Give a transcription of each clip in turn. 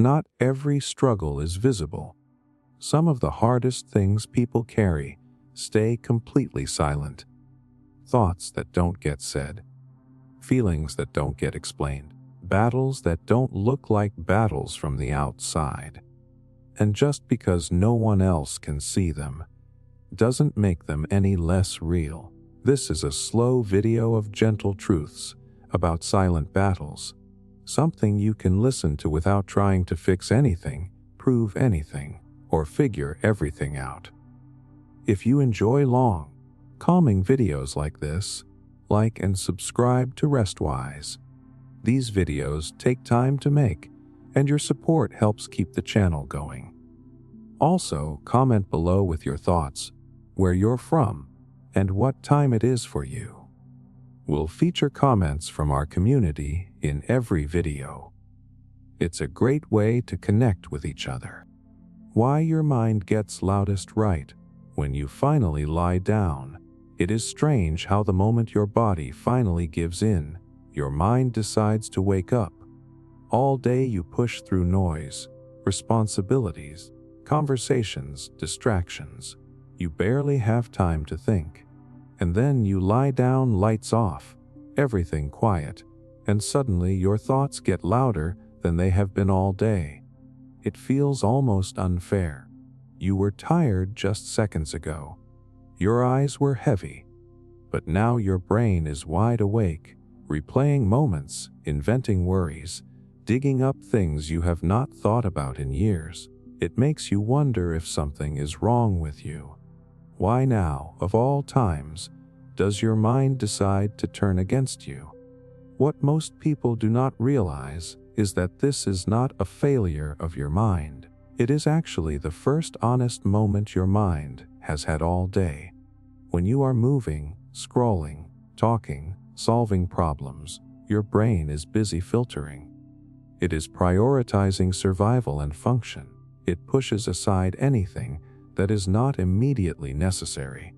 Not every struggle is visible. Some of the hardest things people carry stay completely silent. Thoughts that don't get said, feelings that don't get explained, battles that don't look like battles from the outside. And just because no one else can see them doesn't make them any less real. This is a slow video of gentle truths about silent battles, something you can listen to without trying to fix anything, prove anything, or figure everything out. If you enjoy long, calming videos like this, like and subscribe to Restwise. These videos take time to make, and your support helps keep the channel going. Also, comment below with your thoughts, where you're from, and what time it is for you. We'll feature comments from our community in every video. It's a great way to connect with each other. Why your mind gets loudest right when you finally lie down. It is strange how the moment your body finally gives in, your mind decides to wake up. All day you push through noise, responsibilities, conversations, distractions. You barely have time to think. And then you lie down, lights off, everything quiet, and suddenly your thoughts get louder than they have been all day. It feels almost unfair. You were tired just seconds ago. Your eyes were heavy, but now your brain is wide awake, replaying moments, inventing worries, digging up things you have not thought about in years. It makes you wonder if something is wrong with you. Why now, of all times, does your mind decide to turn against you? What most people do not realize is that this is not a failure of your mind. It is actually the first honest moment your mind has had all day. When you are moving, scrolling, talking, solving problems, your brain is busy filtering. It is prioritizing survival and function. It pushes aside anything that is not immediately necessary.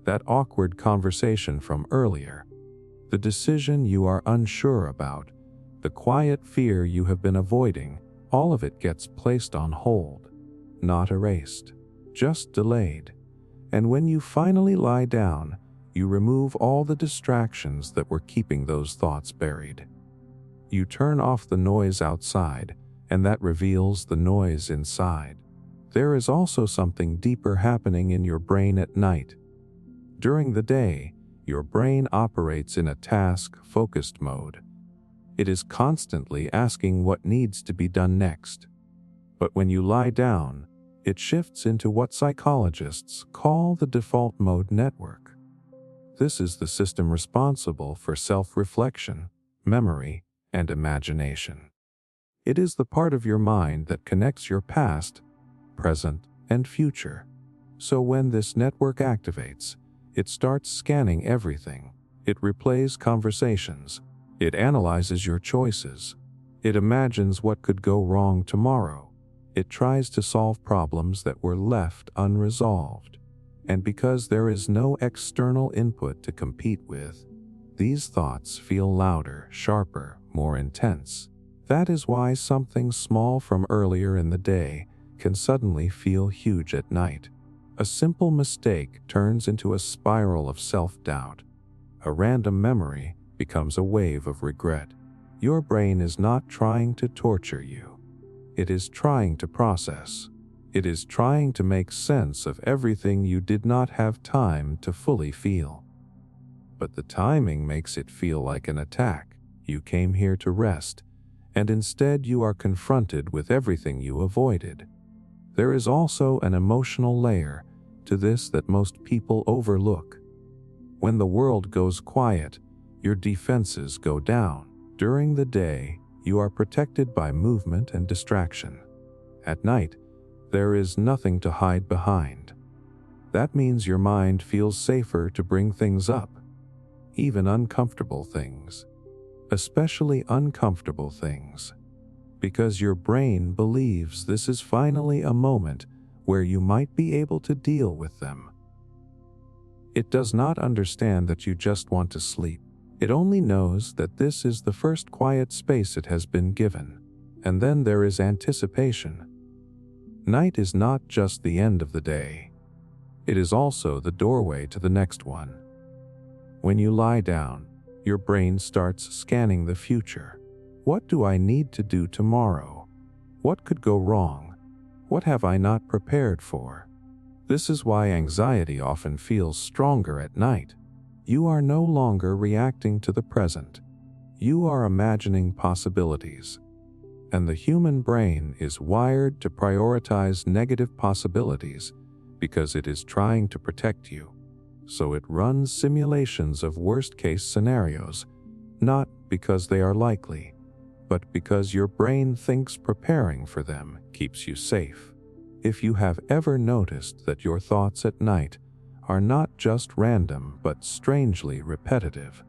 That awkward conversation from earlier, the decision you are unsure about, the quiet fear you have been avoiding, all of it gets placed on hold, not erased, just delayed. And when you finally lie down, you remove all the distractions that were keeping those thoughts buried. You turn off the noise outside, and that reveals the noise inside. There is also something deeper happening in your brain at night. During the day, your brain operates in a task-focused mode. It is constantly asking what needs to be done next. But when you lie down, it shifts into what psychologists call the default mode network. This is the system responsible for self-reflection, memory, and imagination. It is the part of your mind that connects your past, present, and future. So when this network activates, it starts scanning everything. It replays conversations. It analyzes your choices. It imagines what could go wrong tomorrow. It tries to solve problems that were left unresolved. And because there is no external input to compete with, these thoughts feel louder, sharper, more intense. That is why something small from earlier in the day can suddenly feel huge at night. A simple mistake turns into a spiral of self-doubt. A random memory becomes a wave of regret. Your brain is not trying to torture you. It is trying to process. It is trying to make sense of everything you did not have time to fully feel. But the timing makes it feel like an attack. You came here to rest, and instead you are confronted with everything you avoided. There is also an emotional layer to this that most people overlook. When the world goes quiet, your defenses go down. During the day, you are protected by movement and distraction. At night, there is nothing to hide behind. That means your mind feels safer to bring things up, even uncomfortable things, especially uncomfortable things, because your brain believes this is finally a moment where you might be able to deal with them. It does not understand that you just want to sleep. It only knows that this is the first quiet space it has been given, And then there is anticipation. Night is not just the end of the day. It is also the doorway to the next one. When you lie down, your brain starts scanning the future. What do I need to do tomorrow? What could go wrong? What have I not prepared for? This is why anxiety often feels stronger at night. You are no longer reacting to the present. You are imagining possibilities. And the human brain is wired to prioritize negative possibilities because it is trying to protect you. So it runs simulations of worst-case scenarios, not because they are likely, but because your brain thinks preparing for them keeps you safe. If you have ever noticed that your thoughts at night are not just random but strangely repetitive,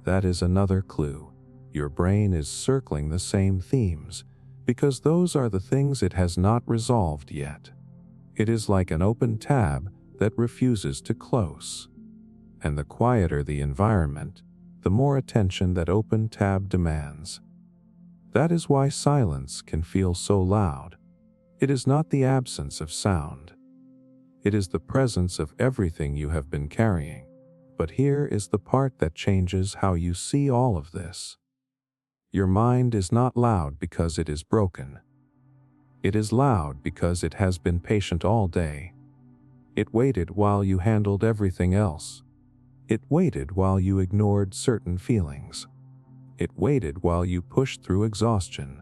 that is another clue. Your brain is circling the same themes, because those are the things it has not resolved yet. It is like an open tab that refuses to close. And the quieter the environment, the more attention that open tab demands. That is why silence can feel so loud. It is not the absence of sound. It is the presence of everything you have been carrying. But here is the part that changes how you see all of this. Your mind is not loud because it is broken. It is loud because it has been patient all day. It waited while you handled everything else. It waited while you ignored certain feelings. It waited while you pushed through exhaustion.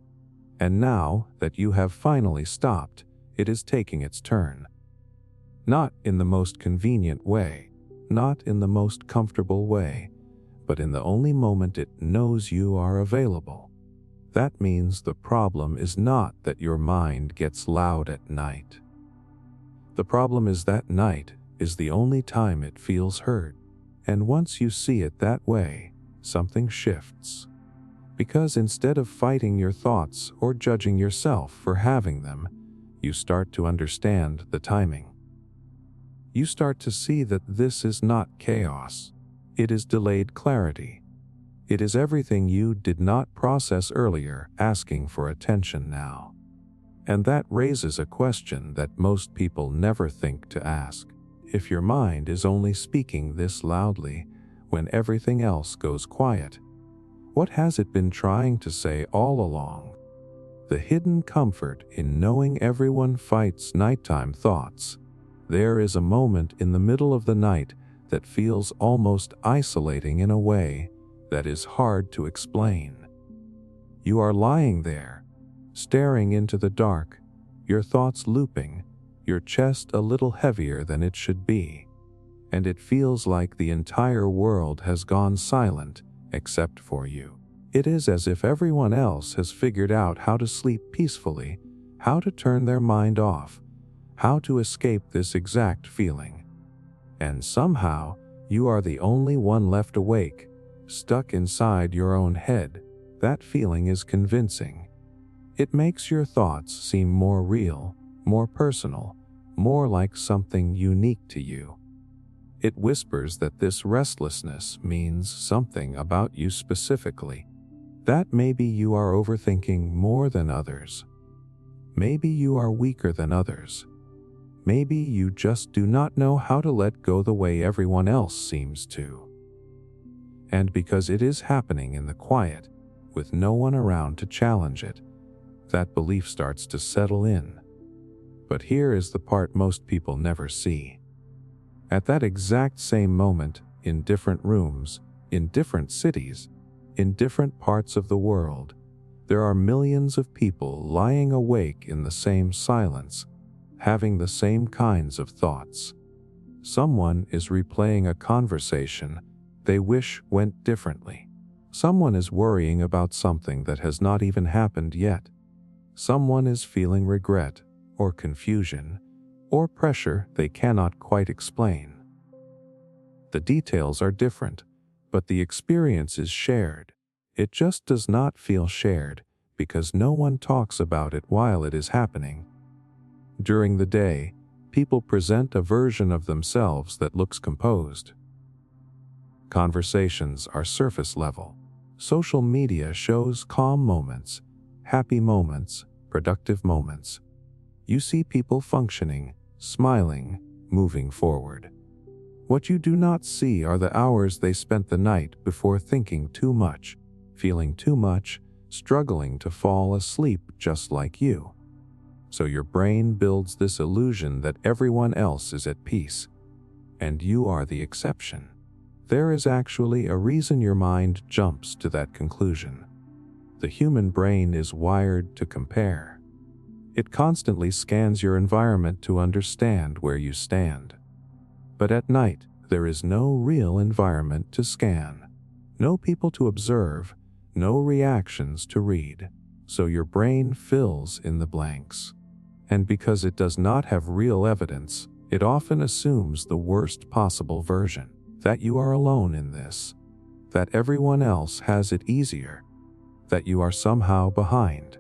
And now that you have finally stopped, it is taking its turn. Not in the most convenient way, not in the most comfortable way, but in the only moment it knows you are available. That means the problem is not that your mind gets loud at night. The problem is that night is the only time it feels heard. And once you see it that way, something shifts. Because instead of fighting your thoughts or judging yourself for having them, you start to understand the timing. You start to see that this is not chaos. It is delayed clarity. It is everything you did not process earlier asking for attention now. And that raises a question that most people never think to ask. If your mind is only speaking this loudly when everything else goes quiet, what has it been trying to say all along? The hidden comfort in knowing everyone fights nighttime thoughts. There is a moment in the middle of the night that feels almost isolating in a way that is hard to explain. You are lying there, staring into the dark, your thoughts looping, your chest a little heavier than it should be, and it feels like the entire world has gone silent except for you. It is as if everyone else has figured out how to sleep peacefully, how to turn their mind off, how to escape this exact feeling. And somehow, you are the only one left awake, stuck inside your own head. That feeling is convincing. It makes your thoughts seem more real, more personal, more like something unique to you. It whispers that this restlessness means something about you specifically. That maybe you are overthinking more than others. Maybe you are weaker than others. Maybe you just do not know how to let go the way everyone else seems to. And because it is happening in the quiet, with no one around to challenge it, that belief starts to settle in. But here is the part most people never see. At that exact same moment, in different rooms, in different cities, in different parts of the world, there are millions of people lying awake in the same silence, having the same kinds of thoughts. Someone is replaying a conversation they wish went differently. Someone is worrying about something that has not even happened yet. Someone is feeling regret, or confusion, or pressure they cannot quite explain. The details are different, but the experience is shared. It just does not feel shared because no one talks about it while it is happening. During the day, people present a version of themselves that looks composed. Conversations are surface level. Social media shows calm moments, happy moments, productive moments. You see people functioning, smiling, moving forward. What you do not see are the hours they spent the night before thinking too much, feeling too much, struggling to fall asleep just like you. So your brain builds this illusion that everyone else is at peace, and you are the exception. There is actually a reason your mind jumps to that conclusion. The human brain is wired to compare. It constantly scans your environment to understand where you stand. But at night, there is no real environment to scan, no people to observe, no reactions to read. So your brain fills in the blanks. And because it does not have real evidence, it often assumes the worst possible version, that you are alone in this, that everyone else has it easier, that you are somehow behind.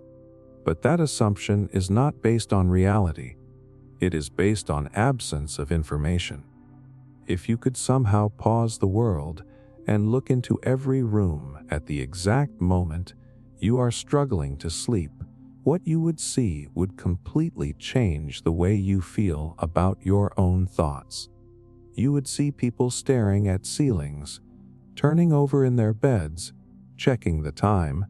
But that assumption is not based on reality. It is based on absence of information. If you could somehow pause the world and look into every room at the exact moment you are struggling to sleep, what you would see would completely change the way you feel about your own thoughts. You would see people staring at ceilings, turning over in their beds, checking the time,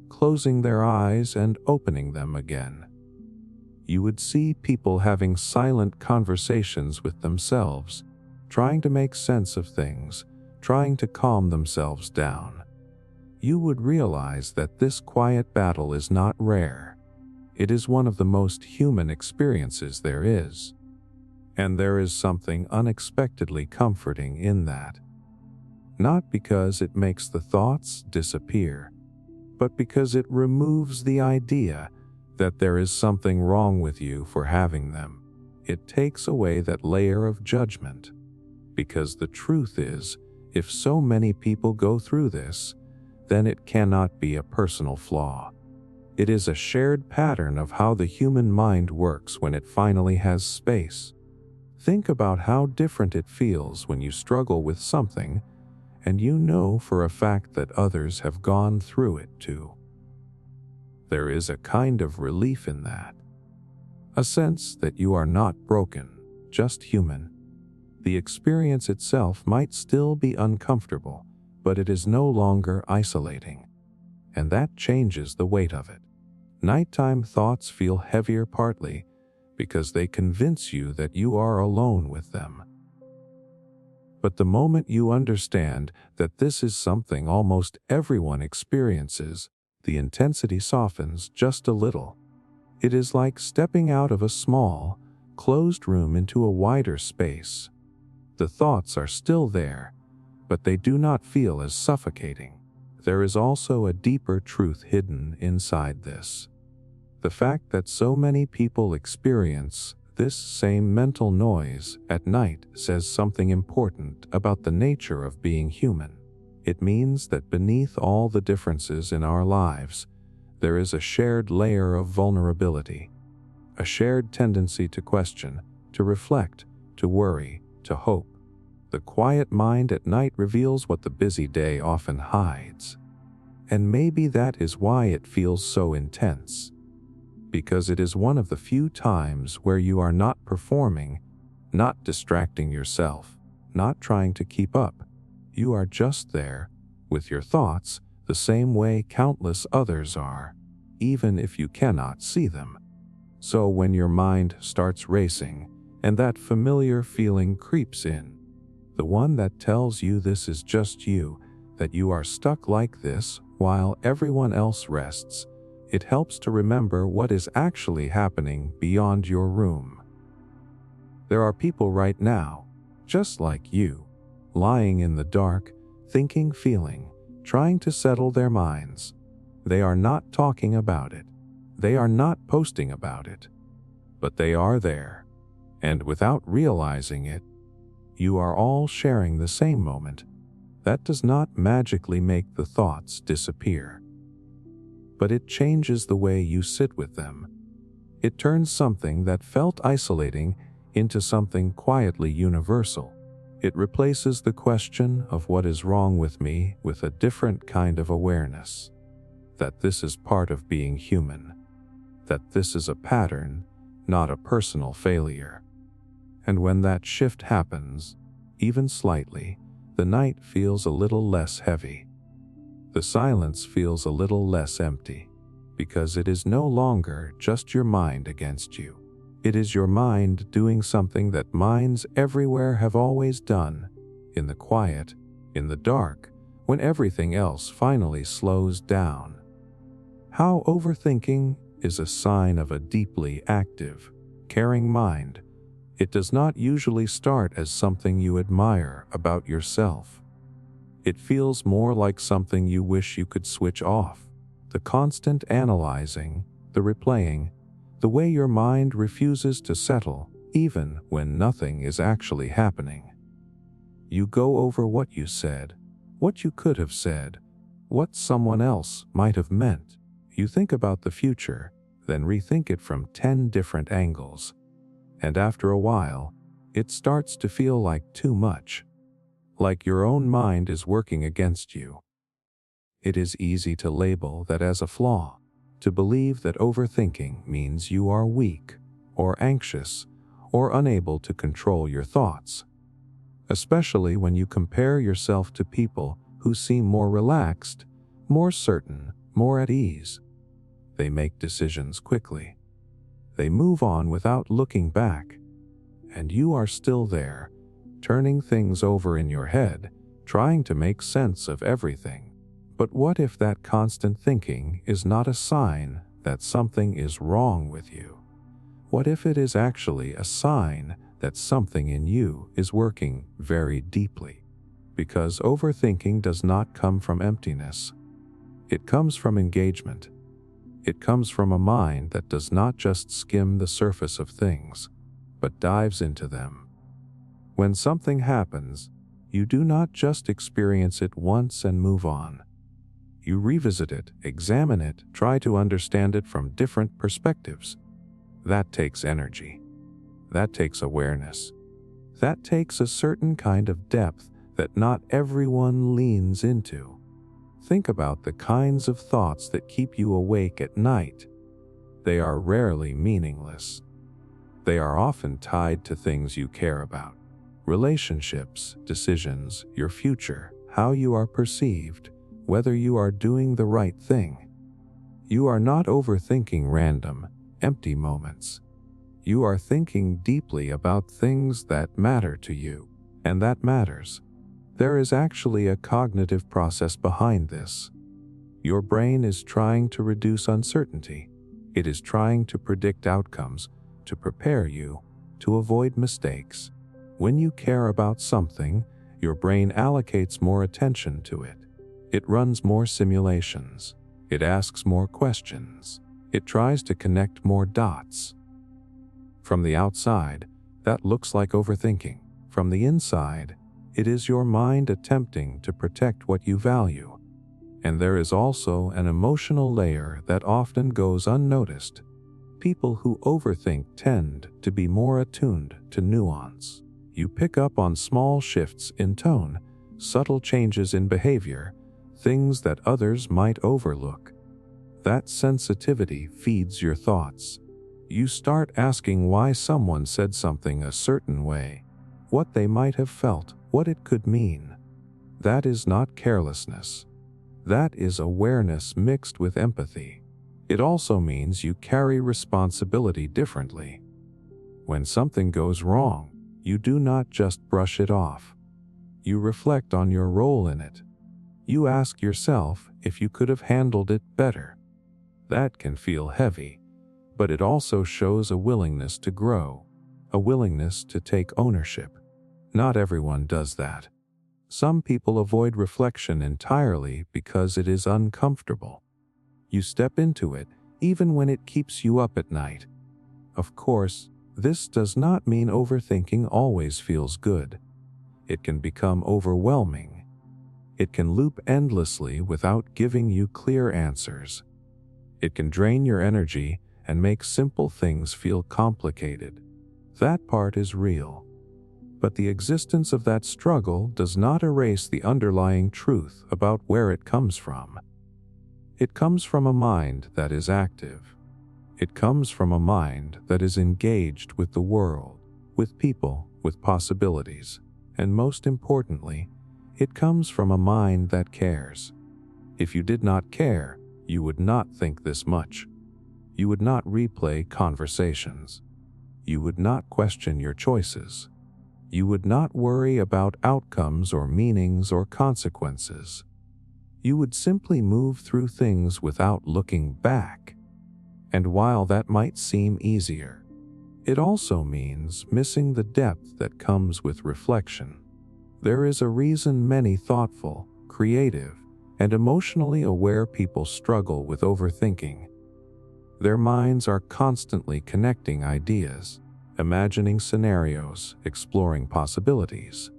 closing their eyes and opening them again. You would see people having silent conversations with themselves, trying to make sense of things, trying to calm themselves down. You would realize that this quiet battle is not rare. It is one of the most human experiences there is. And there is something unexpectedly comforting in that. Not because it makes the thoughts disappear, but because it removes the idea that there is something wrong with you for having them. It takes away that layer of judgment. Because the truth is, if so many people go through this, then it cannot be a personal flaw. It is a shared pattern of how the human mind works when it finally has space. Think about how different it feels when you struggle with something and you know for a fact that others have gone through it too. There is a kind of relief in that. A sense that you are not broken, just human. The experience itself might still be uncomfortable, but it is no longer isolating. And that changes the weight of it. Nighttime thoughts feel heavier partly because they convince you that you are alone with them. But the moment you understand that this is something almost everyone experiences, the intensity softens just a little. It is like stepping out of a small, closed room into a wider space. The thoughts are still there, but they do not feel as suffocating. There is also a deeper truth hidden inside this. The fact that so many people experience this same mental noise at night says something important about the nature of being human. It means that beneath all the differences in our lives, there is a shared layer of vulnerability, a shared tendency to question, to reflect, to worry, to hope. The quiet mind at night reveals what the busy day often hides. And maybe that is why it feels so intense. Because it is one of the few times where you are not performing, not distracting yourself, not trying to keep up. You are just there, with your thoughts, the same way countless others are, even if you cannot see them. So when your mind starts racing, and that familiar feeling creeps in, the one that tells you this is just you, that you are stuck like this while everyone else rests, it helps to remember what is actually happening beyond your room. There are people right now, just like you, lying in the dark, thinking, feeling, trying to settle their minds. They are not talking about it. They are not posting about it. But they are there. And without realizing it, you are all sharing the same moment. That does not magically make the thoughts disappear. But it changes the way you sit with them. It turns something that felt isolating into something quietly universal. It replaces the question of what is wrong with me with a different kind of awareness. that this is part of being human, that this is a pattern, not a personal failure. And when that shift happens, even slightly, the night feels a little less heavy. The silence feels a little less empty, because it is no longer just your mind against you. It is your mind doing something that minds everywhere have always done, in the quiet, in the dark, when everything else finally slows down. How overthinking is a sign of a deeply active, caring mind. It does not usually start as something you admire about yourself. It feels more like something you wish you could switch off. The constant analyzing, the replaying, the way your mind refuses to settle even when nothing is actually happening. You go over what you said, what you could have said, what someone else might have meant. You think about the future, then rethink it from 10 different angles. And after a while, it starts to feel like too much. Like your own mind is working against you. It is easy to label that as a flaw, to believe that overthinking means you are weak, or anxious, or unable to control your thoughts. Especially when you compare yourself to people who seem more relaxed, more certain, more at ease. They make decisions quickly. They move on without looking back. And you are still there, turning things over in your head, trying to make sense of everything. But what if that constant thinking is not a sign that something is wrong with you? What if it is actually a sign that something in you is working very deeply? Because overthinking does not come from emptiness. It comes from engagement. It comes from a mind that does not just skim the surface of things, but dives into them. When something happens, you do not just experience it once and move on. You revisit it, examine it, try to understand it from different perspectives. That takes energy. That takes awareness. That takes a certain kind of depth that not everyone leans into. Think about the kinds of thoughts that keep you awake at night. They are rarely meaningless. They are often tied to things you care about. Relationships, decisions, your future, how you are perceived, whether you are doing the right thing. You are not overthinking random, empty moments. You are thinking deeply about things that matter to you, and that matters. There is actually a cognitive process behind this. Your brain is trying to reduce uncertainty. It is trying to predict outcomes, to prepare you, to avoid mistakes. When you care about something, your brain allocates more attention to it. It runs more simulations. It asks more questions. It tries to connect more dots. From the outside, that looks like overthinking. From the inside, it is your mind attempting to protect what you value. And there is also an emotional layer that often goes unnoticed. People who overthink tend to be more attuned to nuance. You pick up on small shifts in tone, subtle changes in behavior, things that others might overlook. That sensitivity feeds your thoughts. You start asking why someone said something a certain way, what they might have felt, what it could mean. That is not carelessness. That is awareness mixed with empathy. It also means you carry responsibility differently. When something goes wrong, you do not just brush it off. You reflect on your role in it. You ask yourself if you could have handled it better. That can feel heavy, but it also shows a willingness to grow, a willingness to take ownership. Not everyone does that. Some people avoid reflection entirely because it is uncomfortable. You step into it even when it keeps you up at night. Of course, this does not mean overthinking always feels good. It can become overwhelming. It can loop endlessly without giving you clear answers. It can drain your energy and make simple things feel complicated. That part is real. But the existence of that struggle does not erase the underlying truth about where it comes from. It comes from a mind that is active. It comes from a mind that is engaged with the world, with people, with possibilities, and most importantly, it comes from a mind that cares. If you did not care, you would not think this much. You would not replay conversations. You would not question your choices. You would not worry about outcomes or meanings or consequences. You would simply move through things without looking back. And while that might seem easier, it also means missing the depth that comes with reflection. There is a reason many thoughtful, creative, and emotionally aware people struggle with overthinking. Their minds are constantly connecting ideas, imagining scenarios, exploring possibilities.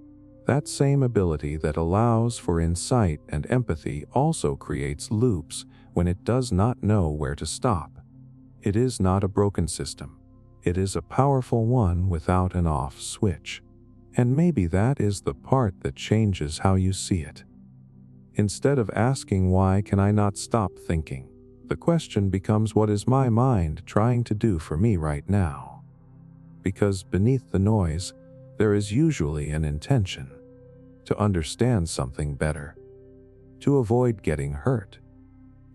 That same ability that allows for insight and empathy also creates loops when it does not know where to stop. It is not a broken system. It is a powerful one without an off switch. And maybe that is the part that changes how you see it. Instead of asking why can I not stop thinking, the question becomes what is my mind trying to do for me right now? Because beneath the noise, there is usually an intention to understand something better, to avoid getting hurt,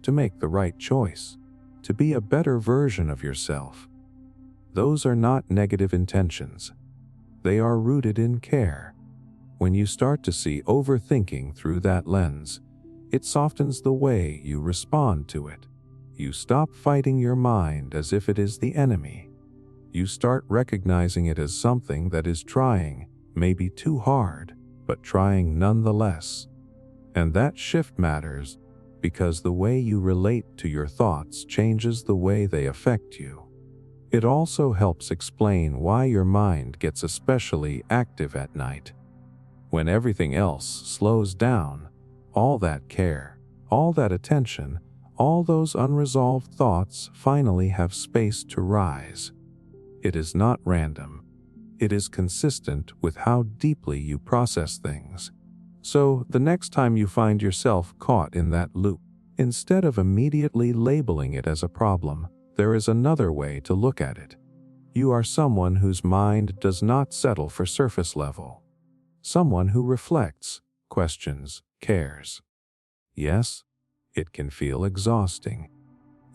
to make the right choice, to be a better version of yourself. Those are not negative intentions. They are rooted in care. When you start to see overthinking through that lens, it softens the way you respond to it. You stop fighting your mind as if it is the enemy. You start recognizing it as something that is trying, maybe too hard, but trying nonetheless. And that shift matters because the way you relate to your thoughts changes the way they affect you. It also helps explain why your mind gets especially active at night. When everything else slows down, all that care, all that attention, all those unresolved thoughts finally have space to rise. It is not random. It is consistent with how deeply you process things. So, the next time you find yourself caught in that loop, instead of immediately labeling it as a problem, there is another way to look at it. You are someone whose mind does not settle for surface level. Someone who reflects, questions, cares. Yes, it can feel exhausting.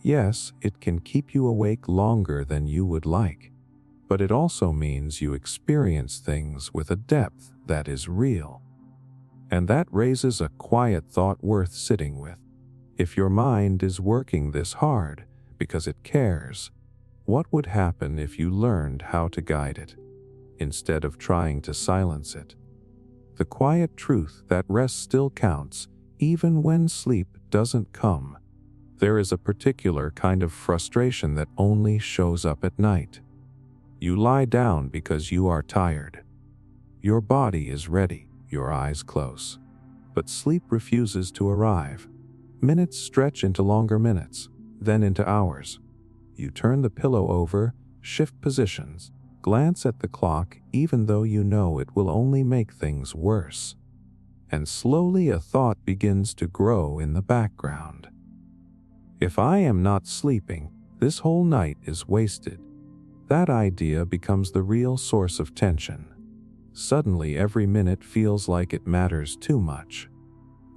Yes, it can keep you awake longer than you would like. But it also means you experience things with a depth that is real. And that raises a quiet thought worth sitting with. If your mind is working this hard because it cares, what would happen if you learned how to guide it, instead of trying to silence it? The quiet truth that rest still counts, even when sleep doesn't come. There is a particular kind of frustration that only shows up at night. You lie down because you are tired. Your body is ready, your eyes close. But sleep refuses to arrive. Minutes stretch into longer minutes, then into hours. You turn the pillow over, shift positions, glance at the clock even though you know it will only make things worse. And slowly a thought begins to grow in the background. If I am not sleeping, this whole night is wasted. That idea becomes the real source of tension. Suddenly every minute feels like it matters too much.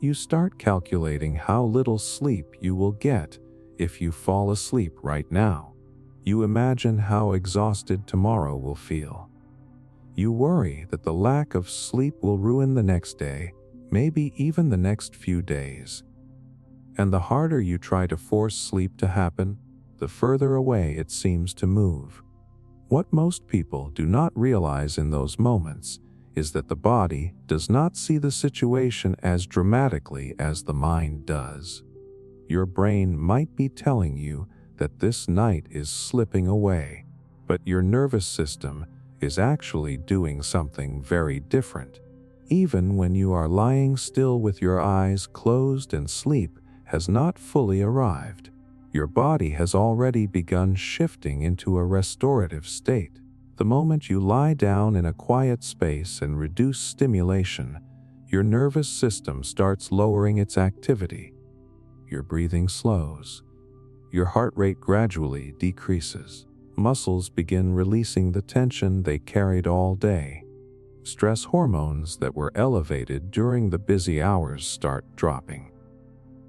You start calculating how little sleep you will get if you fall asleep right now. You imagine how exhausted tomorrow will feel. You worry that the lack of sleep will ruin the next day, maybe even the next few days. And the harder you try to force sleep to happen, the further away it seems to move. What most people do not realize in those moments is that the body does not see the situation as dramatically as the mind does. Your brain might be telling you that this night is slipping away, but your nervous system is actually doing something very different. Even when you are lying still with your eyes closed and sleep has not fully arrived, your body has already begun shifting into a restorative state. The moment you lie down in a quiet space and reduce stimulation, your nervous system starts lowering its activity. your breathing slows. Your heart rate gradually decreases. Muscles begin releasing the tension they carried all day. Stress hormones that were elevated during the busy hours start dropping.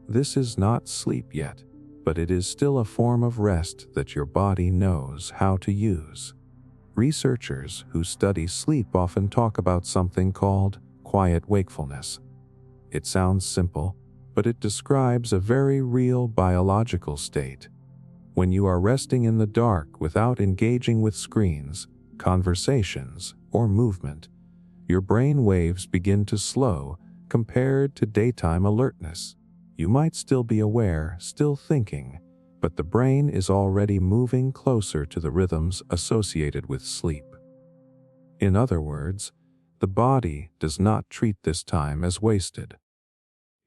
This is not sleep yet, but it is still a form of rest that your body knows how to use. Researchers who study sleep often talk about something called quiet wakefulness. It sounds simple, but it describes a very real biological state. When you are resting in the dark without engaging with screens, conversations, or movement, your brain waves begin to slow compared to daytime alertness. You might still be aware, still thinking, but the brain is already moving closer to the rhythms associated with sleep. In other words, the body does not treat this time as wasted.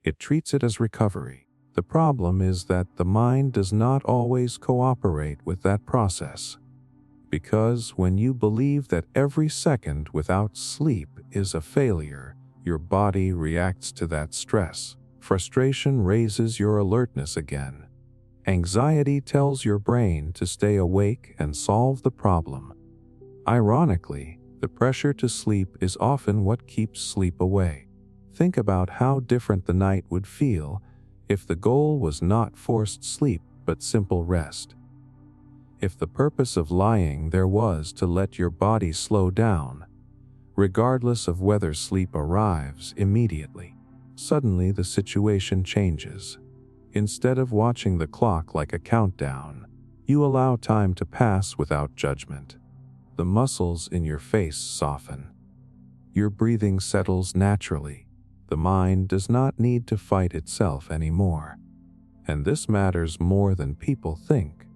It treats it as recovery. The problem is that the mind does not always cooperate with that process. Because when you believe that every second without sleep is a failure, your body reacts to that stress. Frustration raises your alertness again. Anxiety tells your brain to stay awake and solve the problem. Ironically, the pressure to sleep is often what keeps sleep away. Think about how different the night would feel if the goal was not forced sleep but simple rest. If the purpose of lying there was to let your body slow down, regardless of whether sleep arrives immediately, suddenly the situation changes. Instead of watching the clock like a countdown, you allow time to pass without judgment. The muscles in your face soften. Your breathing settles naturally. The mind does not need to fight itself anymore. And this matters more than people think.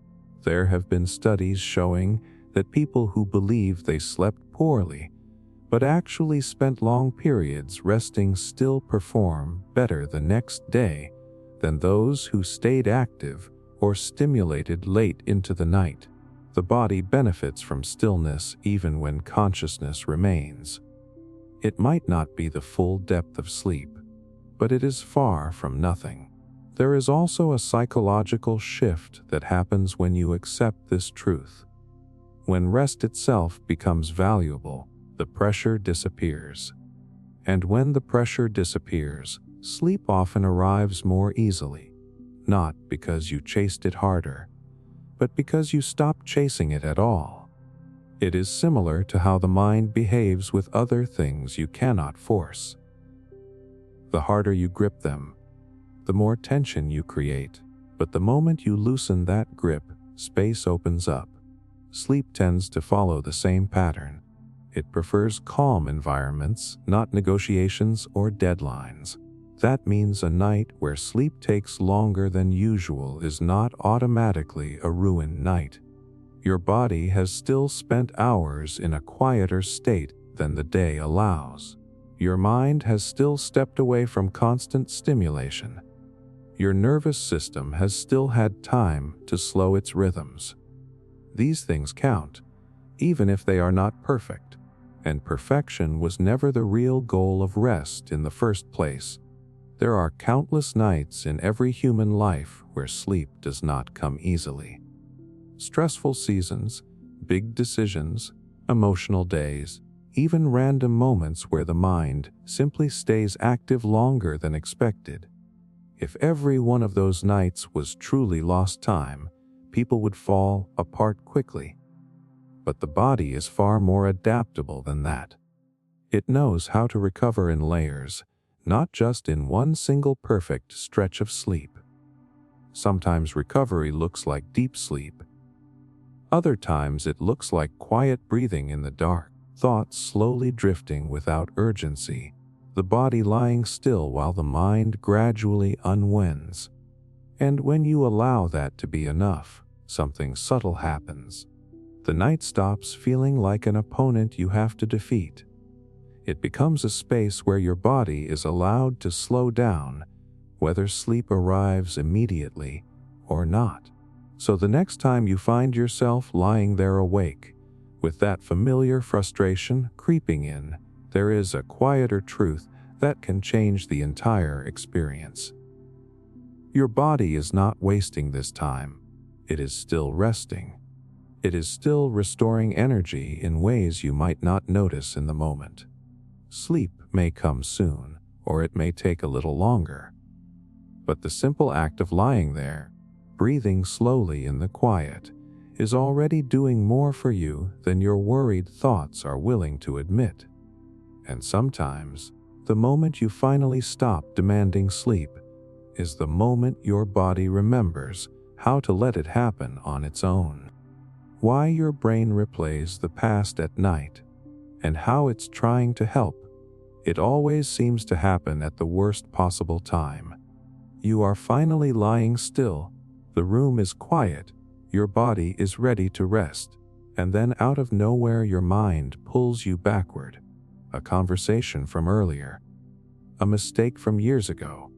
There have been studies showing that people who believe they slept poorly, but actually spent long periods resting, still perform better the next day than those who stayed active or stimulated late into the night. The body benefits from stillness even when consciousness remains. It might not be the full depth of sleep, but it is far from nothing. There is also a psychological shift that happens when you accept this truth. When rest itself becomes valuable, the pressure disappears. And when the pressure disappears, sleep often arrives more easily, not because you chased it harder, but because you stopped chasing it at all. It is similar to how the mind behaves with other things you cannot force. The harder you grip them, the more tension you create, but the moment you loosen that grip, space opens up. Sleep tends to follow the same pattern. It prefers calm environments, not negotiations or deadlines. That means a night where sleep takes longer than usual is not automatically a ruined night. Your body has still spent hours in a quieter state than the day allows. Your mind has still stepped away from constant stimulation. Your nervous system has still had time to slow its rhythms. These things count, even if they are not perfect, and perfection was never the real goal of rest in the first place. There are countless nights in every human life where sleep does not come easily. Stressful seasons, big decisions, emotional days, even random moments where the mind simply stays active longer than expected. If every one of those nights was truly lost time, people would fall apart quickly. But the body is far more adaptable than that. It knows how to recover in layers, not just in one single perfect stretch of sleep. Sometimes recovery looks like deep sleep. Other times it looks like quiet breathing in the dark, thoughts slowly drifting without urgency, the body lying still while the mind gradually unwinds. And when you allow that to be enough, something subtle happens. The night stops feeling like an opponent you have to defeat. It becomes a space where your body is allowed to slow down, whether sleep arrives immediately or not. So the next time you find yourself lying there awake, with that familiar frustration creeping in, there is a quieter truth that can change the entire experience. Your body is not wasting this time. It is still resting. It is still restoring energy in ways you might not notice in the moment. Sleep may come soon, or it may take a little longer. But the simple act of lying there, breathing slowly in the quiet, is already doing more for you than your worried thoughts are willing to admit. And sometimes, the moment you finally stop demanding sleep is the moment your body remembers how to let it happen on its own. Why your brain replays the past at night, and how it's trying to help. It always seems to happen at the worst possible time. You are finally lying still, the room is quiet, your body is ready to rest, and then out of nowhere your mind pulls you backward. A conversation from earlier. A mistake from years ago.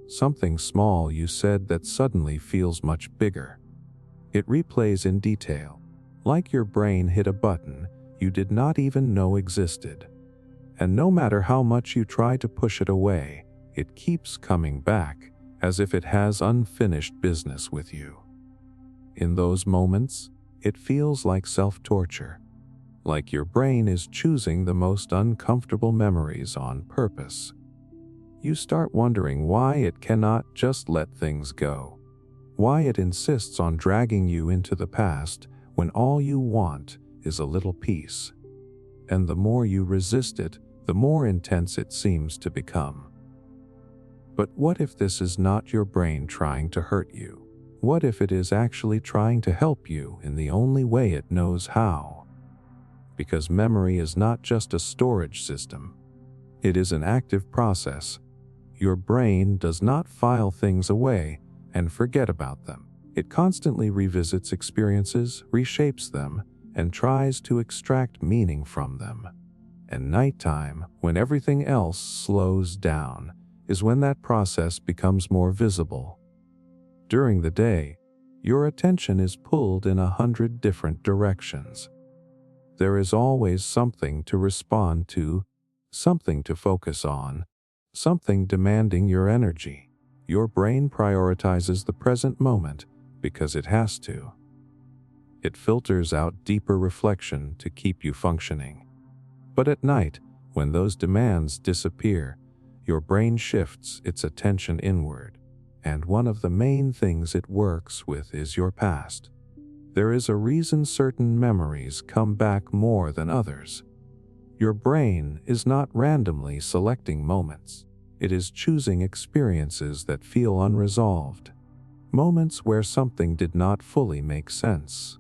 Something small you said that suddenly feels much bigger. It replays in detail, like your brain hit a button you did not even know existed. And no matter how much you try to push it away, it keeps coming back, as if it has unfinished business with you. In those moments, it feels like self-torture, like your brain is choosing the most uncomfortable memories on purpose. You start wondering why it cannot just let things go, why it insists on dragging you into the past when all you want is a little peace. And the more you resist it, the more intense it seems to become. But what if this is not your brain trying to hurt you? What if it is actually trying to help you in the only way it knows how? Because memory is not just a storage system. It is an active process. Your brain does not file things away and forget about them. It constantly revisits experiences, reshapes them, and tries to extract meaning from them. And nighttime, when everything else slows down, is when that process becomes more visible. During the day, your attention is pulled in 100 different directions. There is always something to respond to, something to focus on, something demanding your energy. Your brain prioritizes the present moment because it has to. It filters out deeper reflection to keep you functioning. But at night, when those demands disappear, your brain shifts its attention inward, and one of the main things it works with is your past. There is a reason certain memories come back more than others. Your brain is not randomly selecting moments. It is choosing experiences that feel unresolved. Moments where something did not fully make sense,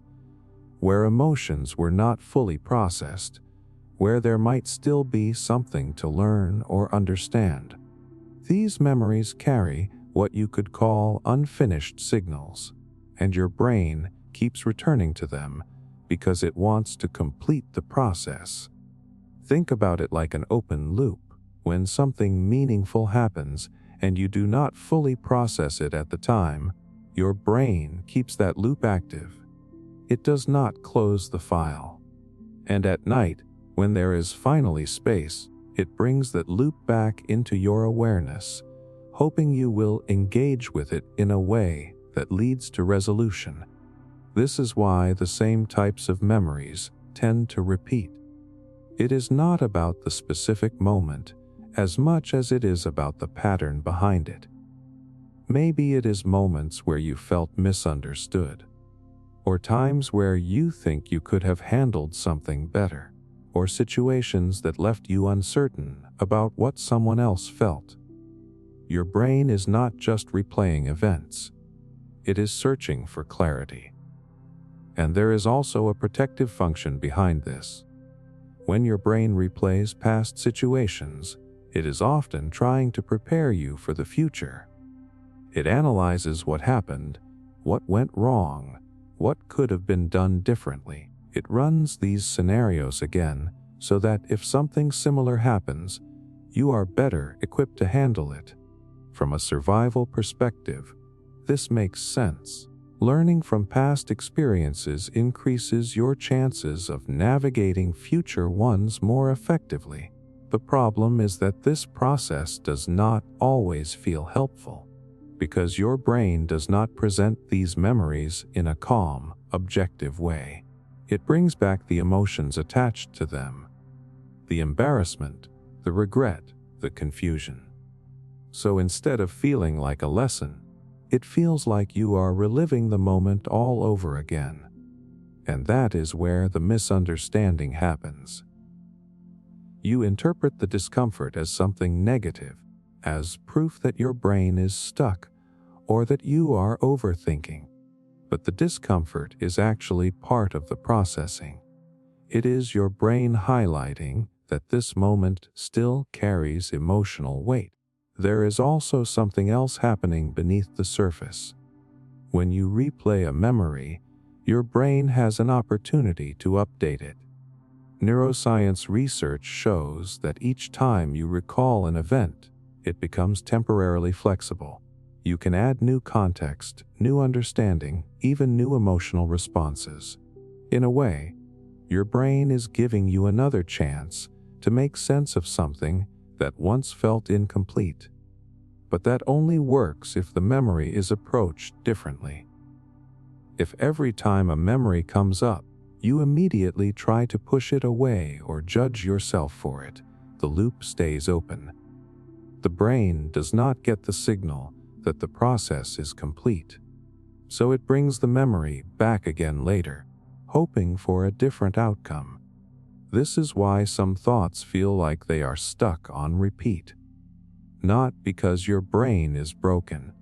where emotions were not fully processed, where there might still be something to learn or understand. These memories carry what you could call unfinished signals, and your brain keeps returning to them because it wants to complete the process. Think about it like an open loop. When something meaningful happens and you do not fully process it at the time, your brain keeps that loop active. It does not close the file. And at night, when there is finally space, it brings that loop back into your awareness, hoping you will engage with it in a way that leads to resolution. This is why the same types of memories tend to repeat. It is not about the specific moment as much as it is about the pattern behind it. Maybe it is moments where you felt misunderstood, or times where you think you could have handled something better, or situations that left you uncertain about what someone else felt. Your brain is not just replaying events. It is searching for clarity. And there is also a protective function behind this. When your brain replays past situations, it is often trying to prepare you for the future. It analyzes what happened, what went wrong, what could have been done differently. It runs these scenarios again so that if something similar happens, you are better equipped to handle it. From a survival perspective, this makes sense. Learning from past experiences increases your chances of navigating future ones more effectively. The problem is that this process does not always feel helpful. because your brain does not present these memories in a calm, objective way. It brings back the emotions attached to them: the embarrassment, the regret, the confusion. So instead of feeling like a lesson, it feels like you are reliving the moment all over again. And that is where the misunderstanding happens. You interpret the discomfort as something negative, as proof that your brain is stuck or that you are overthinking. But the discomfort is actually part of the processing. It is your brain highlighting that this moment still carries emotional weight. There is also something else happening beneath the surface. When you replay a memory, your brain has an opportunity to update it. Neuroscience research shows that each time you recall an event, it becomes temporarily flexible. You can add new context, new understanding, even new emotional responses. In a way, your brain is giving you another chance to make sense of something that once felt incomplete. But that only works if the memory is approached differently. If every time a memory comes up, you immediately try to push it away or judge yourself for it, the loop stays open. The brain does not get the signal that the process is complete. So it brings the memory back again later, hoping for a different outcome. This is why some thoughts feel like they are stuck on repeat. Not because your brain is broken,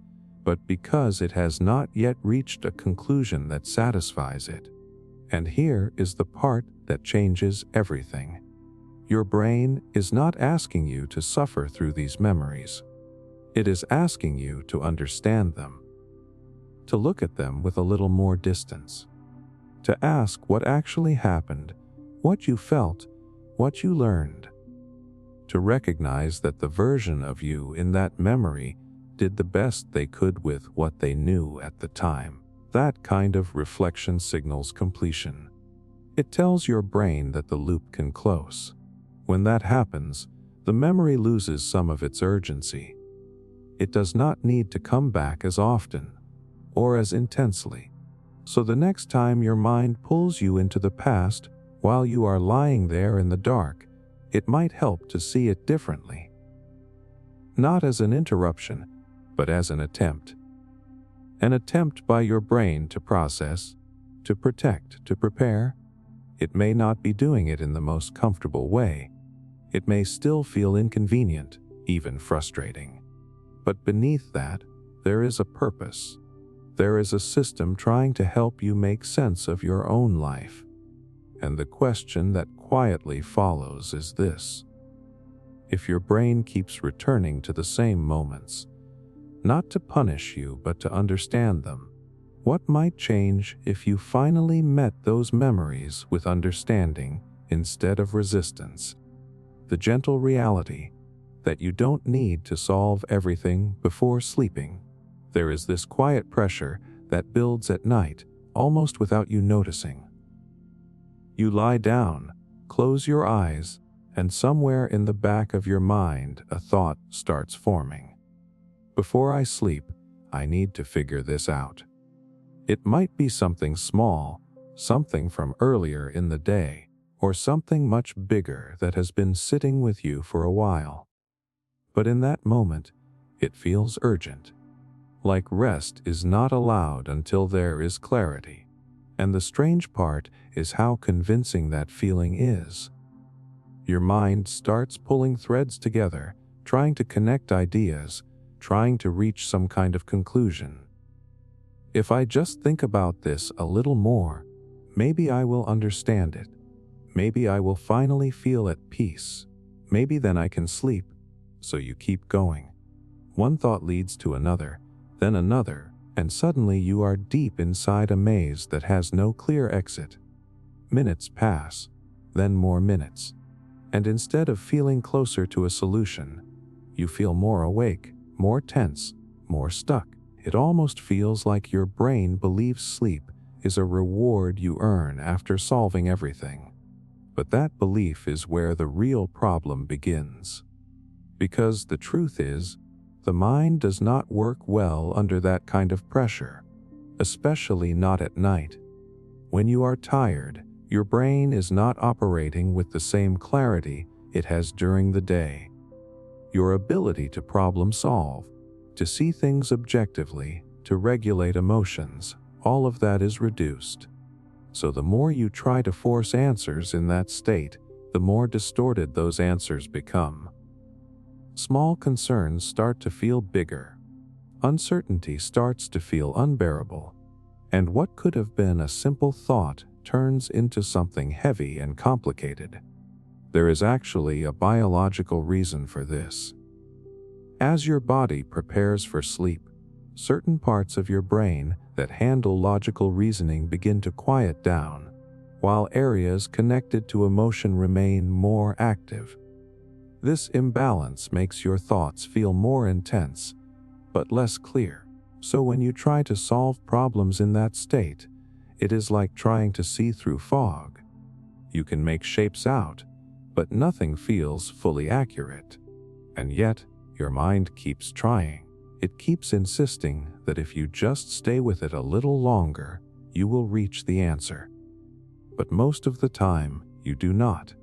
but because it has not yet reached a conclusion that satisfies it. And here is the part that changes everything. Your brain is not asking you to suffer through these memories. It is asking you to understand them, to look at them with a little more distance, to ask what actually happened, what you felt, what you learned, to recognize that the version of you in that memory did the best they could with what they knew at the time. That kind of reflection signals completion. It tells your brain that the loop can close. When that happens, the memory loses some of its urgency. It does not need to come back as often or as intensely. So the next time your mind pulls you into the past while you are lying there in the dark, it might help to see it differently. Not as an interruption, but as an attempt. An attempt by your brain to process, to protect, to prepare. It may not be doing it in the most comfortable way. It may still feel inconvenient, even frustrating. But beneath that, there is a purpose. There is a system trying to help you make sense of your own life. And the question that quietly follows is this: if your brain keeps returning to the same moments, not to punish you but to understand them, what might change if you finally met those memories with understanding instead of resistance? The gentle reality that you don't need to solve everything before sleeping. There is this quiet pressure that builds at night, almost without you noticing. You lie down, close your eyes, and somewhere in the back of your mind a thought starts forming. Before I sleep, I need to figure this out. It might be something small, something from earlier in the day, or something much bigger that has been sitting with you for a while. But in that moment, it feels urgent. Like rest is not allowed until there is clarity. And the strange part is how convincing that feeling is. Your mind starts pulling threads together, trying to connect ideas, trying to reach some kind of conclusion. If I just think about this a little more, maybe I will understand it. Maybe I will finally feel at peace. Maybe then I can sleep. So you keep going. One thought leads to another, then another, and suddenly you are deep inside a maze that has no clear exit. Minutes pass, then more minutes. And instead of feeling closer to a solution, you feel more awake, more tense, more stuck. It almost feels like your brain believes sleep is a reward you earn after solving everything. But that belief is where the real problem begins. Because the truth is, The mind does not work well under that kind of pressure, especially not at night. When you are tired, your brain is not operating with the same clarity it has during the day. Your ability to problem solve, to see things objectively, to regulate emotions, all of that is reduced. So the more you try to force answers in that state, the more distorted those answers become. Small concerns start to feel bigger. Uncertainty starts to feel unbearable. And what could have been a simple thought turns into something heavy and complicated. There is actually a biological reason for this. As your body prepares for sleep, certain parts of your brain that handle logical reasoning begin to quiet down, while areas connected to emotion remain more active. This imbalance makes your thoughts feel more intense, but less clear. So when you try to solve problems in that state, it is like trying to see through fog. You can make shapes out, but nothing feels fully accurate. And yet, your mind keeps trying. It keeps insisting that if you just stay with it a little longer, you will reach the answer. But most of the time, you do not.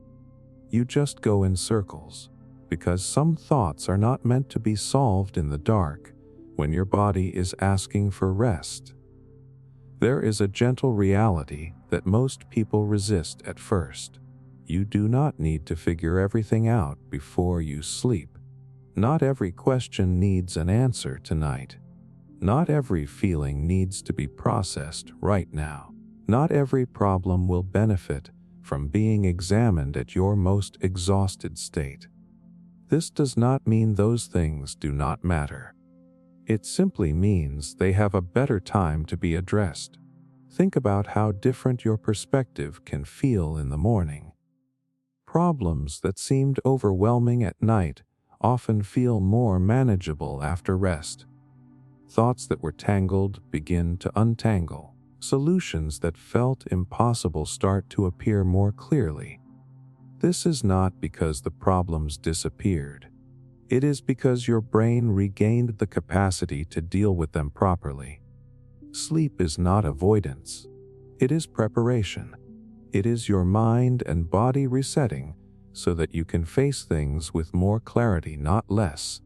You just go in circles, because some thoughts are not meant to be solved in the dark when your body is asking for rest. There is a gentle reality that most people resist at first. You do not need to figure everything out before you sleep. Not every question needs an answer tonight. Not every feeling needs to be processed right now. Not every problem will benefit from being examined at your most exhausted state. This does not mean those things do not matter. It simply means they have a better time to be addressed. Think about how different your perspective can feel in the morning. Problems that seemed overwhelming at night often feel more manageable after rest. Thoughts that were tangled begin to untangle. Solutions that felt impossible start to appear more clearly. This is not because the problems disappeared. It is because your brain regained the capacity to deal with them properly. Sleep is not avoidance. It is preparation. It is your mind and body resetting so that you can face things with more clarity, not less.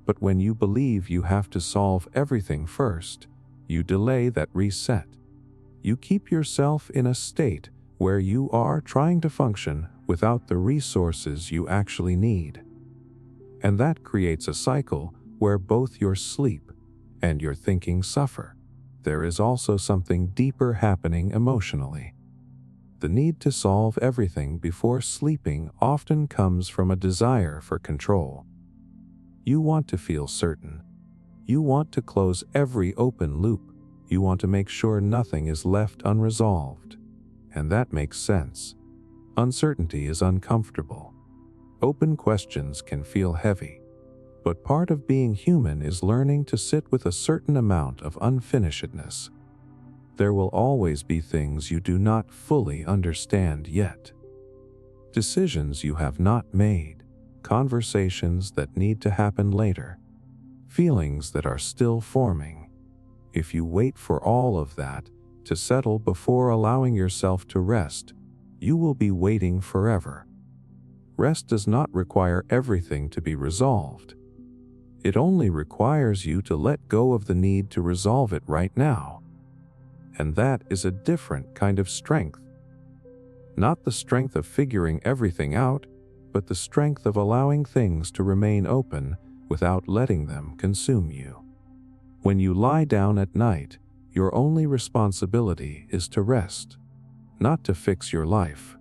But when you believe you have to solve everything first, you delay that reset. You keep yourself in a state where you are trying to function without the resources you actually need. And that creates a cycle where both your sleep and your thinking suffer. There is also something deeper happening emotionally. The need to solve everything before sleeping often comes from a desire for control. You want to feel certain. You want to close every open loop. You want to make sure nothing is left unresolved. And that makes sense. Uncertainty is uncomfortable. Open questions can feel heavy. But part of being human is learning to sit with a certain amount of unfinishedness. There will always be things you do not fully understand yet. Decisions you have not made. Conversations that need to happen later. Feelings that are still forming. If you wait for all of that to settle before allowing yourself to rest, you will be waiting forever. Rest does not require everything to be resolved. It only requires you to let go of the need to resolve it right now. And that is a different kind of strength. Not the strength of figuring everything out, but the strength of allowing things to remain open without letting them consume you. When you lie down at night, your only responsibility is to rest, not to fix your life,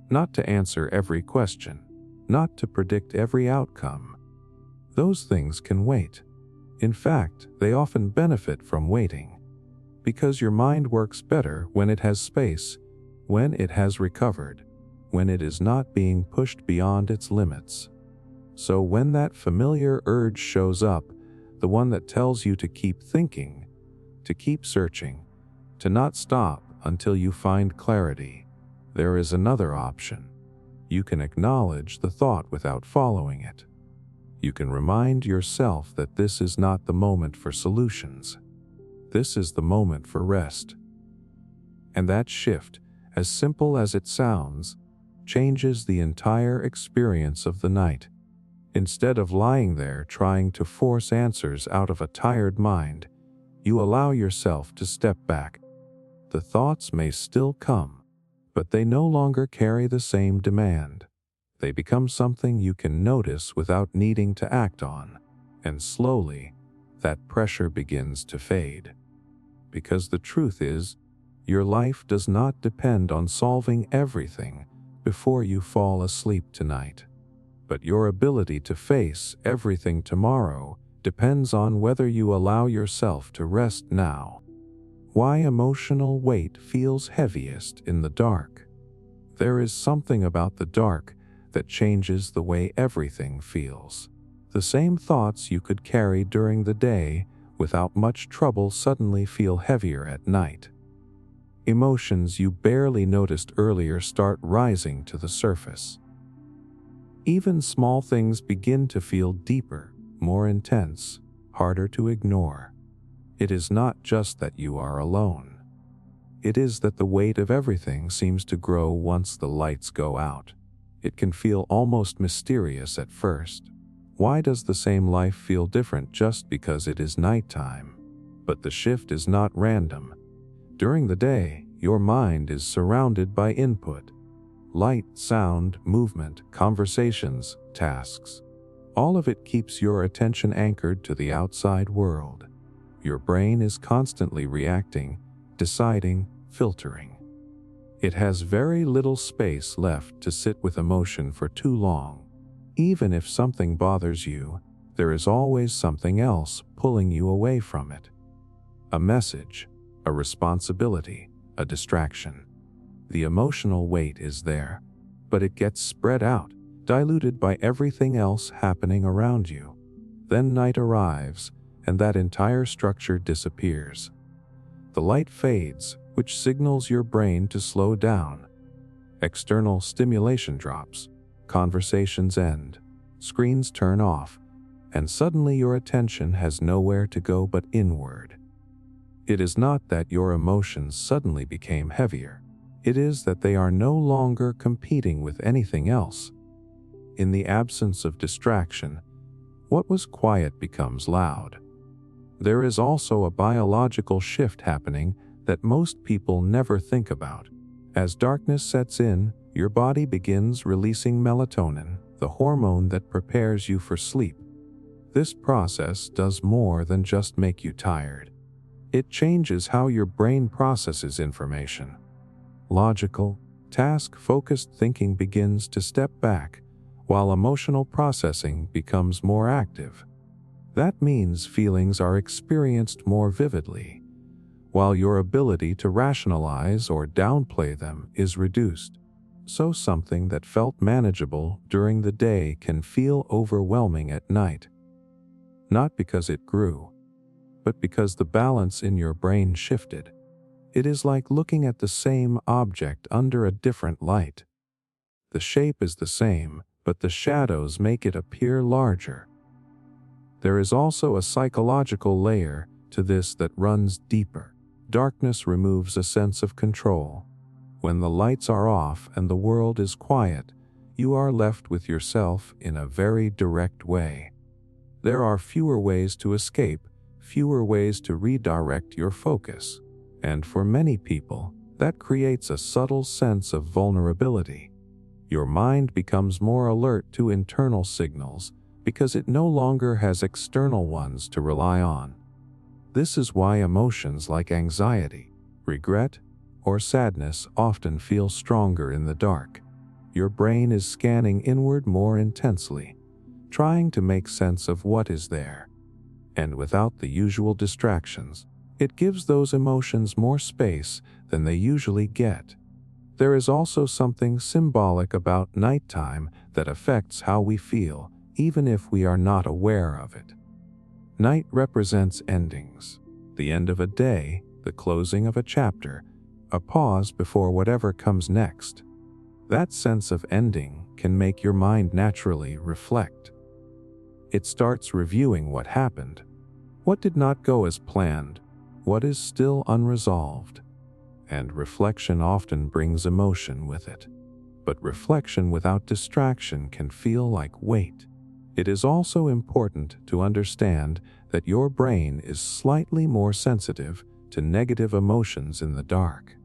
not to answer every question, not to predict every outcome. Those things can wait. In fact, they often benefit from waiting, because your mind works better when it has space, when it has recovered, when it is not being pushed beyond its limits. So when that familiar urge shows up, the one that tells you to keep thinking, to keep searching, to not stop until you find clarity, there is another option. You can acknowledge the thought without following it. You can remind yourself that this is not the moment for solutions. This is the moment for rest. And that shift, as simple as it sounds, changes the entire experience of the night. Instead of lying there trying to force answers out of a tired mind, you allow yourself to step back. The thoughts may still come, but they no longer carry the same demand. They become something you can notice without needing to act on, and slowly, that pressure begins to fade. Because the truth is, your life does not depend on solving everything before you fall asleep tonight. But your ability to face everything tomorrow depends on whether you allow yourself to rest now. Why emotional weight feels heaviest in the dark. There is something about the dark that changes the way everything feels. The same thoughts you could carry during the day without much trouble suddenly feel heavier at night. Emotions you barely noticed earlier start rising to the surface. Even small things begin to feel deeper, more intense, harder to ignore. It is not just that you are alone. It is that the weight of everything seems to grow once the lights go out. It can feel almost mysterious at first. Why does the same life feel different just because it is nighttime? But the shift is not random. During the day, your mind is surrounded by input. Light, sound, movement, conversations, tasks. All of it keeps your attention anchored to the outside world. Your brain is constantly reacting, deciding, filtering. It has very little space left to sit with emotion for too long. Even if something bothers you, there is always something else pulling you away from it. A message, a responsibility, a distraction. The emotional weight is there, but it gets spread out, diluted by everything else happening around you. Then night arrives, and that entire structure disappears. The light fades, which signals your brain to slow down. External stimulation drops, conversations end, screens turn off, and suddenly your attention has nowhere to go but inward. It is not that your emotions suddenly became heavier. It is that they are no longer competing with anything else. In the absence of distraction, what was quiet becomes loud. There is also a biological shift happening that most people never think about. As darkness sets in, your body begins releasing melatonin, the hormone that prepares you for sleep. This process does more than just make you tired. It changes how your brain processes information. Logical, task-focused thinking begins to step back, while emotional processing becomes more active. That means feelings are experienced more vividly, while your ability to rationalize or downplay them is reduced. So something that felt manageable during the day can feel overwhelming at night. Not because it grew, but because the balance in your brain shifted. It is like looking at the same object under a different light. The shape is the same, but the shadows make it appear larger. There is also a psychological layer to this that runs deeper. Darkness removes a sense of control. When the lights are off and the world is quiet, you are left with yourself in a very direct way. There are fewer ways to escape, fewer ways to redirect your focus. And for many people, that creates a subtle sense of vulnerability. Your mind becomes more alert to internal signals because it no longer has external ones to rely on. This is why emotions like anxiety, regret, or sadness often feel stronger in the dark. Your brain is scanning inward more intensely, trying to make sense of what is there. And without the usual distractions, it gives those emotions more space than they usually get. There is also something symbolic about nighttime that affects how we feel, even if we are not aware of it. Night represents endings, the end of a day, the closing of a chapter, a pause before whatever comes next. That sense of ending can make your mind naturally reflect. It starts reviewing what happened. What did not go as planned? What is still unresolved? And reflection often brings emotion with it. But reflection without distraction can feel like weight. It is also important to understand that your brain is slightly more sensitive to negative emotions in the dark.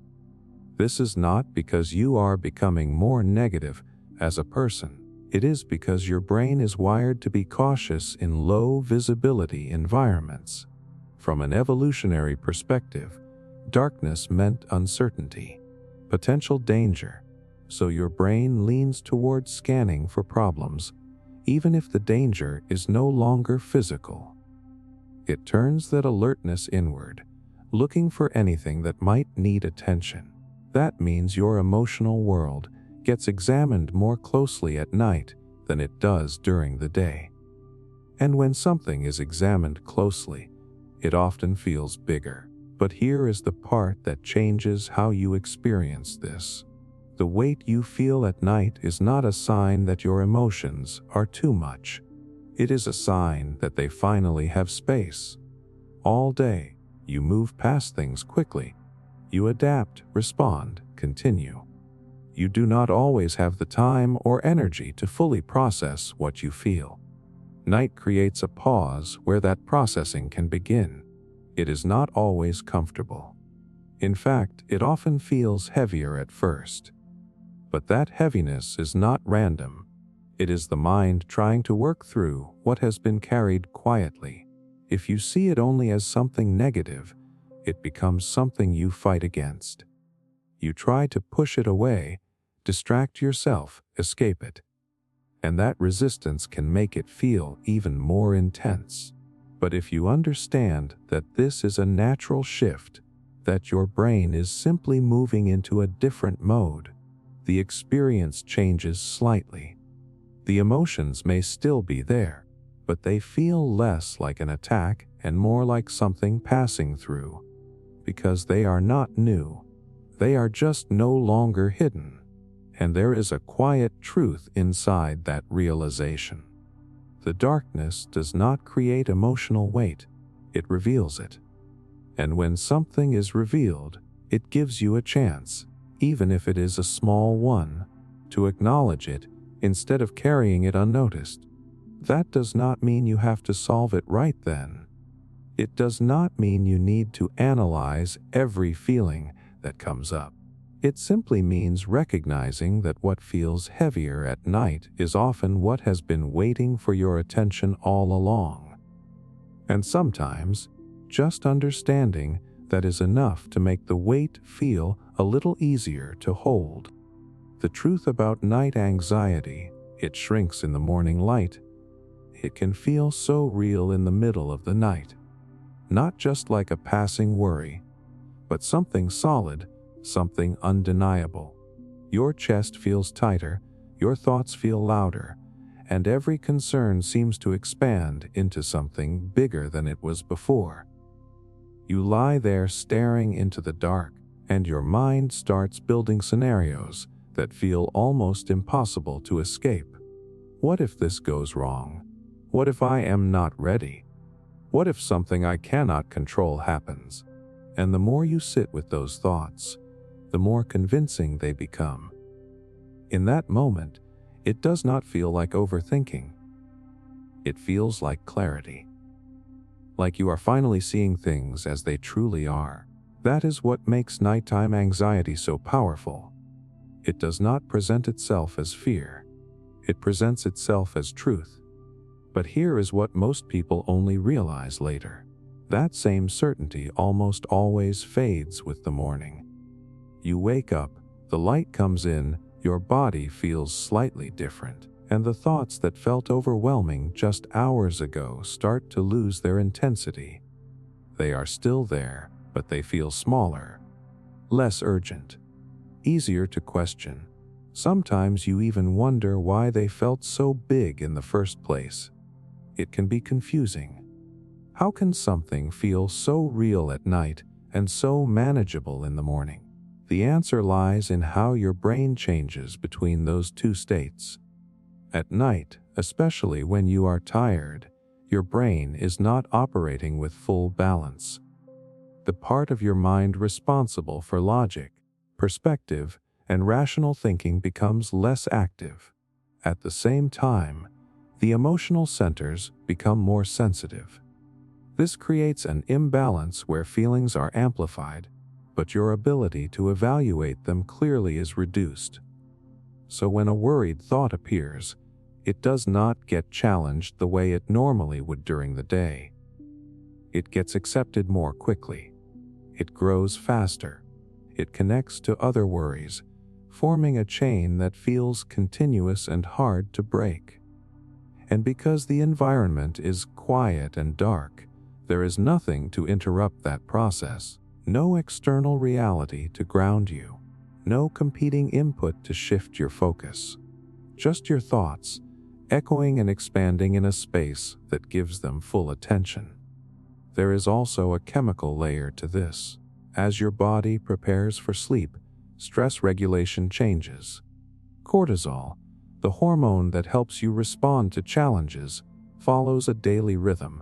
This is not because you are becoming more negative as a person. It is because your brain is wired to be cautious in low visibility environments. From an evolutionary perspective, darkness meant uncertainty, potential danger, so your brain leans towards scanning for problems, even if the danger is no longer physical. It turns that alertness inward, looking for anything that might need attention. That means your emotional world gets examined more closely at night than it does during the day. And when something is examined closely, it often feels bigger. But here is the part that changes how you experience this. The weight you feel at night is not a sign that your emotions are too much. It is a sign that they finally have space. All day, you move past things quickly. You adapt, respond, continue. You do not always have the time or energy to fully process what you feel. Night creates a pause where that processing can begin. It is not always comfortable. In fact, it often feels heavier at first. But that heaviness is not random. It is the mind trying to work through what has been carried quietly. If you see it only as something negative, it becomes something you fight against. You try to push it away, distract yourself, escape it. And that resistance can make it feel even more intense. But if you understand that this is a natural shift, that your brain is simply moving into a different mode, the experience changes slightly. The emotions may still be there, but they feel less like an attack and more like something passing through. Because they are not new. They are just no longer hidden. And there is a quiet truth inside that realization. The darkness does not create emotional weight, it reveals it. And when something is revealed, it gives you a chance, even if it is a small one, to acknowledge it instead of carrying it unnoticed. That does not mean you have to solve it right then. It does not mean you need to analyze every feeling that comes up. It simply means recognizing that what feels heavier at night is often what has been waiting for your attention all along. And sometimes, just understanding that is enough to make the weight feel a little easier to hold. The truth about night anxiety, it shrinks in the morning light. It can feel so real in the middle of the night. Not just like a passing worry, but something solid, something undeniable. Your chest feels tighter, your thoughts feel louder, and every concern seems to expand into something bigger than it was before. You lie there staring into the dark, and your mind starts building scenarios that feel almost impossible to escape. What if this goes wrong? What if I am not ready? What if something I cannot control happens? And the more you sit with those thoughts, the more convincing they become. In that moment, it does not feel like overthinking. It feels like clarity. Like you are finally seeing things as they truly are. That is what makes nighttime anxiety so powerful. It does not present itself as fear. It presents itself as truth. But here is what most people only realize later. That same certainty almost always fades with the morning. You wake up, the light comes in, your body feels slightly different, and the thoughts that felt overwhelming just hours ago start to lose their intensity. They are still there, but they feel smaller, less urgent, easier to question. Sometimes you even wonder why they felt so big in the first place. It can be confusing. How can something feel so real at night and so manageable in the morning? The answer lies in how your brain changes between those two states. At night, especially when you are tired, your brain is not operating with full balance. The part of your mind responsible for logic, perspective, and rational thinking becomes less active. At the same time, the emotional centers become more sensitive. This creates an imbalance where feelings are amplified, but your ability to evaluate them clearly is reduced. So when a worried thought appears, it does not get challenged the way it normally would during the day. It gets accepted more quickly. It grows faster. It connects to other worries, forming a chain that feels continuous and hard to break. And because the environment is quiet and dark, there is nothing to interrupt that process, no external reality to ground you, no competing input to shift your focus. Just your thoughts, echoing and expanding in a space that gives them full attention. There is also a chemical layer to this. As your body prepares for sleep, stress regulation changes. Cortisol, the hormone that helps you respond to challenges, follows a daily rhythm.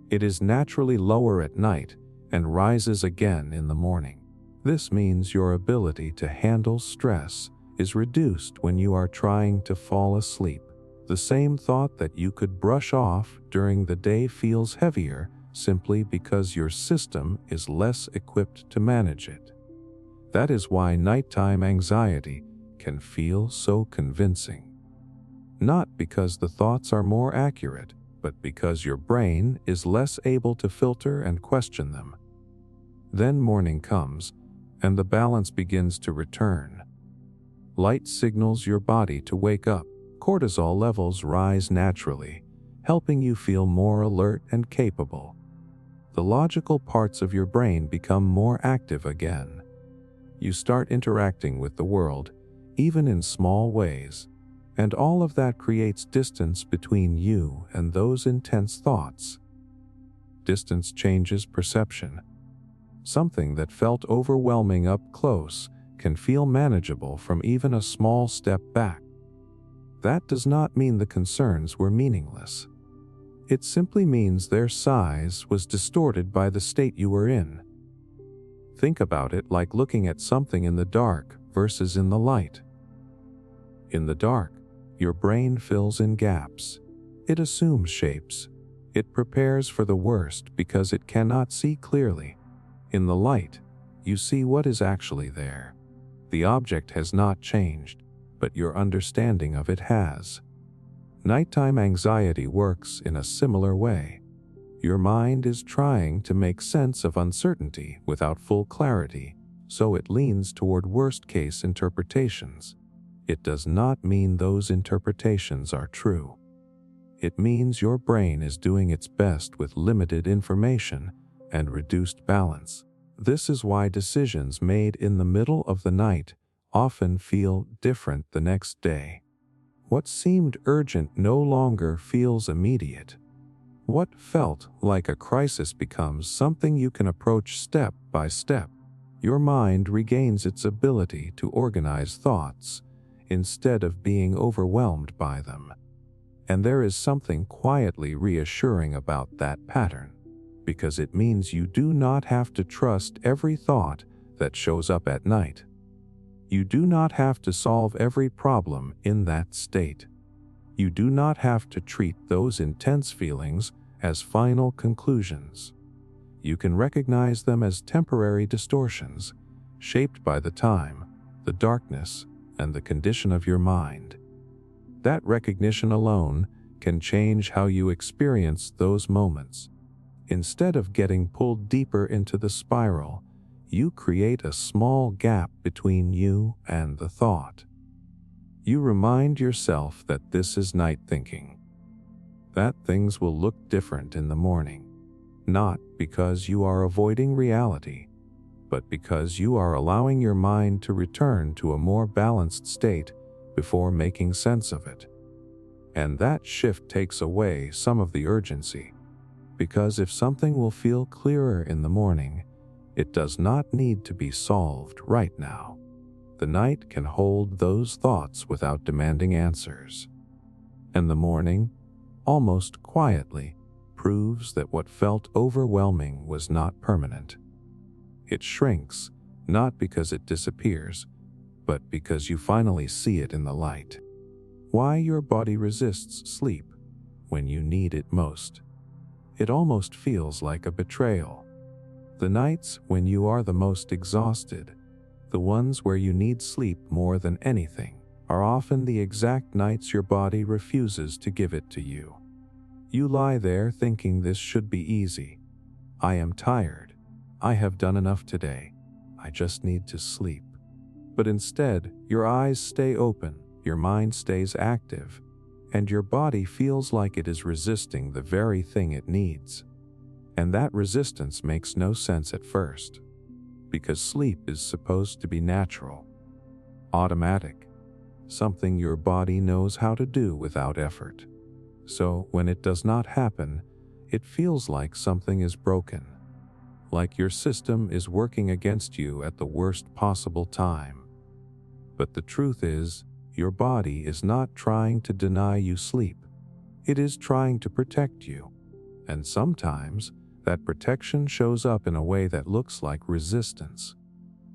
It is naturally lower at night and rises again in the morning. This means your ability to handle stress is reduced when you are trying to fall asleep. The same thought that you could brush off during the day feels heavier simply because your system is less equipped to manage it. That is why nighttime anxiety can feel so convincing. Not because the thoughts are more accurate, but because your brain is less able to filter and question them. Then morning comes, and the balance begins to return. Light signals your body to wake up. Cortisol levels rise naturally, helping you feel more alert and capable. The logical parts of your brain become more active again. You start interacting with the world, even in small ways, and all of that creates distance between you and those intense thoughts. Distance changes perception. Something that felt overwhelming up close can feel manageable from even a small step back. That does not mean the concerns were meaningless. It simply means their size was distorted by the state you were in. Think about it like looking at something in the dark versus in the light. In the dark, your brain fills in gaps. It assumes shapes. It prepares for the worst because it cannot see clearly. In the light, you see what is actually there. The object has not changed, but your understanding of it has. Nighttime anxiety works in a similar way. Your mind is trying to make sense of uncertainty without full clarity, so it leans toward worst-case interpretations. It does not mean those interpretations are true. It means your brain is doing its best with limited information and reduced balance. This is why decisions made in the middle of the night often feel different the next day. What seemed urgent no longer feels immediate. What felt like a crisis becomes something you can approach step by step. Your mind regains its ability to organize thoughts instead of being overwhelmed by them. And there is something quietly reassuring about that pattern, because it means you do not have to trust every thought that shows up at night. You do not have to solve every problem in that state. You do not have to treat those intense feelings as final conclusions. You can recognize them as temporary distortions, shaped by the time, the darkness, and the condition of your mind. That recognition alone can change how you experience those moments. Instead of getting pulled deeper into the spiral, you create a small gap between you and the thought. You remind yourself that this is night thinking, that things will look different in the morning, not because you are avoiding reality, but because you are allowing your mind to return to a more balanced state before making sense of it. And that shift takes away some of the urgency, because if something will feel clearer in the morning, it does not need to be solved right now. The night can hold those thoughts without demanding answers. And the morning, almost quietly, proves that what felt overwhelming was not permanent. It shrinks, not because it disappears, but because you finally see it in the light. Why your body resists sleep when you need it most. It almost feels like a betrayal. The nights when you are the most exhausted, the ones where you need sleep more than anything, are often the exact nights your body refuses to give it to you. You lie there thinking this should be easy. I am tired. I have done enough today. I just need to sleep. But instead, your eyes stay open, your mind stays active, and your body feels like it is resisting the very thing it needs. And that resistance makes no sense at first, because sleep is supposed to be natural, automatic, something your body knows how to do without effort. So when it does not happen, it feels like something is broken, like your system is working against you at the worst possible time. But the truth is, your body is not trying to deny you sleep. It is trying to protect you. And sometimes, that protection shows up in a way that looks like resistance.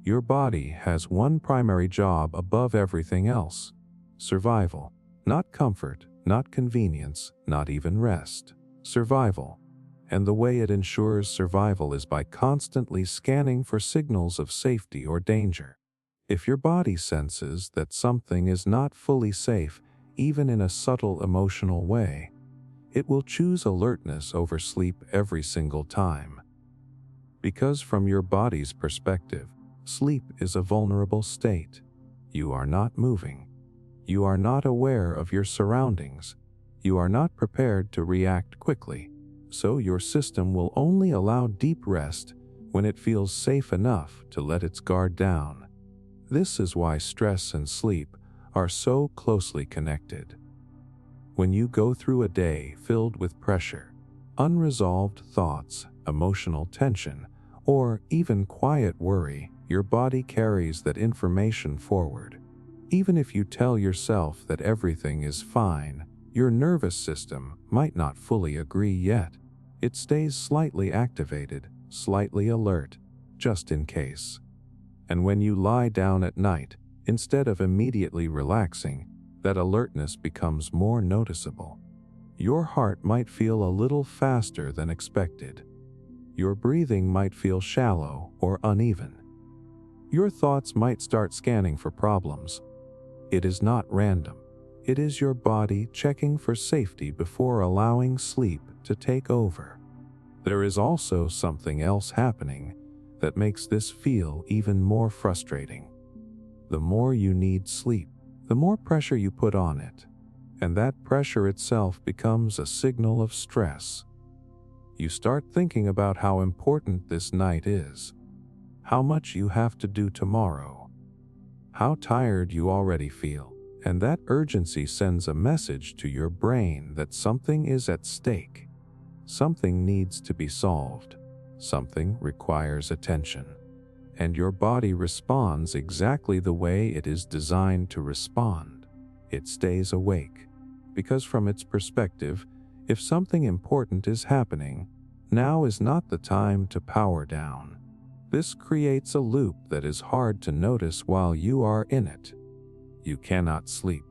Your body has one primary job above everything else: survival. Not comfort, not convenience, not even rest. Survival. And the way it ensures survival is by constantly scanning for signals of safety or danger. If your body senses that something is not fully safe, even in a subtle emotional way, it will choose alertness over sleep every single time. Because from your body's perspective, sleep is a vulnerable state. You are not moving. You are not aware of your surroundings. You are not prepared to react quickly. So your system will only allow deep rest when it feels safe enough to let its guard down. This is why stress and sleep are so closely connected. When you go through a day filled with pressure, unresolved thoughts, emotional tension, or even quiet worry, your body carries that information forward. Even if you tell yourself that everything is fine, your nervous system might not fully agree yet. It stays slightly activated, slightly alert, just in case. And when you lie down at night, instead of immediately relaxing, that alertness becomes more noticeable. Your heart might feel a little faster than expected. Your breathing might feel shallow or uneven. Your thoughts might start scanning for problems. It is not random. It is your body checking for safety before allowing sleep to take over. There is also something else happening that makes this feel even more frustrating. The more you need sleep, the more pressure you put on it, and that pressure itself becomes a signal of stress. You start thinking about how important this night is, how much you have to do tomorrow, how tired you already feel, and that urgency sends a message to your brain that something is at stake. Something needs to be solved. Something requires attention. And your body responds exactly the way it is designed to respond. It stays awake. Because from its perspective, if something important is happening, now is not the time to power down. This creates a loop that is hard to notice while you are in it. You cannot sleep,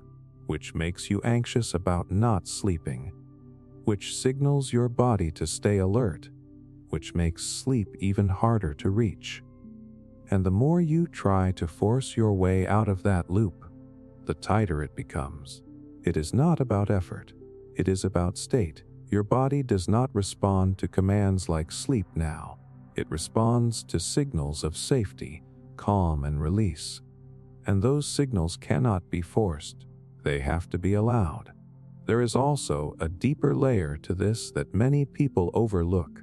which makes you anxious about not sleeping, which signals your body to stay alert, which makes sleep even harder to reach. And the more you try to force your way out of that loop, the tighter it becomes. It is not about effort. It is about state. Your body does not respond to commands like sleep now. It responds to signals of safety, calm, and release. And those signals cannot be forced. They have to be allowed. There is also a deeper layer to this that many people overlook.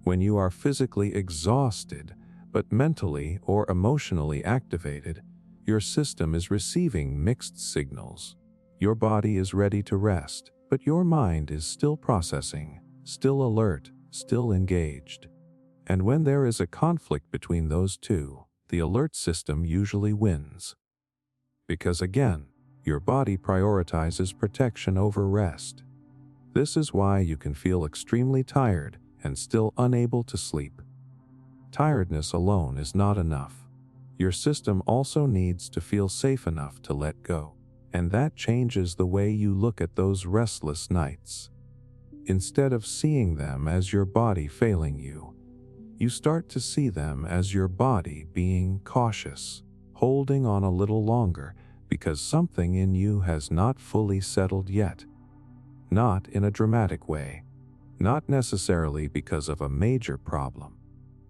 When you are physically exhausted, but mentally or emotionally activated, your system is receiving mixed signals. Your body is ready to rest, but your mind is still processing, still alert, still engaged. And when there is a conflict between those two, the alert system usually wins. Because again, Your body prioritizes protection over rest. This is why you can feel extremely tired and still unable to sleep. Tiredness alone is not enough. Your system also needs to feel safe enough to let go, and that changes the way you look at those restless nights. Instead of seeing them as your body failing you, you start to see them as your body being cautious, holding on a little longer because something in you has not fully settled yet. Not in a dramatic way, not necessarily because of a major problem,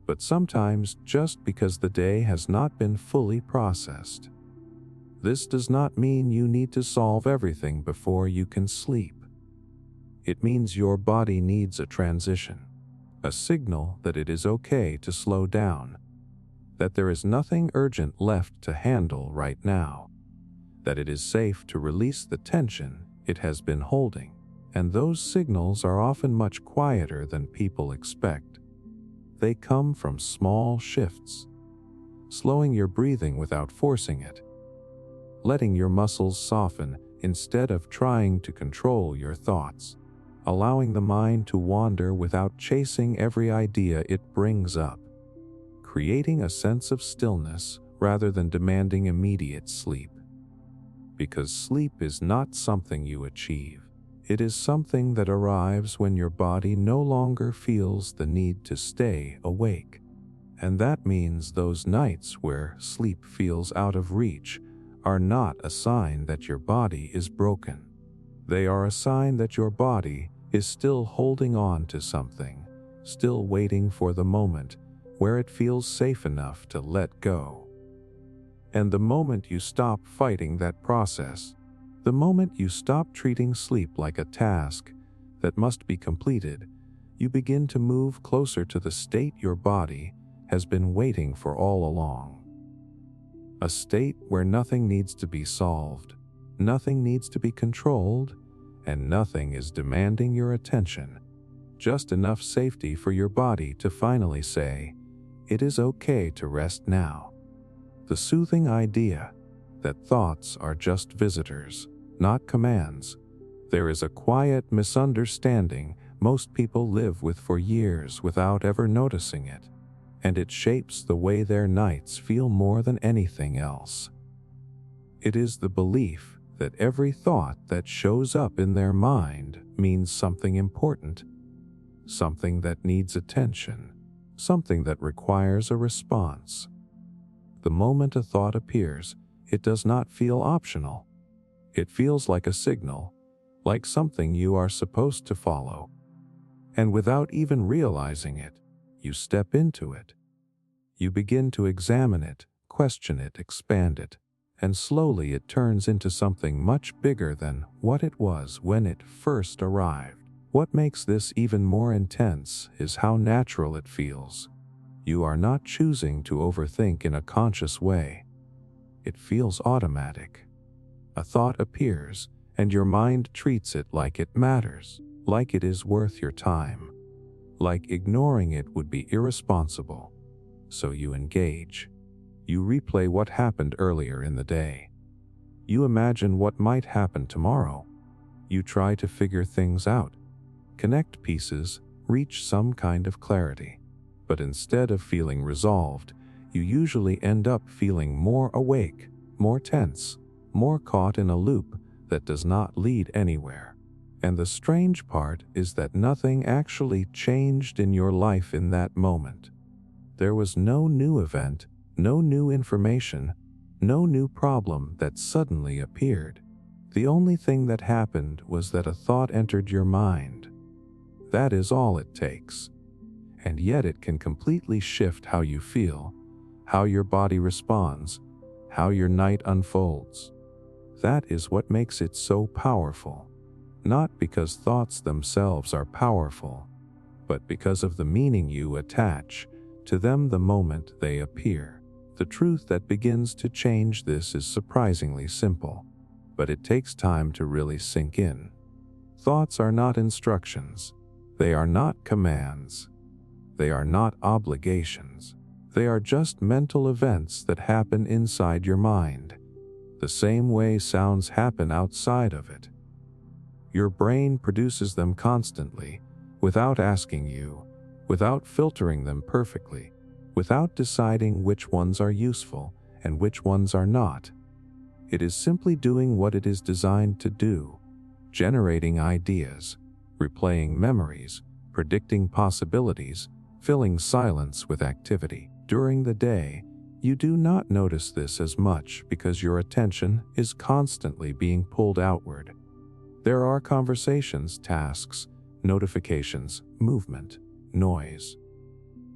but sometimes just because the day has not been fully processed. This does not mean you need to solve everything before you can sleep. It means your body needs a transition, a signal that it is okay to slow down, that there is nothing urgent left to handle right now, that it is safe to release the tension it has been holding, and those signals are often much quieter than people expect. They come from small shifts, slowing your breathing without forcing it, letting your muscles soften instead of trying to control your thoughts, allowing the mind to wander without chasing every idea it brings up, creating a sense of stillness rather than demanding immediate sleep. Because sleep is not something you achieve. It is something that arrives when your body no longer feels the need to stay awake. And that means those nights where sleep feels out of reach are not a sign that your body is broken. They are a sign that your body is still holding on to something, still waiting for the moment where it feels safe enough to let go. And the moment you stop fighting that process, the moment you stop treating sleep like a task that must be completed, you begin to move closer to the state your body has been waiting for all along. A state where nothing needs to be solved, nothing needs to be controlled, and nothing is demanding your attention. Just enough safety for your body to finally say, "It is okay to rest now." The soothing idea that thoughts are just visitors, not commands. There is a quiet misunderstanding most people live with for years without ever noticing it, and it shapes the way their nights feel more than anything else. It is the belief that every thought that shows up in their mind means something important, something that needs attention, something that requires a response. The moment a thought appears, it does not feel optional. It feels like a signal, like something you are supposed to follow. And without even realizing it, you step into it. You begin to examine it, question it, expand it, and slowly it turns into something much bigger than what it was when it first arrived. What makes this even more intense is how natural it feels. You are not choosing to overthink in a conscious way. It feels automatic. A thought appears, and your mind treats it like it matters, like it is worth your time, like ignoring it would be irresponsible. So you engage. You replay what happened earlier in the day. You imagine what might happen tomorrow. You try to figure things out, connect pieces, reach some kind of clarity. But instead of feeling resolved, you usually end up feeling more awake, more tense, more caught in a loop that does not lead anywhere. And the strange part is that nothing actually changed in your life in that moment. There was no new event, no new information, no new problem that suddenly appeared. The only thing that happened was that a thought entered your mind. That is all it takes. And yet it can completely shift how you feel, how your body responds, how your night unfolds. That is what makes it so powerful. Not because thoughts themselves are powerful, but because of the meaning you attach to them the moment they appear. The truth that begins to change this is surprisingly simple, but it takes time to really sink in. Thoughts are not instructions. They are not commands. They are not obligations. They are just mental events that happen inside your mind. the same way sounds happen outside of it. Your brain produces them constantly, without asking you, without filtering them perfectly, without deciding which ones are useful and which ones are not. It is simply doing what it is designed to do, generating ideas, replaying memories, predicting possibilities, filling silence with activity. During the day, you do not notice this as much because your attention is constantly being pulled outward. There are conversations, tasks, notifications, movement, noise.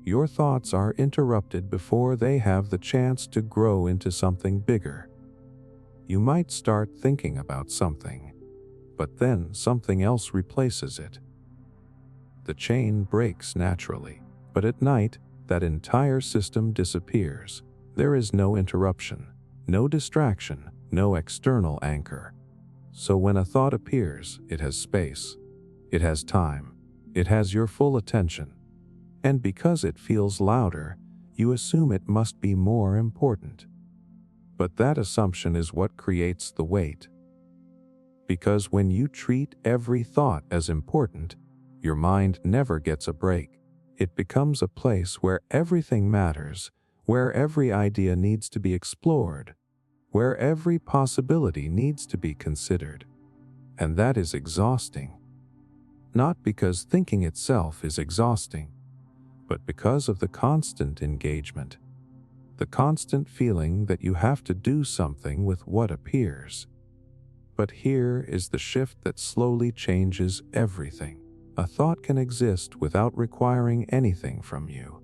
Your thoughts are interrupted before they have the chance to grow into something bigger. You might start thinking about something, but then something else replaces it. The chain breaks naturally, but at night, that entire system disappears. There is no interruption, no distraction, no external anchor. So when a thought appears, it has space, it has time, it has your full attention. And because it feels louder, you assume it must be more important. But that assumption is what creates the weight. Because when you treat every thought as important, your mind never gets a break. It becomes a place where everything matters, where every idea needs to be explored, where every possibility needs to be considered. And that is exhausting. Not because thinking itself is exhausting, but because of the constant engagement, the constant feeling that you have to do something with what appears. But here is the shift that slowly changes everything. A thought can exist without requiring anything from you.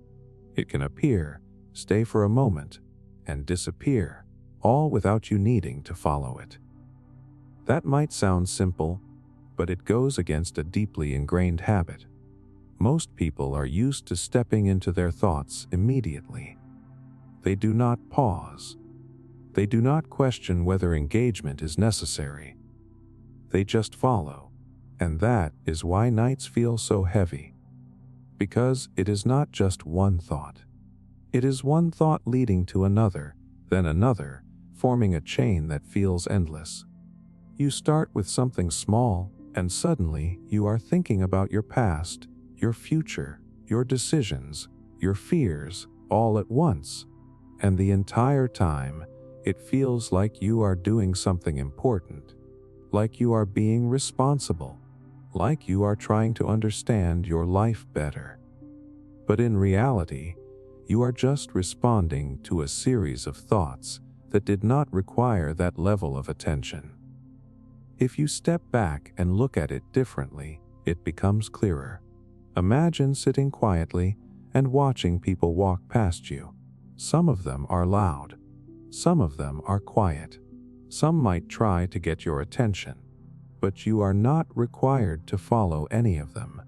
It can appear, stay for a moment, and disappear, all without you needing to follow it. That might sound simple, but it goes against a deeply ingrained habit. Most people are used to stepping into their thoughts immediately. They do not pause. They do not question whether engagement is necessary. They just follow. And that is why nights feel so heavy. Because it is not just one thought. It is one thought leading to another, then another, forming a chain that feels endless. You start with something small, and suddenly you are thinking about your past, your future, your decisions, your fears, all at once. And the entire time, it feels like you are doing something important, like you are being responsible, like you are trying to understand your life better. But in reality, you are just responding to a series of thoughts that did not require that level of attention. If you step back and look at it differently, it becomes clearer. Imagine sitting quietly and watching people walk past you. Some of them are loud. Some of them are quiet. Some might try to get your attention, but you are not required to follow any of them.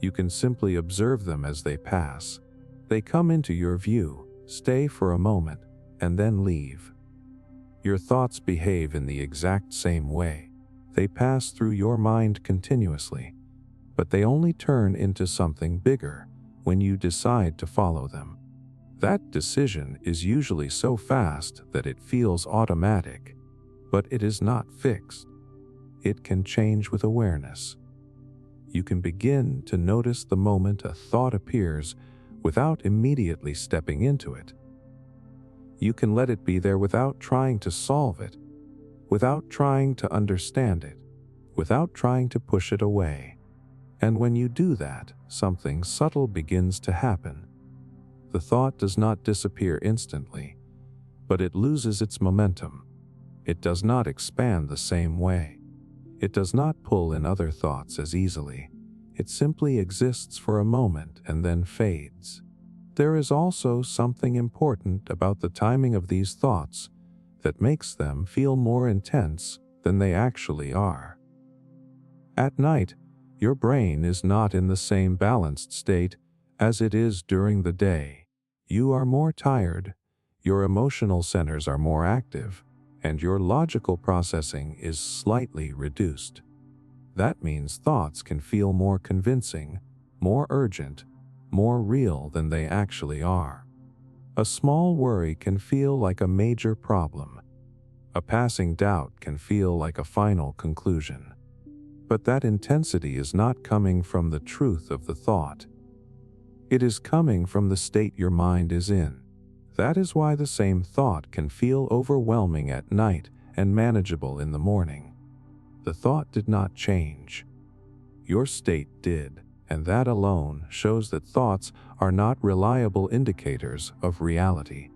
You can simply observe them as they pass. They come into your view, stay for a moment, and then leave. Your thoughts behave in the exact same way. They pass through your mind continuously, but they only turn into something bigger when you decide to follow them. That decision is usually so fast that it feels automatic, but it is not fixed. It can change with awareness. You can begin to notice the moment a thought appears without immediately stepping into it. You can let it be there without trying to solve it, without trying to understand it, without trying to push it away. And when you do that, something subtle begins to happen. The thought does not disappear instantly, but it loses its momentum. It does not expand the same way. It does not pull in other thoughts as easily. It simply exists for a moment and then fades. There is also something important about the timing of these thoughts that makes them feel more intense than they actually are. At night, your brain is not in the same balanced state as it is during the day. You are more tired, your emotional centers are more active, and your logical processing is slightly reduced. That means thoughts can feel more convincing, more urgent, more real than they actually are. A small worry can feel like a major problem. A passing doubt can feel like a final conclusion. But that intensity is not coming from the truth of the thought. It is coming from the state your mind is in. That is why the same thought can feel overwhelming at night and manageable in the morning. The thought did not change. Your state did, and that alone shows that thoughts are not reliable indicators of reality.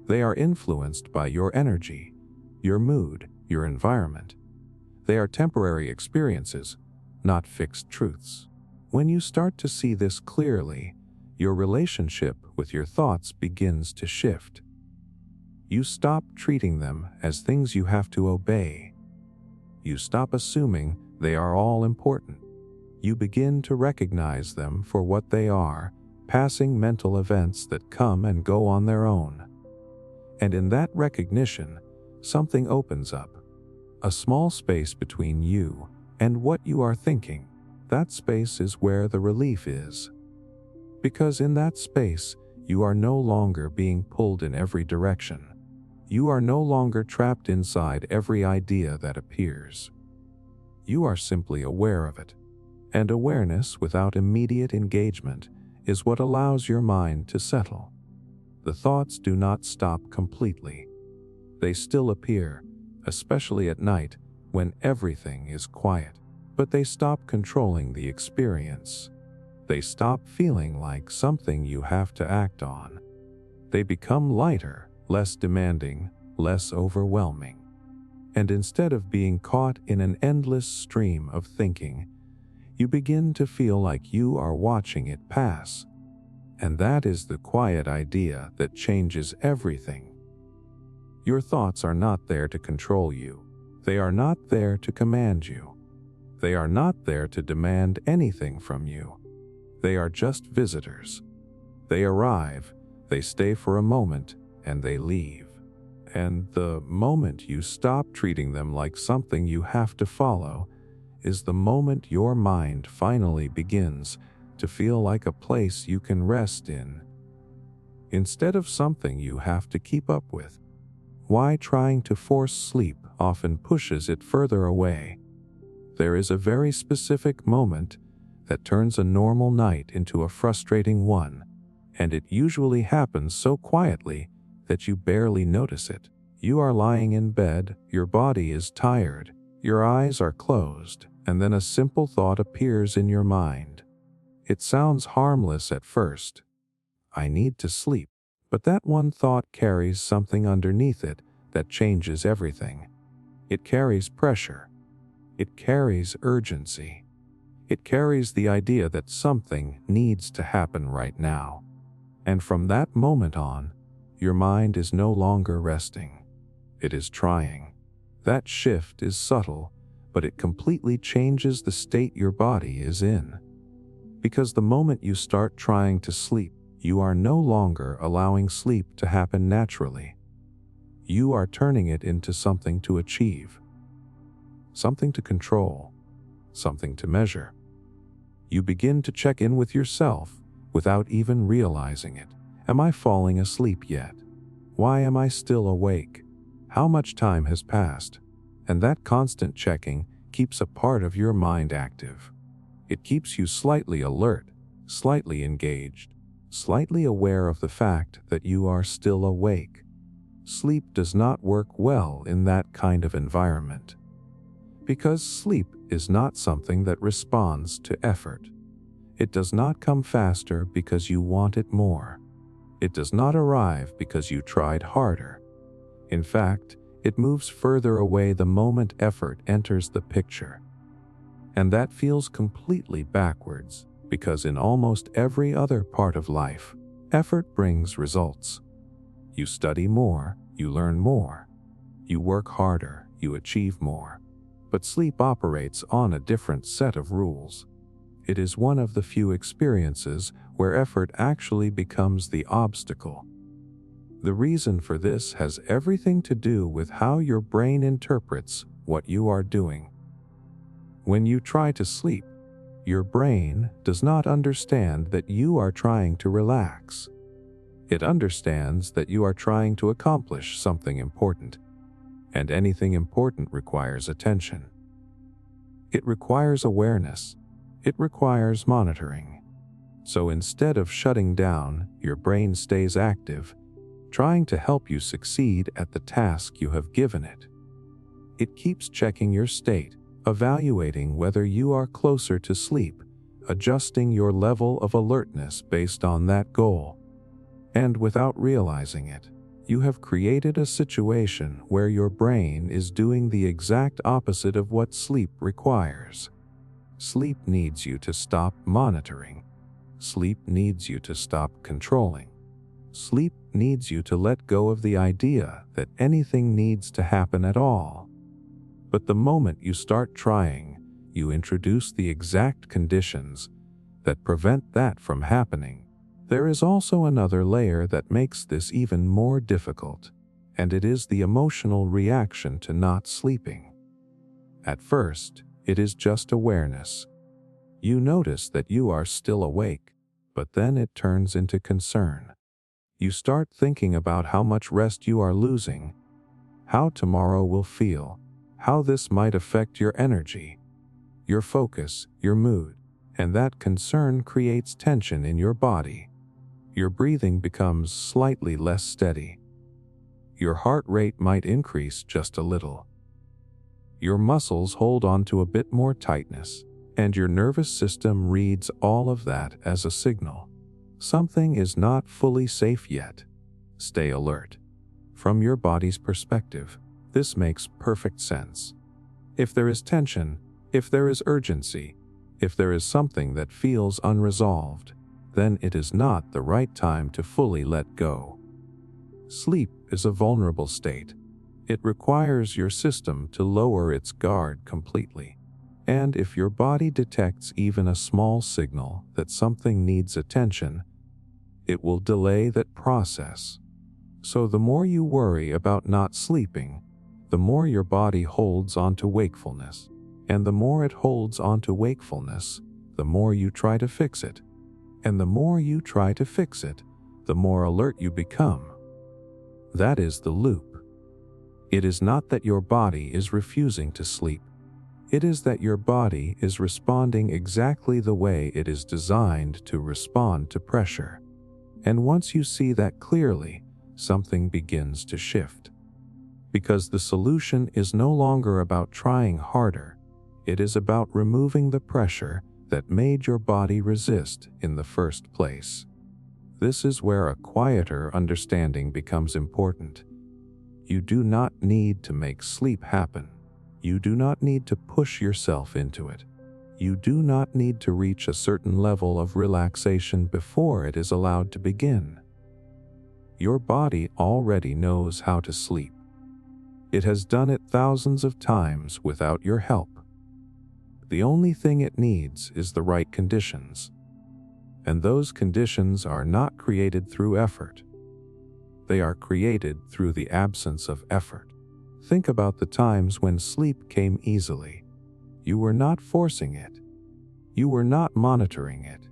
They are influenced by your energy, your mood, your environment. They are temporary experiences, not fixed truths. When you start to see this clearly, your relationship with your thoughts begins to shift. You stop treating them as things you have to obey. You stop assuming they are all important. You begin to recognize them for what they are, passing mental events that come and go on their own. And in that recognition, something opens up. A small space between you and what you are thinking. That space is where the relief is. Because in that space, you are no longer being pulled in every direction. You are no longer trapped inside every idea that appears. You are simply aware of it. And awareness without immediate engagement is what allows your mind to settle. The thoughts do not stop completely. They still appear, especially at night when everything is quiet. But they stop controlling the experience. They stop feeling like something you have to act on. They become lighter, less demanding, less overwhelming. And instead of being caught in an endless stream of thinking, you begin to feel like you are watching it pass. And that is the quiet idea that changes everything. Your thoughts are not there to control you. They are not there to command you. They are not there to demand anything from you. They are just visitors. They arrive, they stay for a moment, and they leave. And the moment you stop treating them like something you have to follow is the moment your mind finally begins to feel like a place you can rest in, instead of something you have to keep up with. Why trying to force sleep often pushes it further away. There is a very specific moment that turns a normal night into a frustrating one, and it usually happens so quietly that you barely notice it. You are lying in bed, your body is tired, your eyes are closed, and then a simple thought appears in your mind. It sounds harmless at first. I need to sleep. But that one thought carries something underneath it that changes everything. It carries pressure. It carries urgency. It carries the idea that something needs to happen right now. And from that moment on, your mind is no longer resting. It is trying. That shift is subtle, but it completely changes the state your body is in. Because the moment you start trying to sleep, you are no longer allowing sleep to happen naturally. You are turning it into something to achieve, something to control, something to measure. You begin to check in with yourself without even realizing it. Am I falling asleep yet? Why am I still awake? How much time has passed? And that constant checking keeps a part of your mind active. It keeps you slightly alert, slightly engaged, slightly aware of the fact that you are still awake. Sleep does not work well in that kind of environment. Because sleep is not something that responds to effort. It does not come faster because you want it more. It does not arrive because you tried harder. In fact, it moves further away the moment effort enters the picture. And that feels completely backwards, because in almost every other part of life, effort brings results. You study more, you learn more. You work harder, you achieve more. But sleep operates on a different set of rules. It is one of the few experiences where effort actually becomes the obstacle. The reason for this has everything to do with how your brain interprets what you are doing. When you try to sleep, your brain does not understand that you are trying to relax. It understands that you are trying to accomplish something important. and anything important requires attention. It requires awareness. It requires monitoring. So instead of shutting down, your brain stays active, trying to help you succeed at the task you have given it. It keeps checking your state, evaluating whether you are closer to sleep, adjusting your level of alertness based on that goal. And without realizing it, you have created a situation where your brain is doing the exact opposite of what sleep requires. Sleep needs you to stop monitoring. Sleep needs you to stop controlling. Sleep needs you to let go of the idea that anything needs to happen at all. But the moment you start trying, you introduce the exact conditions that prevent that from happening. There is also another layer that makes this even more difficult, and it is the emotional reaction to not sleeping. At first, it is just awareness. You notice that you are still awake, but then it turns into concern. You start thinking about how much rest you are losing, how tomorrow will feel, how this might affect your energy, your focus, your mood, and that concern creates tension in your body. Your breathing becomes slightly less steady. Your heart rate might increase just a little. Your muscles hold on to a bit more tightness, and your nervous system reads all of that as a signal. Something is not fully safe yet. Stay alert. From your body's perspective, this makes perfect sense. If there is tension, if there is urgency, if there is something that feels unresolved, then it is not the right time to fully let go. Sleep is a vulnerable state. It requires your system to lower its guard completely. And if your body detects even a small signal that something needs attention, it will delay that process. So the more you worry about not sleeping, the more your body holds onto wakefulness. And the more it holds onto wakefulness, the more you try to fix it. And the more you try to fix it, the more alert you become. That is the loop. It is not that your body is refusing to sleep. It is that your body is responding exactly the way it is designed to respond to pressure. And once you see that clearly, something begins to shift. Because the solution is no longer about trying harder. It is about removing the pressure that made your body resist in the first place. This is where a quieter understanding becomes important. You do not need to make sleep happen. You do not need to push yourself into it. You do not need to reach a certain level of relaxation before it is allowed to begin. Your body already knows how to sleep. It has done it thousands of times without your help. The only thing it needs is the right conditions. And those conditions are not created through effort. They are created through the absence of effort. Think about the times when sleep came easily. You were not forcing it. You were not monitoring it.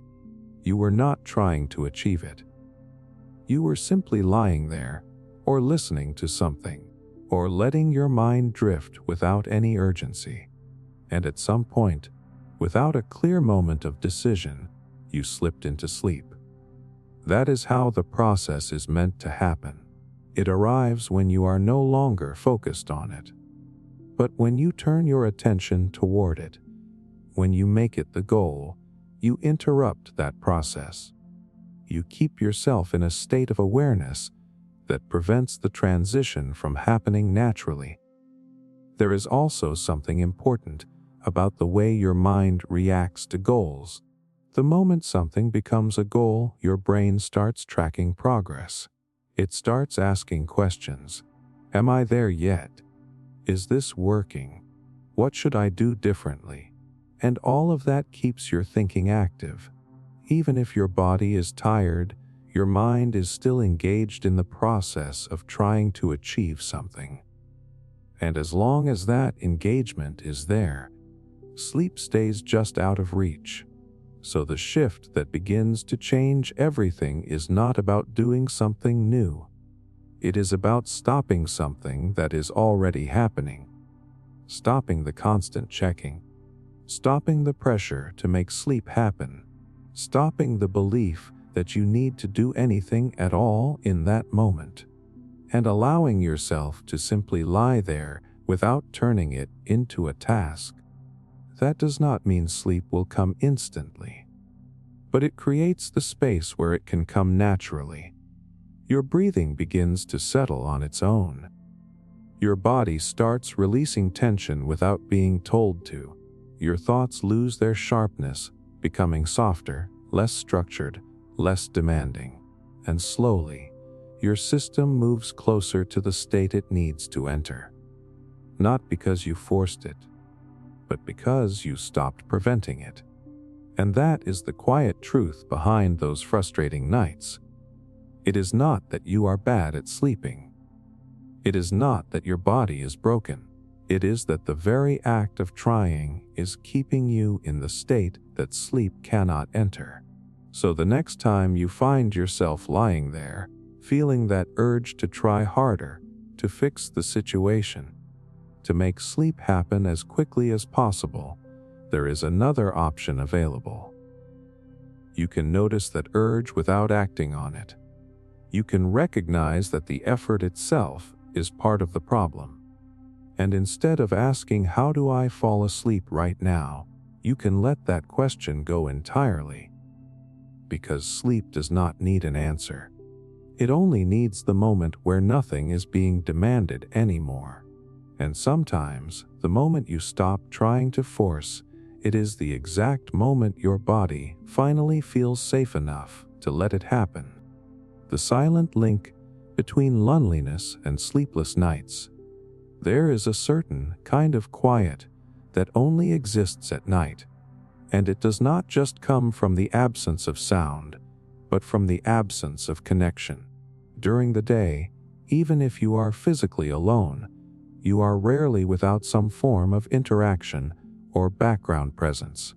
You were not trying to achieve it. You were simply lying there, or listening to something, or letting your mind drift without any urgency. And at some point, without a clear moment of decision, you slipped into sleep. That is how the process is meant to happen. It arrives when you are no longer focused on it. But when you turn your attention toward it, when you make it the goal, you interrupt that process. You keep yourself in a state of awareness that prevents the transition from happening naturally. There is also something important about the way your mind reacts to goals. The moment something becomes a goal, your brain starts tracking progress. It starts asking questions. Am I there yet? Is this working? What should I do differently? And all of that keeps your thinking active. Even if your body is tired, your mind is still engaged in the process of trying to achieve something. And as long as that engagement is there, sleep stays just out of reach. So the shift that begins to change everything is not about doing something new. It is about stopping something that is already happening, stopping the constant checking, stopping the pressure to make sleep happen, stopping the belief that you need to do anything at all in that moment, and allowing yourself to simply lie there without turning it into a task. That does not mean sleep will come instantly, but it creates the space where it can come naturally. Your breathing begins to settle on its own. Your body starts releasing tension without being told to. Your thoughts lose their sharpness, becoming softer, less structured, less demanding, and slowly, your system moves closer to the state it needs to enter. Not because you forced it, but because you stopped preventing it. And that is the quiet truth behind those frustrating nights. It is not that you are bad at sleeping. It is not that your body is broken. It is that the very act of trying is keeping you in the state that sleep cannot enter. So the next time you find yourself lying there, feeling that urge to try harder, to fix the situation, to make sleep happen as quickly as possible, there is another option available. You can notice that urge without acting on it. You can recognize that the effort itself is part of the problem. And instead of asking, "How do I fall asleep right now?" you can let that question go entirely. Because sleep does not need an answer. It only needs the moment where nothing is being demanded anymore. And sometimes, the moment you stop trying to force, it is the exact moment your body finally feels safe enough to let it happen. The silent link between loneliness and sleepless nights. There is a certain kind of quiet that only exists at night, and it does not just come from the absence of sound, but from the absence of connection. During the day, even if you are physically alone, you are rarely without some form of interaction or background presence.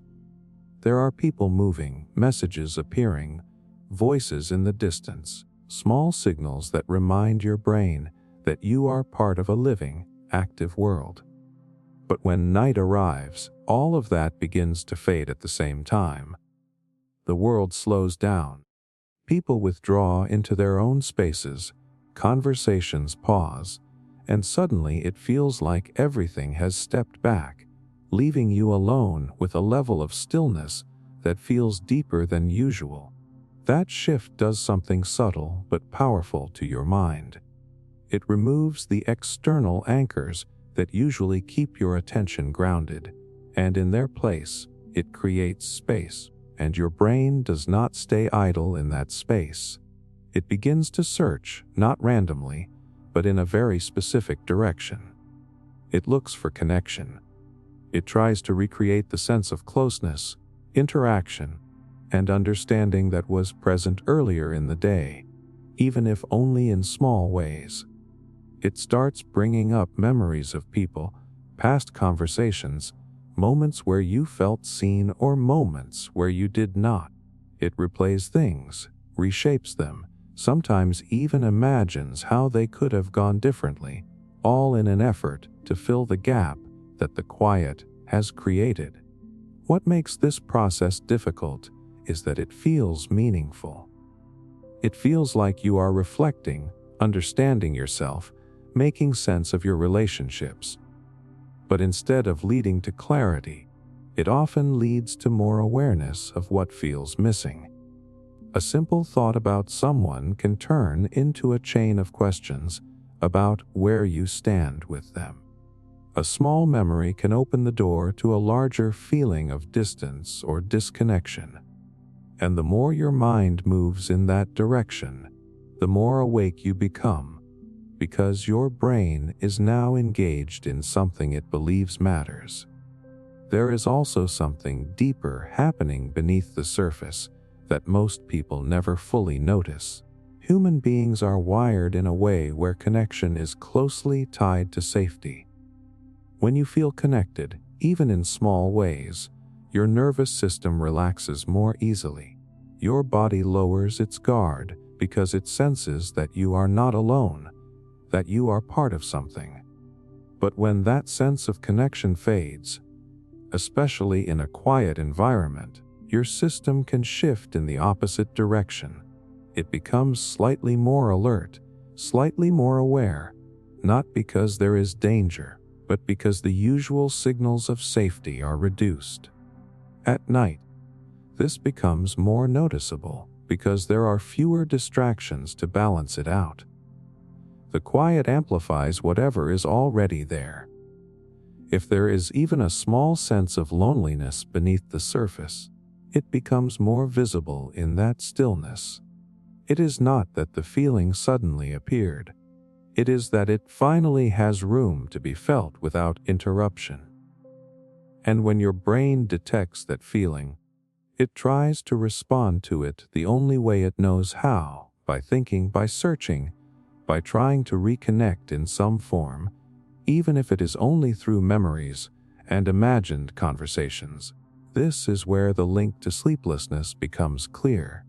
There are people moving, messages appearing, voices in the distance, small signals that remind your brain that you are part of a living, active world. But when night arrives, all of that begins to fade at the same time. The world slows down. People withdraw into their own spaces, conversations pause, and suddenly it feels like everything has stepped back, leaving you alone with a level of stillness that feels deeper than usual. That shift does something subtle but powerful to your mind. It removes the external anchors that usually keep your attention grounded, and in their place, it creates space, and your brain does not stay idle in that space. It begins to search, not randomly, but in a very specific direction. It looks for connection. It tries to recreate the sense of closeness, interaction, and understanding that was present earlier in the day, even if only in small ways. It starts bringing up memories of people, past conversations, moments where you felt seen or moments where you did not. It replays things, reshapes them, sometimes even imagines how they could have gone differently, all in an effort to fill the gap that the quiet has created. What makes this process difficult is that it feels meaningful. It feels like you are reflecting, understanding yourself, making sense of your relationships. But instead of leading to clarity, it often leads to more awareness of what feels missing. A simple thought about someone can turn into a chain of questions about where you stand with them. A small memory can open the door to a larger feeling of distance or disconnection. And the more your mind moves in that direction, the more awake you become, because your brain is now engaged in something it believes matters. There is also something deeper happening beneath the surface that most people never fully notice. Human beings are wired in a way where connection is closely tied to safety. When you feel connected, even in small ways, your nervous system relaxes more easily. Your body lowers its guard because it senses that you are not alone, that you are part of something. But when that sense of connection fades, especially in a quiet environment, your system can shift in the opposite direction. It becomes slightly more alert, slightly more aware, not because there is danger, but because the usual signals of safety are reduced. At night, this becomes more noticeable because there are fewer distractions to balance it out. The quiet amplifies whatever is already there. If there is even a small sense of loneliness beneath the surface, it becomes more visible in that stillness. It is not that the feeling suddenly appeared. It is that it finally has room to be felt without interruption. And when your brain detects that feeling, it tries to respond to it the only way it knows how, by thinking, by searching, by trying to reconnect in some form, even if it is only through memories and imagined conversations. This is where the link to sleeplessness becomes clear.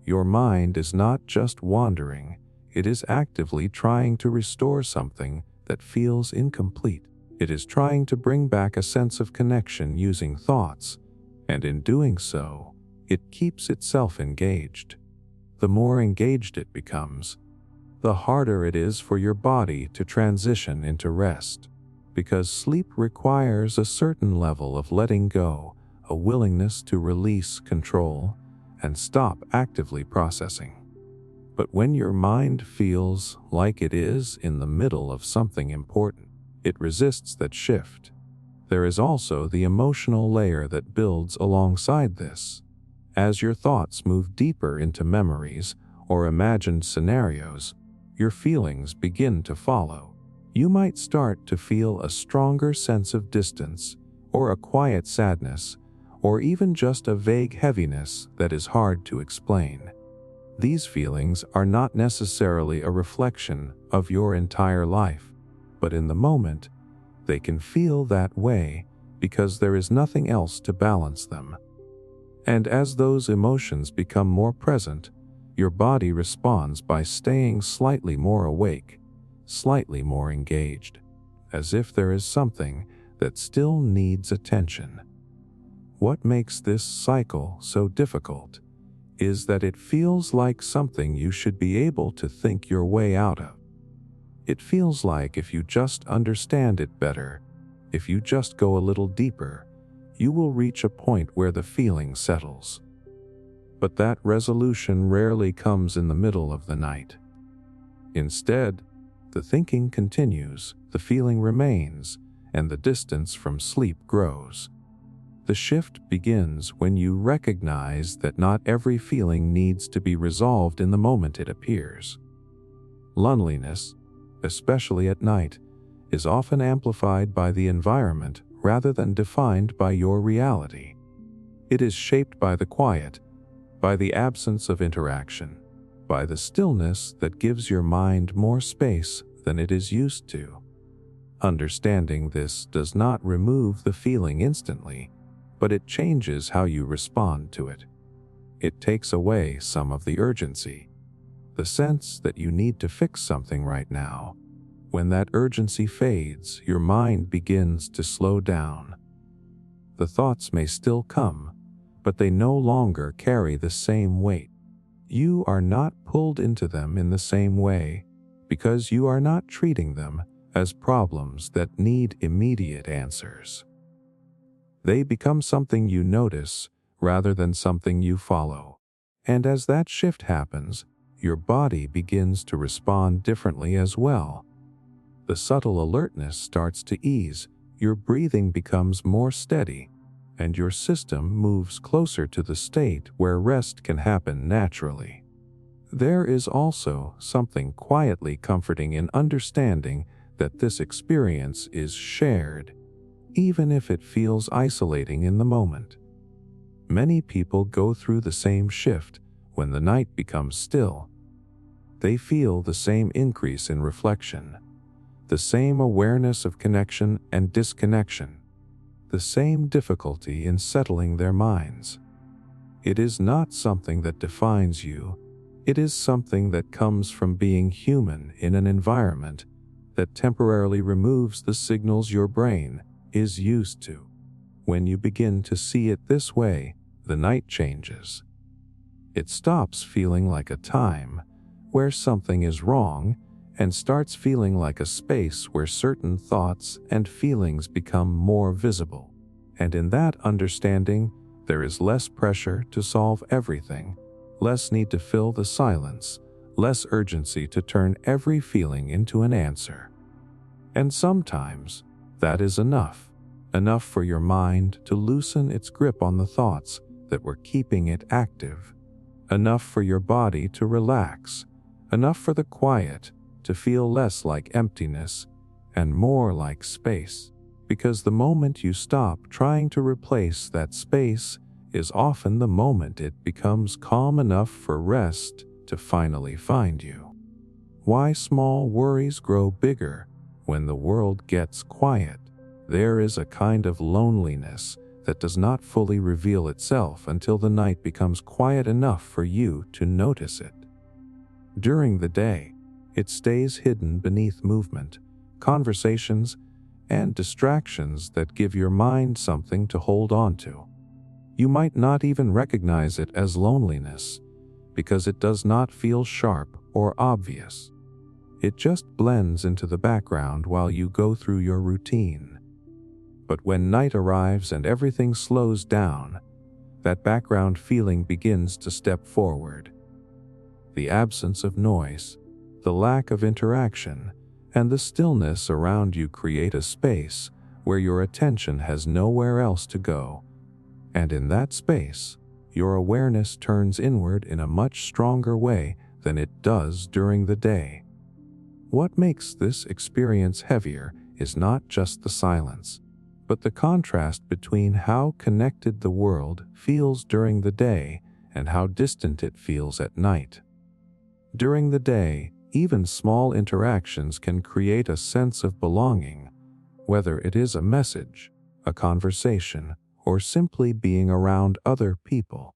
Your mind is not just wandering, it is actively trying to restore something that feels incomplete. It is trying to bring back a sense of connection using thoughts, and in doing so, it keeps itself engaged. The more engaged it becomes, the harder it is for your body to transition into rest, because sleep requires a certain level of letting go, a willingness to release control, and stop actively processing. But when your mind feels like it is in the middle of something important, it resists that shift. There is also the emotional layer that builds alongside this. As your thoughts move deeper into memories or imagined scenarios, your feelings begin to follow. You might start to feel a stronger sense of distance, or a quiet sadness, or even just a vague heaviness that is hard to explain. These feelings are not necessarily a reflection of your entire life, but in the moment, they can feel that way because there is nothing else to balance them. And as those emotions become more present, your body responds by staying slightly more awake, slightly more engaged, as if there is something that still needs attention. What makes this cycle so difficult is that it feels like something you should be able to think your way out of. It feels like if you just understand it better, if you just go a little deeper, you will reach a point where the feeling settles. But that resolution rarely comes in the middle of the night. Instead, the thinking continues, the feeling remains, and the distance from sleep grows. The shift begins when you recognize that not every feeling needs to be resolved in the moment it appears. Loneliness, especially at night, is often amplified by the environment rather than defined by your reality. It is shaped by the quiet, by the absence of interaction, by the stillness that gives your mind more space than it is used to. Understanding this does not remove the feeling instantly, but it changes how you respond to it. It takes away some of the urgency, the sense that you need to fix something right now. When that urgency fades, your mind begins to slow down. The thoughts may still come, but they no longer carry the same weight. You are not pulled into them in the same way, because you are not treating them as problems that need immediate answers. They become something you notice rather than something you follow. And as that shift happens, your body begins to respond differently as well. The subtle alertness starts to ease, your breathing becomes more steady, and your system moves closer to the state where rest can happen naturally. There is also something quietly comforting in understanding that this experience is shared, even if it feels isolating in the moment. Many people go through the same shift when the night becomes still. They feel the same increase in reflection, the same awareness of connection and disconnection, the same difficulty in settling their minds. It is not something that defines you, It is something that comes from being human in an environment that temporarily removes the signals your brain is used to. When you begin to see it this way, the night changes. It stops feeling like a time where something is wrong and starts feeling like a space where certain thoughts and feelings become more visible. And in that understanding, there is less pressure to solve everything, less need to fill the silence, less urgency to turn every feeling into an answer. And sometimes, that is enough for your mind to loosen its grip on the thoughts that were keeping it active, enough for your body to relax, enough for the quiet to feel less like emptiness and more like space. Because the moment you stop trying to replace that space is often the moment it becomes calm enough for rest to finally find you. Why small worries grow bigger when the world gets quiet. There is a kind of loneliness that does not fully reveal itself until the night becomes quiet enough for you to notice it. During the day, it stays hidden beneath movement, conversations, and distractions that give your mind something to hold on to. You might not even recognize it as loneliness because it does not feel sharp or obvious. It just blends into the background while you go through your routine. But when night arrives and everything slows down, that background feeling begins to step forward. The absence of noise, the lack of interaction, and the stillness around you create a space where your attention has nowhere else to go. And in that space, your awareness turns inward in a much stronger way than it does during the day. What makes this experience heavier is not just the silence, but the contrast between how connected the world feels during the day and how distant it feels at night. During the day, even small interactions can create a sense of belonging, whether it is a message, a conversation, or simply being around other people.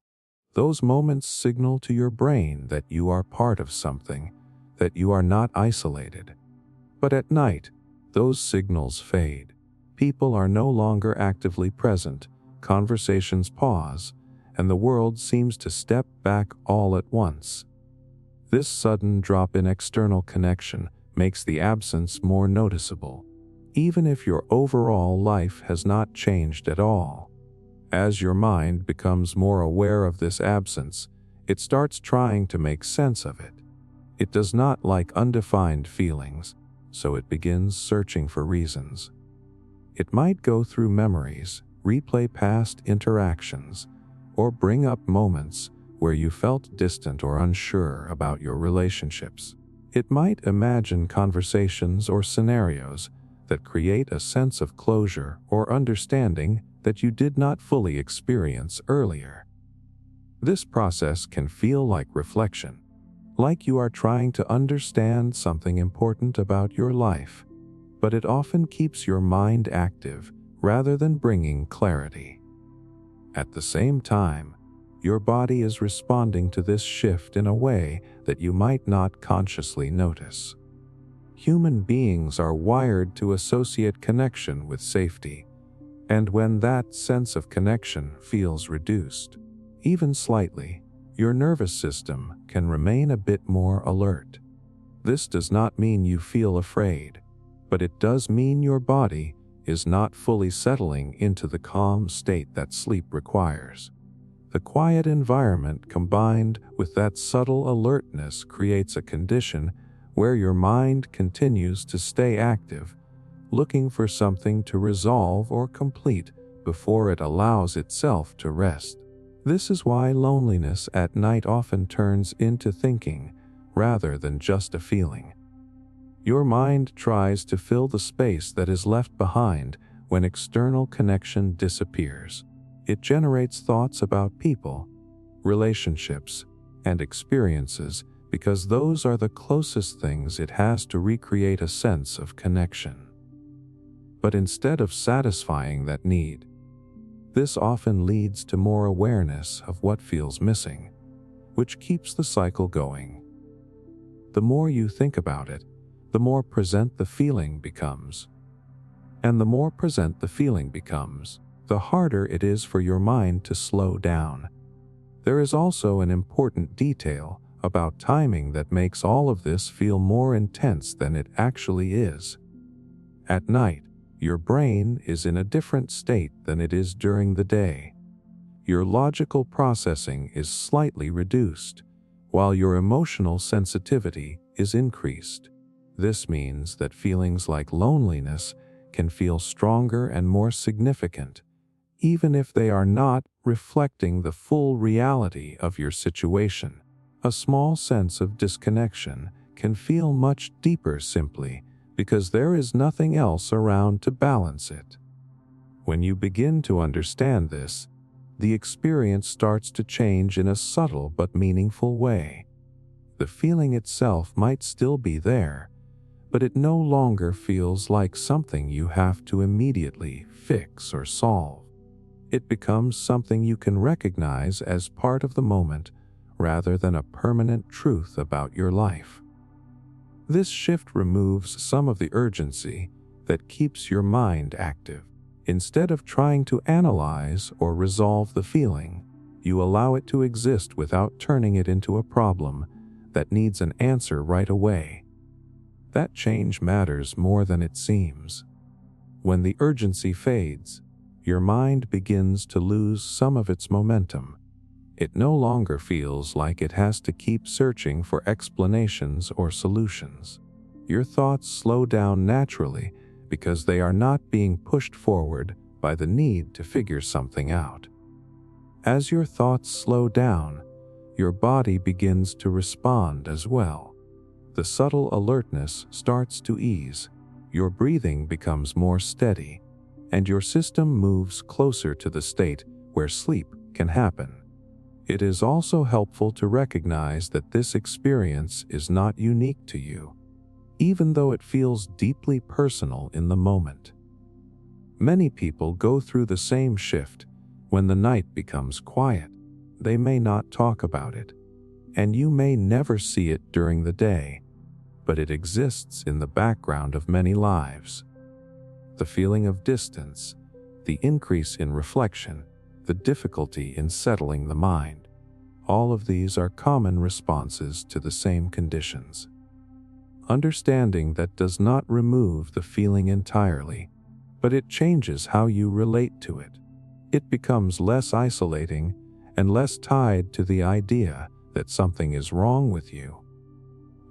Those moments signal to your brain that you are part of something, that you are not isolated. But at night, those signals fade. People are no longer actively present, conversations pause, and the world seems to step back all at once. This sudden drop in external connection makes the absence more noticeable, even if your overall life has not changed at all. As your mind becomes more aware of this absence, it starts trying to make sense of it. It does not like undefined feelings, so it begins searching for reasons. It might go through memories, replay past interactions, or bring up moments where you felt distant or unsure about your relationships. It might imagine conversations or scenarios that create a sense of closure or understanding that you did not fully experience earlier. This process can feel like reflection, like you are trying to understand something important about your life, but it often keeps your mind active rather than bringing clarity. At the same time, your body is responding to this shift in a way that you might not consciously notice. Human beings are wired to associate connection with safety, and when that sense of connection feels reduced, even slightly, your nervous system can remain a bit more alert. This does not mean you feel afraid, but it does mean your body is not fully settling into the calm state that sleep requires. The quiet environment combined with that subtle alertness creates a condition where your mind continues to stay active, looking for something to resolve or complete before it allows itself to rest. This is why loneliness at night often turns into thinking rather than just a feeling. Your mind tries to fill the space that is left behind when external connection disappears. It generates thoughts about people, relationships, and experiences because those are the closest things it has to recreate a sense of connection. But instead of satisfying that need, this often leads to more awareness of what feels missing. which keeps the cycle going. The more you think about it, the more present the feeling becomes. And the more present the feeling becomes, the harder it is for your mind to slow down. There is also an important detail about timing that makes all of this feel more intense than it actually is. At night, your brain is in a different state than it is during the day. Your logical processing is slightly reduced, while your emotional sensitivity is increased. This means that feelings like loneliness can feel stronger and more significant, even if they are not reflecting the full reality of your situation. A small sense of disconnection can feel much deeper simply because there is nothing else around to balance it. When you begin to understand this, the experience starts to change in a subtle but meaningful way. The feeling itself might still be there, but it no longer feels like something you have to immediately fix or solve. It becomes something you can recognize as part of the moment rather than a permanent truth about your life. This shift removes some of the urgency that keeps your mind active. Instead of trying to analyze or resolve the feeling, you allow it to exist without turning it into a problem that needs an answer right away. That change matters more than it seems. When the urgency fades, your mind begins to lose some of its momentum. It no longer feels like it has to keep searching for explanations or solutions. Your thoughts slow down naturally because they are not being pushed forward by the need to figure something out. As your thoughts slow down, your body begins to respond as well. The subtle alertness starts to ease, your breathing becomes more steady, and your system moves closer to the state where sleep can happen. It is also helpful to recognize that this experience is not unique to you, even though it feels deeply personal in the moment. Many people go through the same shift. When the night becomes quiet, they may not talk about it, and you may never see it during the day, but it exists in the background of many lives. The feeling of distance, the increase in reflection, the difficulty in settling the mind, all of these are common responses to the same conditions. Understanding that does not remove the feeling entirely, but it changes how you relate to it. It becomes less isolating and less tied to the idea that something is wrong with you.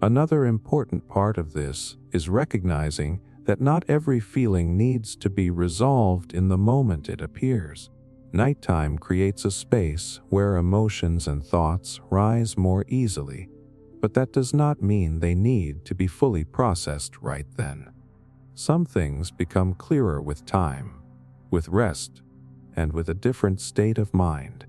Another important part of this is recognizing that not every feeling needs to be resolved in the moment it appears. Nighttime creates a space where emotions and thoughts rise more easily, but that does not mean they need to be fully processed right then. Some things become clearer with time, with rest, and with a different state of mind.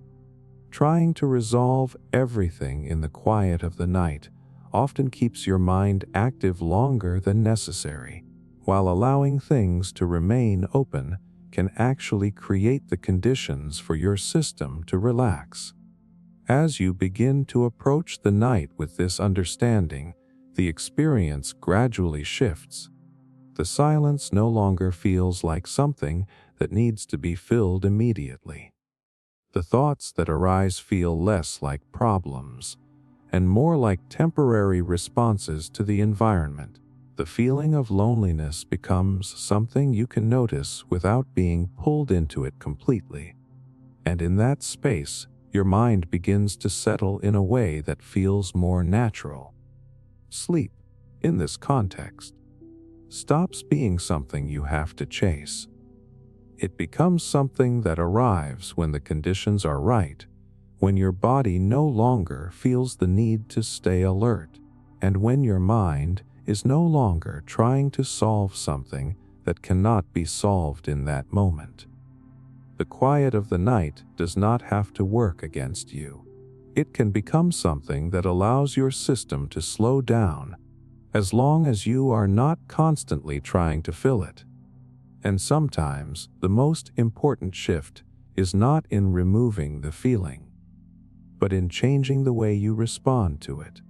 Trying to resolve everything in the quiet of the night often keeps your mind active longer than necessary, while allowing things to remain open can actually create the conditions for your system to relax. As you begin to approach the night with this understanding, the experience gradually shifts. The silence no longer feels like something that needs to be filled immediately. The thoughts that arise feel less like problems and more like temporary responses to the environment. The feeling of loneliness becomes something you can notice without being pulled into it completely. And in that space, your mind begins to settle in a way that feels more natural. Sleep, in this context, stops being something you have to chase. It becomes something that arrives when the conditions are right, when your body no longer feels the need to stay alert, and when your mind is no longer trying to solve something that cannot be solved in that moment. The quiet of the night does not have to work against you. It can become something that allows your system to slow down, as long as you are not constantly trying to fill it. And sometimes the most important shift is not in removing the feeling. but in changing the way you respond to it.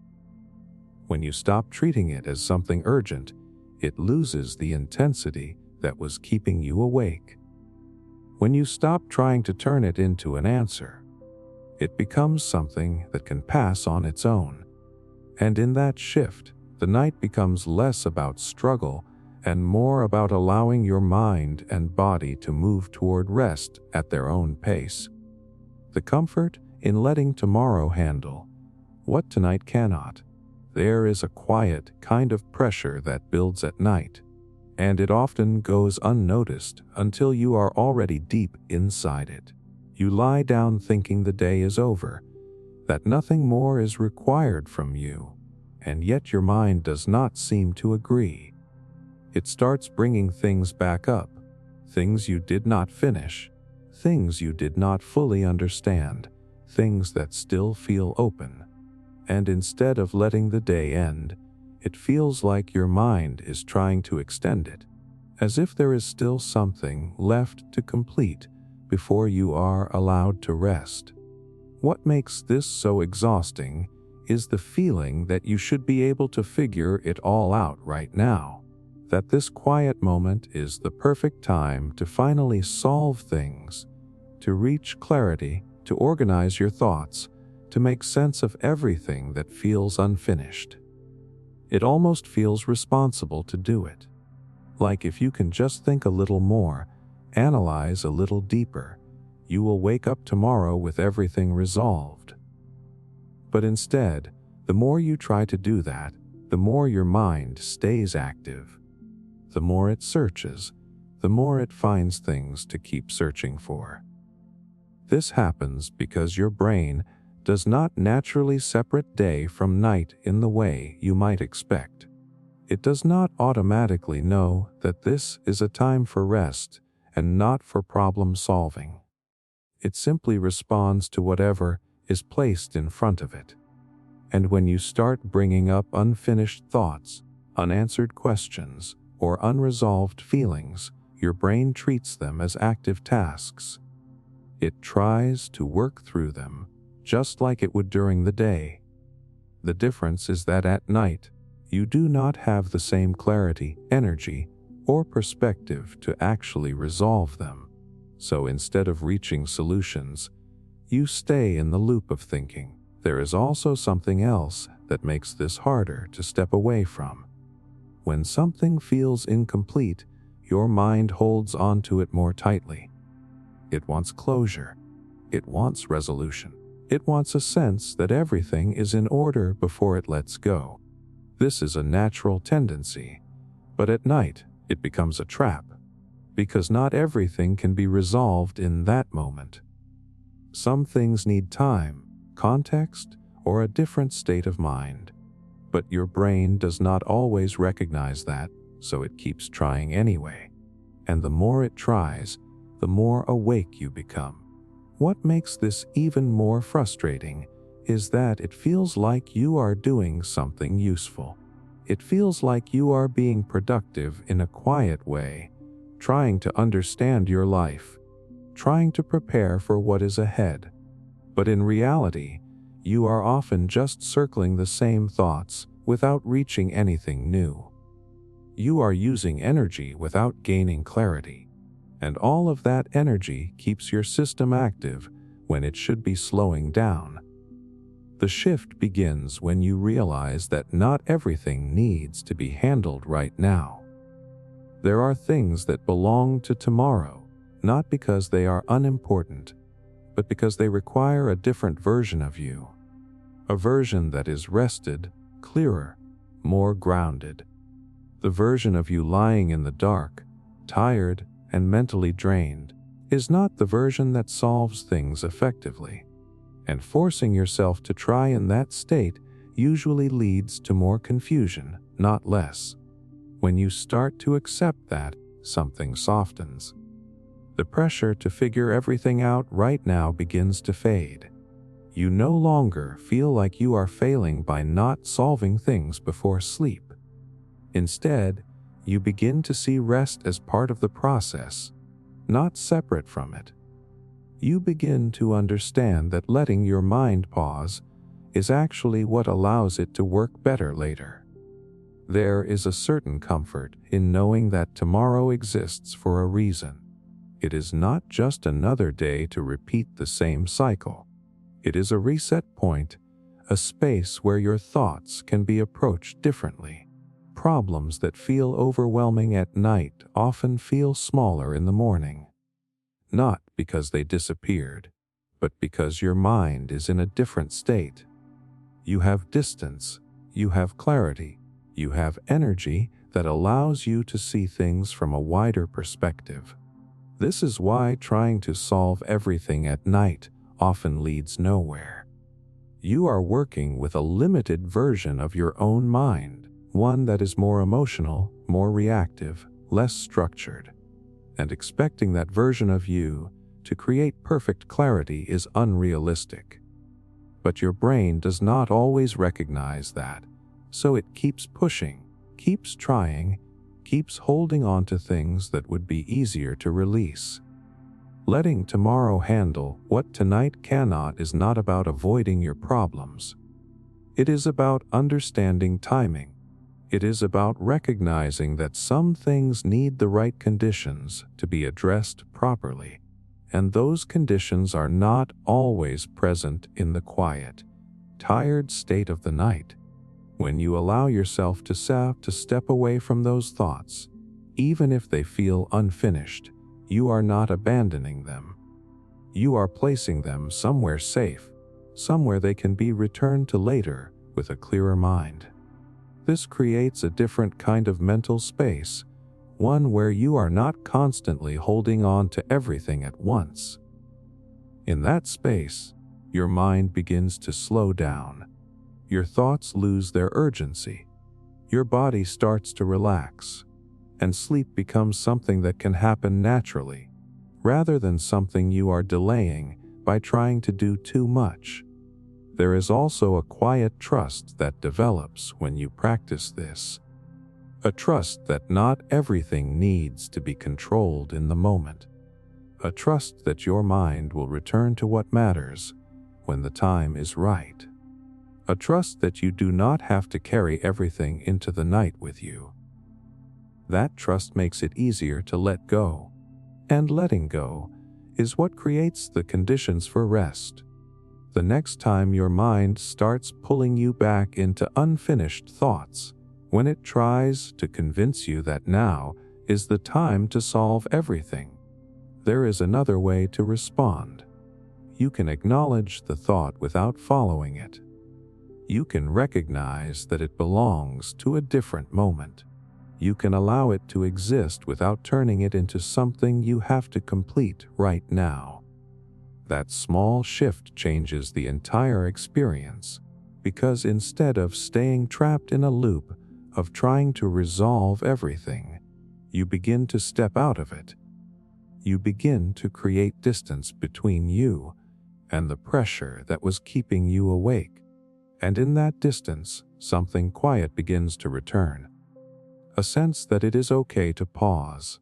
When you stop treating it as something urgent, it loses the intensity that was keeping you awake. When you stop trying to turn it into an answer, it becomes something that can pass on its own. And in that shift, the night becomes less about struggle and more about allowing your mind and body to move toward rest at their own pace. The comfort in letting tomorrow handle what tonight cannot. There is a quiet kind of pressure that builds at night, and it often goes unnoticed until you are already deep inside it. You lie down thinking the day is over, that nothing more is required from you, and yet your mind does not seem to agree. It starts bringing things back up, things you did not finish, things you did not fully understand, things that still feel open. And instead of letting the day end, it feels like your mind is trying to extend it, as if there is still something left to complete before you are allowed to rest. What makes this so exhausting is the feeling that you should be able to figure it all out right now, that this quiet moment is the perfect time to finally solve things, to reach clarity, to organize your thoughts, to make sense of everything that feels unfinished. It almost feels responsible to do it. Like if you can just think a little more, analyze a little deeper, you will wake up tomorrow with everything resolved. But instead, the more you try to do that, the more your mind stays active. The more it searches, the more it finds things to keep searching for. This happens because your brain does not naturally separate day from night in the way you might expect. It does not automatically know that this is a time for rest and not for problem solving. It simply responds to whatever is placed in front of it. And when you start bringing up unfinished thoughts, unanswered questions, or unresolved feelings, your brain treats them as active tasks. It tries to work through them, just like it would during the day. The difference is that at night, you do not have the same clarity, energy, or perspective to actually resolve them. So instead of reaching solutions, you stay in the loop of thinking. There is also something else that makes this harder to step away from. When something feels incomplete, your mind holds on to it more tightly. It wants closure. It wants resolution. It wants a sense that everything is in order before it lets go. This is a natural tendency, but at night it becomes a trap, because not everything can be resolved in that moment. Some things need time, context, or a different state of mind. But your brain does not always recognize that, so it keeps trying anyway. And the more it tries, the more awake you become. What makes this even more frustrating is that it feels like you are doing something useful. It feels like you are being productive in a quiet way, trying to understand your life, trying to prepare for what is ahead. But in reality, you are often just circling the same thoughts without reaching anything new. You are using energy without gaining clarity. And all of that energy keeps your system active when it should be slowing down. The shift begins when you realize that not everything needs to be handled right now. There are things that belong to tomorrow, not because they are unimportant, but because they require a different version of you. A version that is rested, clearer, more grounded. The version of you lying in the dark, tired, and mentally drained, is not the version that solves things effectively. And forcing yourself to try in that state usually leads to more confusion, not less. When you start to accept that, something softens. The pressure to figure everything out right now begins to fade. You no longer feel like you are failing by not solving things before sleep. Instead, you begin to see rest as part of the process, not separate from it. you begin to understand that letting your mind pause is actually what allows it to work better later. There is a certain comfort in knowing that tomorrow exists for a reason. It is not just another day to repeat the same cycle. It is a reset point, a space where your thoughts can be approached differently. Problems that feel overwhelming at night often feel smaller in the morning. Not because they disappeared, but because your mind is in a different state. You have distance, you have clarity, you have energy that allows you to see things from a wider perspective. This is why trying to solve everything at night often leads nowhere. You are working with a limited version of your own mind, one that is more emotional, more reactive, less structured. And expecting that version of you to create perfect clarity is unrealistic. But your brain does not always recognize that, so it keeps pushing, keeps trying, keeps holding on to things that would be easier to release. Letting tomorrow handle what tonight cannot is not about avoiding your problems. It is about understanding timing. It is about recognizing that some things need the right conditions to be addressed properly, and those conditions are not always present in the quiet, tired state of the night. When you allow yourself to step away from those thoughts, even if they feel unfinished, you are not abandoning them. You are placing them somewhere safe, somewhere they can be returned to later with a clearer mind. This creates a different kind of mental space, one where you are not constantly holding on to everything at once. In that space, your mind begins to slow down. Your thoughts lose their urgency. Your body starts to relax, and sleep becomes something that can happen naturally, rather than something you are delaying by trying to do too much. There is also a quiet trust that develops when you practice this. A trust that not everything needs to be controlled in the moment. A trust that your mind will return to what matters when the time is right. A trust that you do not have to carry everything into the night with you. That trust makes it easier to let go, and letting go is what creates the conditions for rest. The next time your mind starts pulling you back into unfinished thoughts, when it tries to convince you that now is the time to solve everything, there is another way to respond. You can acknowledge the thought without following it. You can recognize that it belongs to a different moment. You can allow it to exist without turning it into something you have to complete right now. That small shift changes the entire experience, because instead of staying trapped in a loop of trying to resolve everything, you begin to step out of it. You begin to create distance between you and the pressure that was keeping you awake. And in that distance, something quiet begins to return. A sense that it is okay to pause.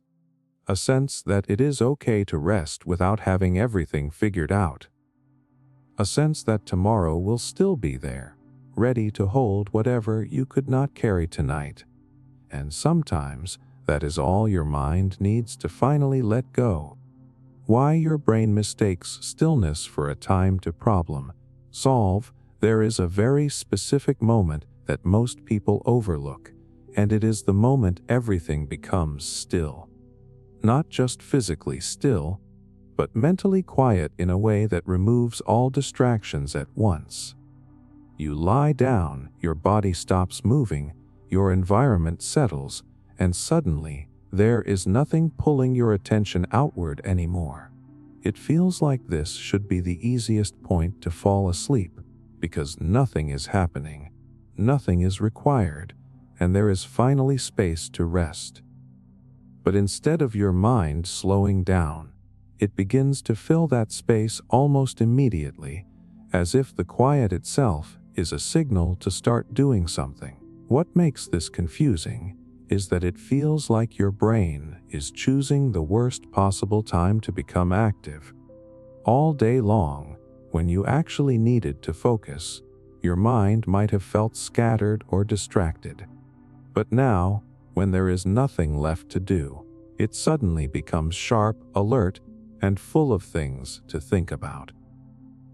A sense that it is okay to rest without having everything figured out. A sense that tomorrow will still be there, ready to hold whatever you could not carry tonight. And sometimes, that is all your mind needs to finally let go. Why your brain mistakes stillness for a time to problem solve. There is a very specific moment that most people overlook, and it is the moment everything becomes still. Not just physically still, but mentally quiet in a way that removes all distractions at once. You lie down, your body stops moving, your environment settles, and suddenly, there is nothing pulling your attention outward anymore. It feels like this should be the easiest point to fall asleep, because nothing is happening, nothing is required, and there is finally space to rest. But instead of your mind slowing down, it begins to fill that space almost immediately, as if the quiet itself is a signal to start doing something. What makes this confusing is that it feels like your brain is choosing the worst possible time to become active. All day long, when you actually needed to focus, your mind might have felt scattered or distracted. But now, when there is nothing left to do, it suddenly becomes sharp, alert, and full of things to think about.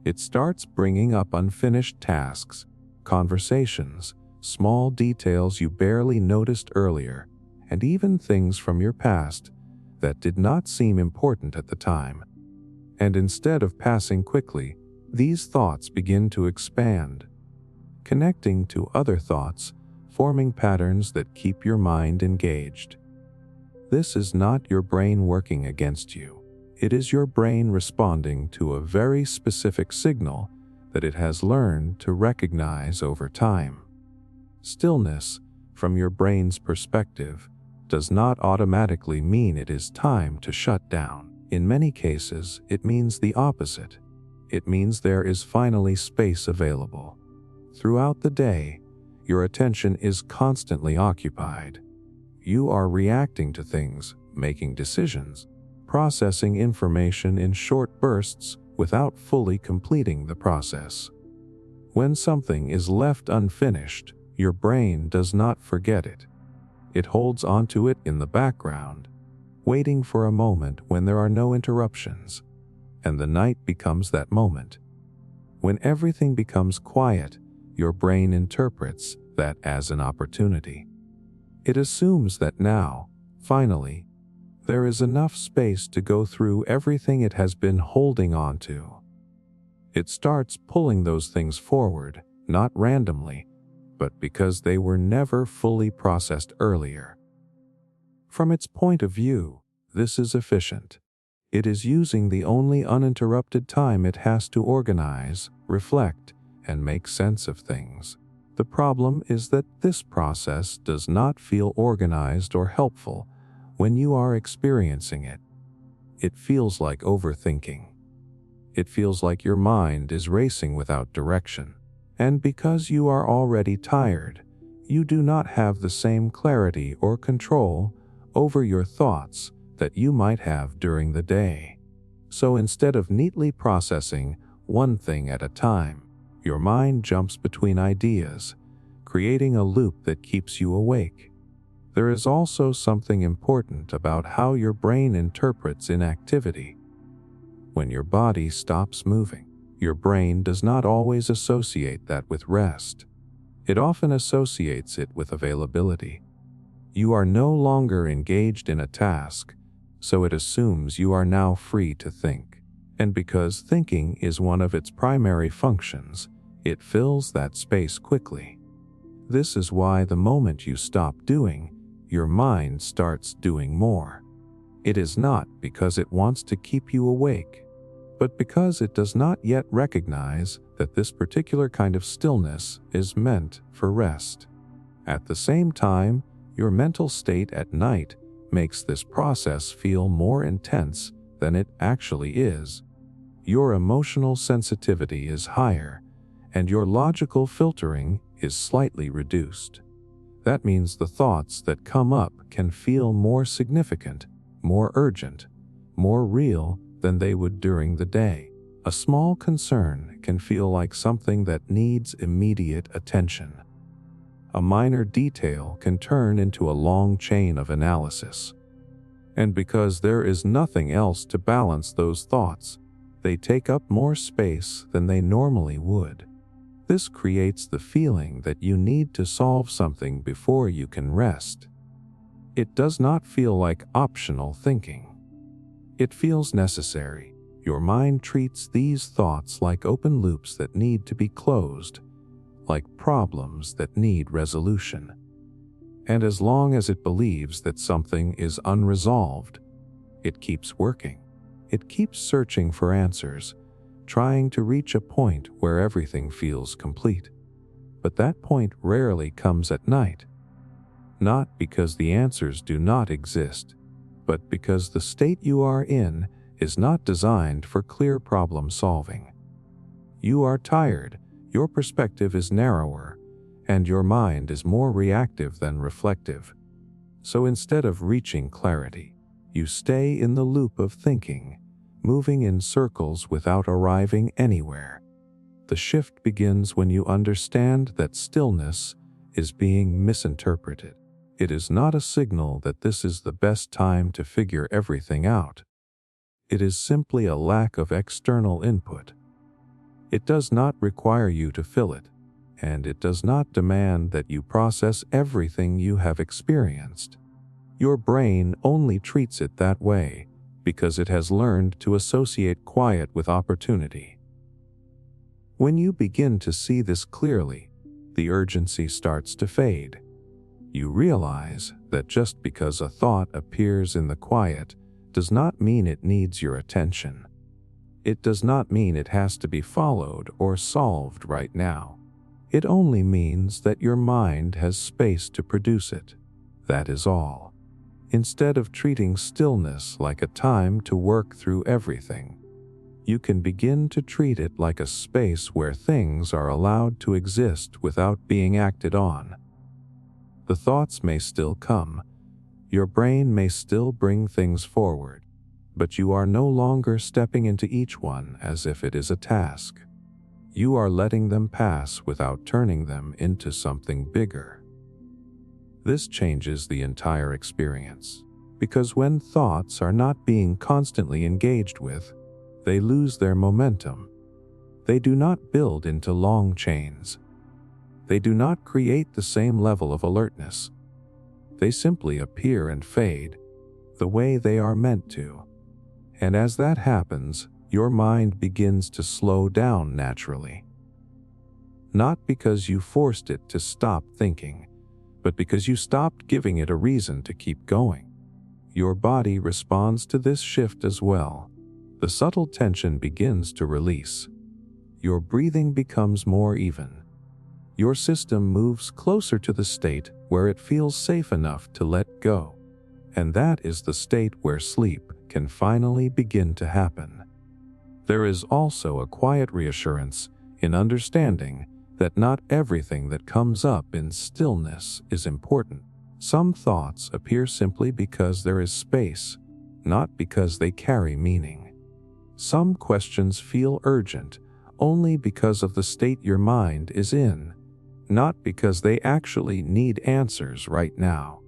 It starts bringing up unfinished tasks, conversations, small details you barely noticed earlier, and even things from your past that did not seem important at the time. And instead of passing quickly, these thoughts begin to expand, connecting to other thoughts, forming patterns that keep your mind engaged. This is not your brain working against you. It is your brain responding to a very specific signal that it has learned to recognize over time. Stillness, from your brain's perspective, does not automatically mean it is time to shut down. In many cases, it means the opposite. It means there is finally space available. Throughout the day, your attention is constantly occupied. You are reacting to things, making decisions, processing information in short bursts without fully completing the process. When something is left unfinished, your brain does not forget it. It holds onto it in the background, waiting for a moment when there are no interruptions, and the night becomes that moment. When everything becomes quiet, your brain interprets that as an opportunity. It assumes that now, finally, there is enough space to go through everything it has been holding on to. It starts pulling those things forward, not randomly, but because they were never fully processed earlier. From its point of view, this is efficient. It is using the only uninterrupted time it has to organize, reflect, and make sense of things. The problem is that this process does not feel organized or helpful when you are experiencing it. It feels like overthinking. It feels like your mind is racing without direction. And because you are already tired, you do not have the same clarity or control over your thoughts that you might have during the day. So instead of neatly processing one thing at a time, your mind jumps between ideas, creating a loop that keeps you awake. There is also something important about how your brain interprets inactivity. When your body stops moving, your brain does not always associate that with rest. It often associates it with availability. You are no longer engaged in a task, so it assumes you are now free to think. And because thinking is one of its primary functions, it fills that space quickly. This is why the moment you stop doing, your mind starts doing more. It is not because it wants to keep you awake, but because it does not yet recognize that this particular kind of stillness is meant for rest. At the same time, your mental state at night makes this process feel more intense than it actually is. Your emotional sensitivity is higher, and your logical filtering is slightly reduced. That means the thoughts that come up can feel more significant, more urgent, more real than they would during the day. A small concern can feel like something that needs immediate attention. A minor detail can turn into a long chain of analysis. And because there is nothing else to balance those thoughts, they take up more space than they normally would. This creates the feeling that you need to solve something before you can rest. It does not feel like optional thinking. It feels necessary. Your mind treats these thoughts like open loops that need to be closed, like problems that need resolution. And as long as it believes that something is unresolved, it keeps working. It keeps searching for answers, trying to reach a point where everything feels complete. But that point rarely comes at night. Not because the answers do not exist, but because the state you are in is not designed for clear problem solving. You are tired, your perspective is narrower, and your mind is more reactive than reflective. So instead of reaching clarity, you stay in the loop of thinking, moving in circles without arriving anywhere. The shift begins when you understand that stillness is being misinterpreted. It is not a signal that this is the best time to figure everything out. It is simply a lack of external input. It does not require you to fill it, and it does not demand that you process everything you have experienced. Your brain only treats it that way because it has learned to associate quiet with opportunity. When you begin to see this clearly, the urgency starts to fade. You realize that just because a thought appears in the quiet does not mean it needs your attention. It does not mean it has to be followed or solved right now. It only means that your mind has space to produce it. That is all. Instead of treating stillness like a time to work through everything, you can begin to treat it like a space where things are allowed to exist without being acted on. The thoughts may still come, your brain may still bring things forward, but you are no longer stepping into each one as if it is a task. You are letting them pass without turning them into something bigger. This changes the entire experience, because when thoughts are not being constantly engaged with, they lose their momentum. They do not build into long chains. They do not create the same level of alertness. They simply appear and fade, the way they are meant to. And as that happens, your mind begins to slow down naturally. Not because you forced it to stop thinking, but because you stopped giving it a reason to keep going. Your body responds to this shift as well. The subtle tension begins to release. Your breathing becomes more even. Your system moves closer to the state where it feels safe enough to let go. And that is the state where sleep can finally begin to happen. There is also a quiet reassurance in understanding that not everything that comes up in stillness is important. Some thoughts appear simply because there is space, not because they carry meaning. Some questions feel urgent only because of the state your mind is in, not because they actually need answers right now.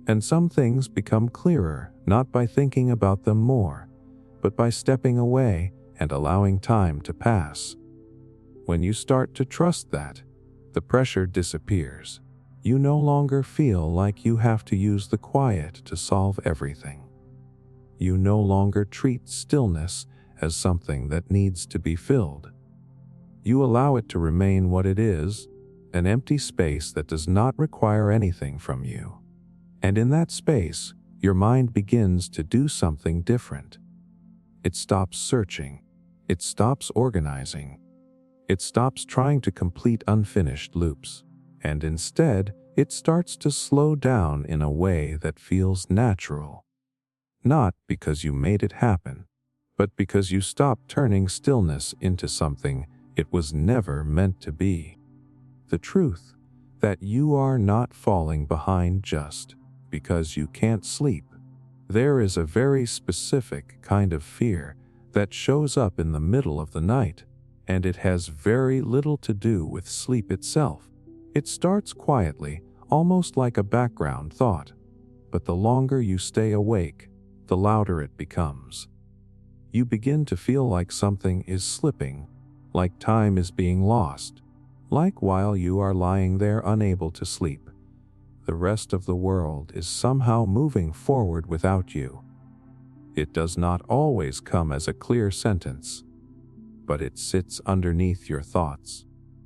And some things become clearer not by thinking about them more, but by stepping away and allowing time to pass. When you start to trust that, the pressure disappears. You no longer feel like you have to use the quiet to solve everything. You no longer treat stillness as something that needs to be filled. You allow it to remain what it is, an empty space that does not require anything from you. And in that space, your mind begins to do something different. It stops searching. It stops organizing. It stops trying to complete unfinished loops. And instead, it starts to slow down in a way that feels natural. Not because you made it happen, but because you stopped turning stillness into something it was never meant to be. The truth that you are not falling behind just because you can't sleep. There is a very specific kind of fear that shows up in the middle of the night, and it has very little to do with sleep itself. It starts quietly, almost like a background thought, but the longer you stay awake, the louder it becomes. You begin to feel like something is slipping, like time is being lost, like while you are lying there unable to sleep, the rest of the world is somehow moving forward without you. It does not always come as a clear sentence, but it sits underneath your thoughts,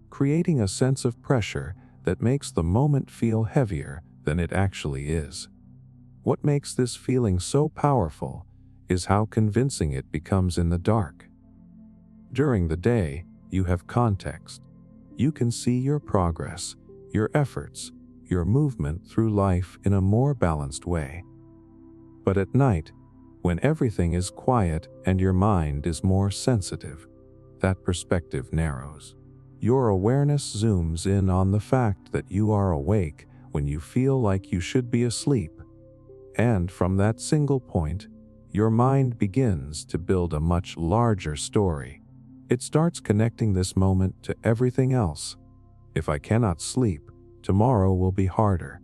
creating a sense of pressure that makes the moment feel heavier than it actually is. What makes this feeling so powerful is how convincing it becomes in the dark. During the day, you have context. You can see your progress, your efforts, your movement through life in a more balanced way. But at night, when everything is quiet and your mind is more sensitive, that perspective narrows. Your awareness zooms in on the fact that you are awake when you feel like you should be asleep. And from that single point, your mind begins to build a much larger story. It starts connecting this moment to everything else. If I cannot sleep, tomorrow will be harder.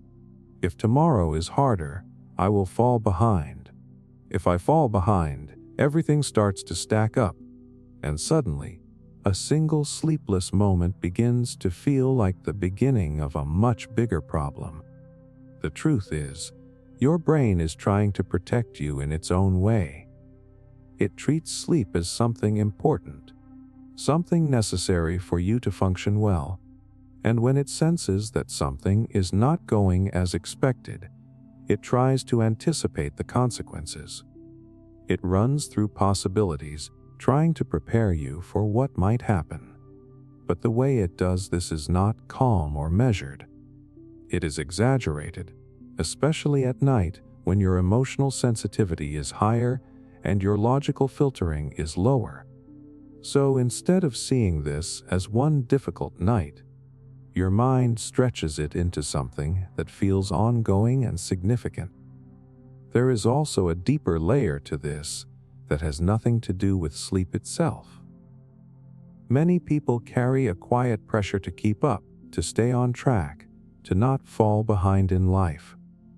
If tomorrow is harder, I will fall behind. If I fall behind, everything starts to stack up. And suddenly, a single sleepless moment begins to feel like the beginning of a much bigger problem. The truth is, your brain is trying to protect you in its own way. It treats sleep as something important, something necessary for you to function well. And when it senses that something is not going as expected, it tries to anticipate the consequences. It runs through possibilities, trying to prepare you for what might happen. But the way it does this is not calm or measured. It is exaggerated, especially at night when your emotional sensitivity is higher and your logical filtering is lower. So instead of seeing this as one difficult night, your mind stretches it into something that feels ongoing and significant. There is also a deeper layer to this that has nothing to do with sleep itself. Many people carry a quiet pressure to keep up, to stay on track, to not fall behind in life.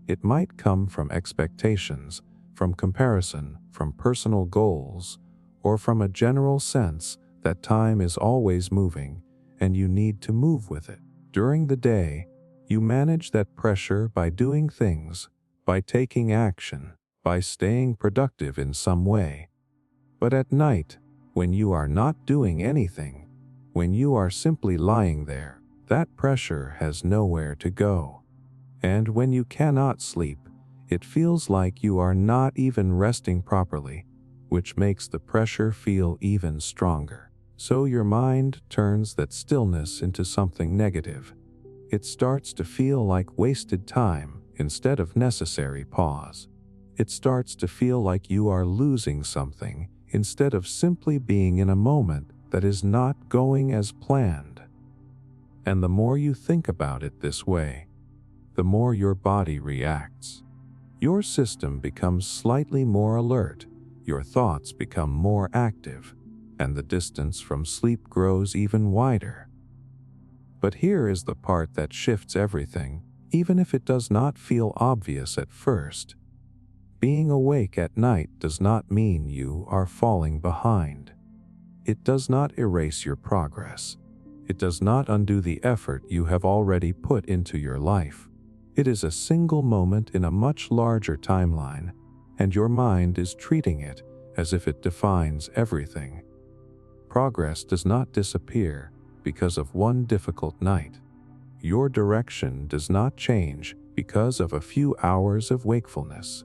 It might come from expectations, from comparison, from personal goals, or from a general sense that time is always moving and you need to move with it. During the day, you manage that pressure by doing things, by taking action, by staying productive in some way. But at night, when you are not doing anything, when you are simply lying there, that pressure has nowhere to go. And when you cannot sleep, it feels like you are not even resting properly, which makes the pressure feel even stronger. So your mind turns that stillness into something negative. It starts to feel like wasted time instead of necessary pause. It starts to feel like you are losing something instead of simply being in a moment that is not going as planned. And the more you think about it this way, the more your body reacts. Your system becomes slightly more alert, your thoughts become more active, and the distance from sleep grows even wider. But here is the part that shifts everything, even if it does not feel obvious at first. Being awake at night does not mean you are falling behind. It does not erase your progress. It does not undo the effort you have already put into your life. It is a single moment in a much larger timeline, and your mind is treating it as if it defines everything. Progress does not disappear because of one difficult night. Your direction does not change because of a few hours of wakefulness.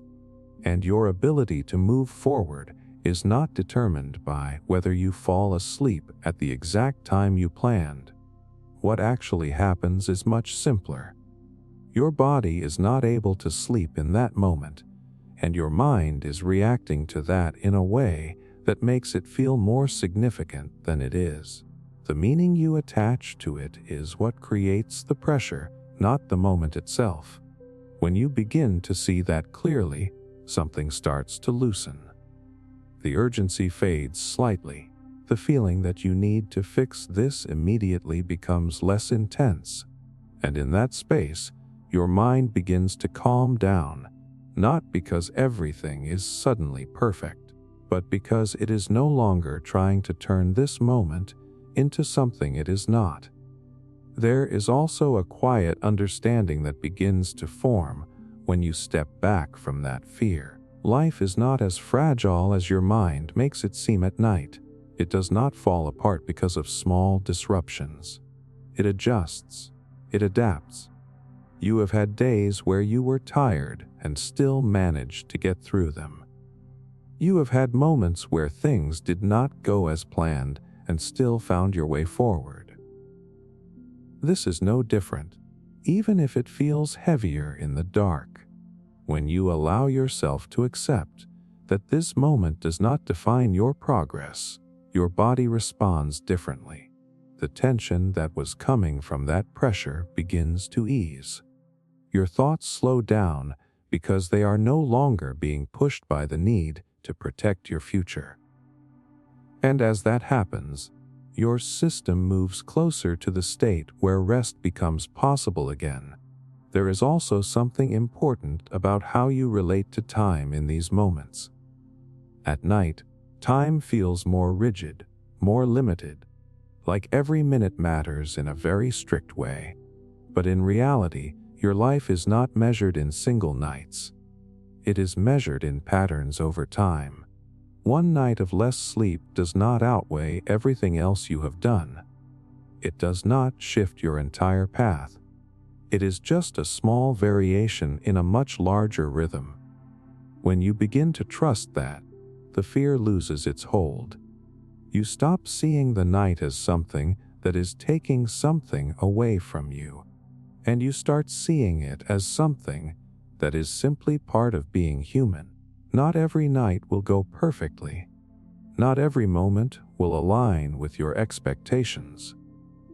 And your ability to move forward is not determined by whether you fall asleep at the exact time you planned. What actually happens is much simpler. Your body is not able to sleep in that moment, and your mind is reacting to that in a way that makes it feel more significant than it is. The meaning you attach to it is what creates the pressure, not the moment itself. When you begin to see that clearly, something starts to loosen. The urgency fades slightly. The feeling that you need to fix this immediately becomes less intense. And in that space, your mind begins to calm down, not because everything is suddenly perfect, but because it is no longer trying to turn this moment into something it is not. There is also a quiet understanding that begins to form when you step back from that fear. Life is not as fragile as your mind makes it seem at night. It does not fall apart because of small disruptions. It adjusts. It adapts. You have had days where you were tired and still managed to get through them. You have had moments where things did not go as planned and still found your way forward. This is no different, even if it feels heavier in the dark. When you allow yourself to accept that this moment does not define your progress, your body responds differently. The tension that was coming from that pressure begins to ease. Your thoughts slow down because they are no longer being pushed by the need to protect your future. And as that happens, your system moves closer to the state where rest becomes possible again. There is also something important about how you relate to time in these moments. At night, time feels more rigid, more limited, like every minute matters in a very strict way. But in reality, your life is not measured in single nights. It is measured in patterns over time. One night of less sleep does not outweigh everything else you have done. It does not shift your entire path. It is just a small variation in a much larger rhythm. When you begin to trust that, the fear loses its hold. You stop seeing the night as something that is taking something away from you, and you start seeing it as something that is simply part of being human. Not every night will go perfectly. Not every moment will align with your expectations.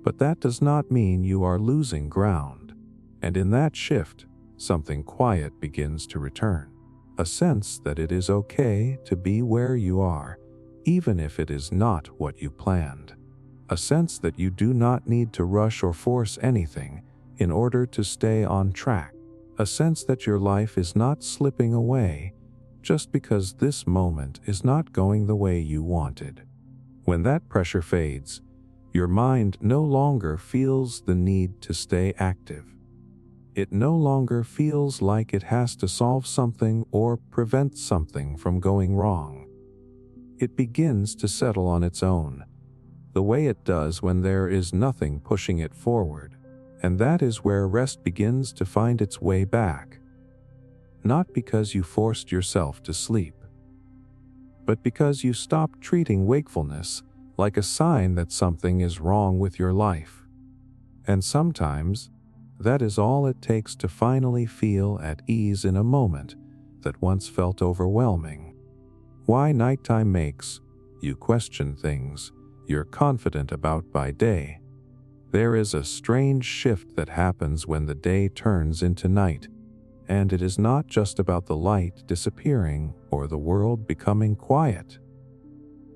But that does not mean you are losing ground. And in that shift, something quiet begins to return. A sense that it is okay to be where you are, even if it is not what you planned. A sense that you do not need to rush or force anything in order to stay on track. A sense that your life is not slipping away just because this moment is not going the way you wanted. When that pressure fades, your mind no longer feels the need to stay active. It no longer feels like it has to solve something or prevent something from going wrong. It begins to settle on its own, the way it does when there is nothing pushing it forward. And that is where rest begins to find its way back. Not because you forced yourself to sleep, but because you stopped treating wakefulness like a sign that something is wrong with your life. And sometimes, that is all it takes to finally feel at ease in a moment that once felt overwhelming. Why nighttime makes you question things you're confident about by day. There is a strange shift that happens when the day turns into night, and it is not just about the light disappearing or the world becoming quiet.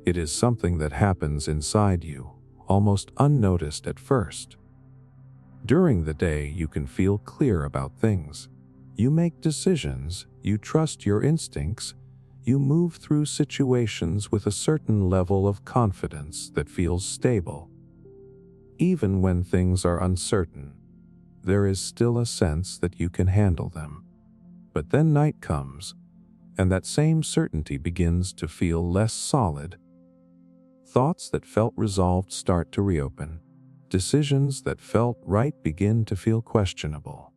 It is something that happens inside you, almost unnoticed at first. During the day, you can feel clear about things. You make decisions, you trust your instincts, you move through situations with a certain level of confidence that feels stable. Even when things are uncertain, there is still a sense that you can handle them. But then night comes, and that same certainty begins to feel less solid. Thoughts that felt resolved start to reopen. Decisions that felt right begin to feel questionable.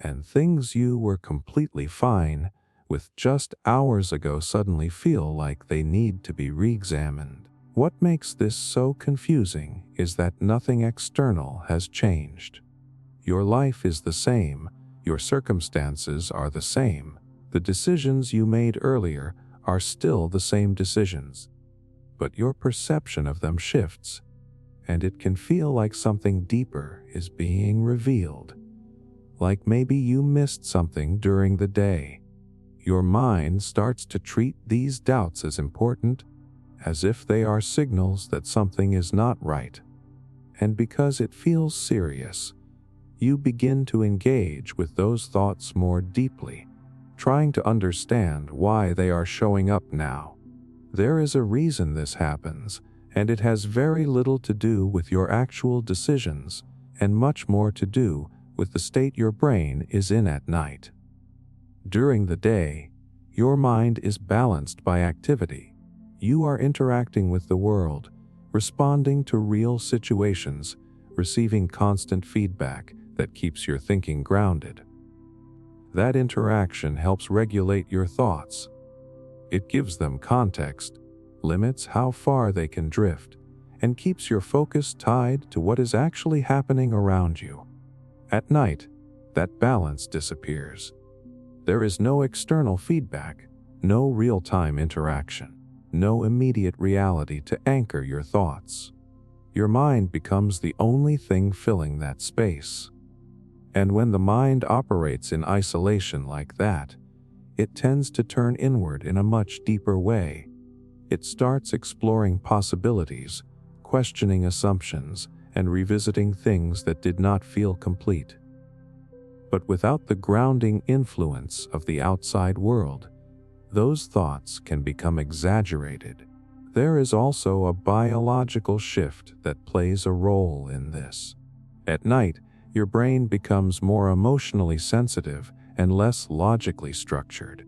And things you were completely fine with just hours ago suddenly feel like they need to be re-examined. What makes this so confusing is that nothing external has changed. Your life is the same, your circumstances are the same, the decisions you made earlier are still the same decisions. But your perception of them shifts, and it can feel like something deeper is being revealed. Like maybe you missed something during the day. Your mind starts to treat these doubts as important, as if they are signals that something is not right. And because it feels serious, you begin to engage with those thoughts more deeply, trying to understand why they are showing up now. There is a reason this happens, and it has very little to do with your actual decisions, and much more to do with the state your brain is in at night. During the day, your mind is balanced by activity. You are interacting with the world, responding to real situations, receiving constant feedback that keeps your thinking grounded. That interaction helps regulate your thoughts. It gives them context, limits how far they can drift, and keeps your focus tied to what is actually happening around you. At night, that balance disappears. There is no external feedback, no real-time interaction, no immediate reality to anchor your thoughts. Your mind becomes the only thing filling that space. And when the mind operates in isolation like that, it tends to turn inward in a much deeper way. It starts exploring possibilities, questioning assumptions, and revisiting things that did not feel complete. But without the grounding influence of the outside world, those thoughts can become exaggerated. There is also a biological shift that plays a role in this. At night, your brain becomes more emotionally sensitive and less logically structured.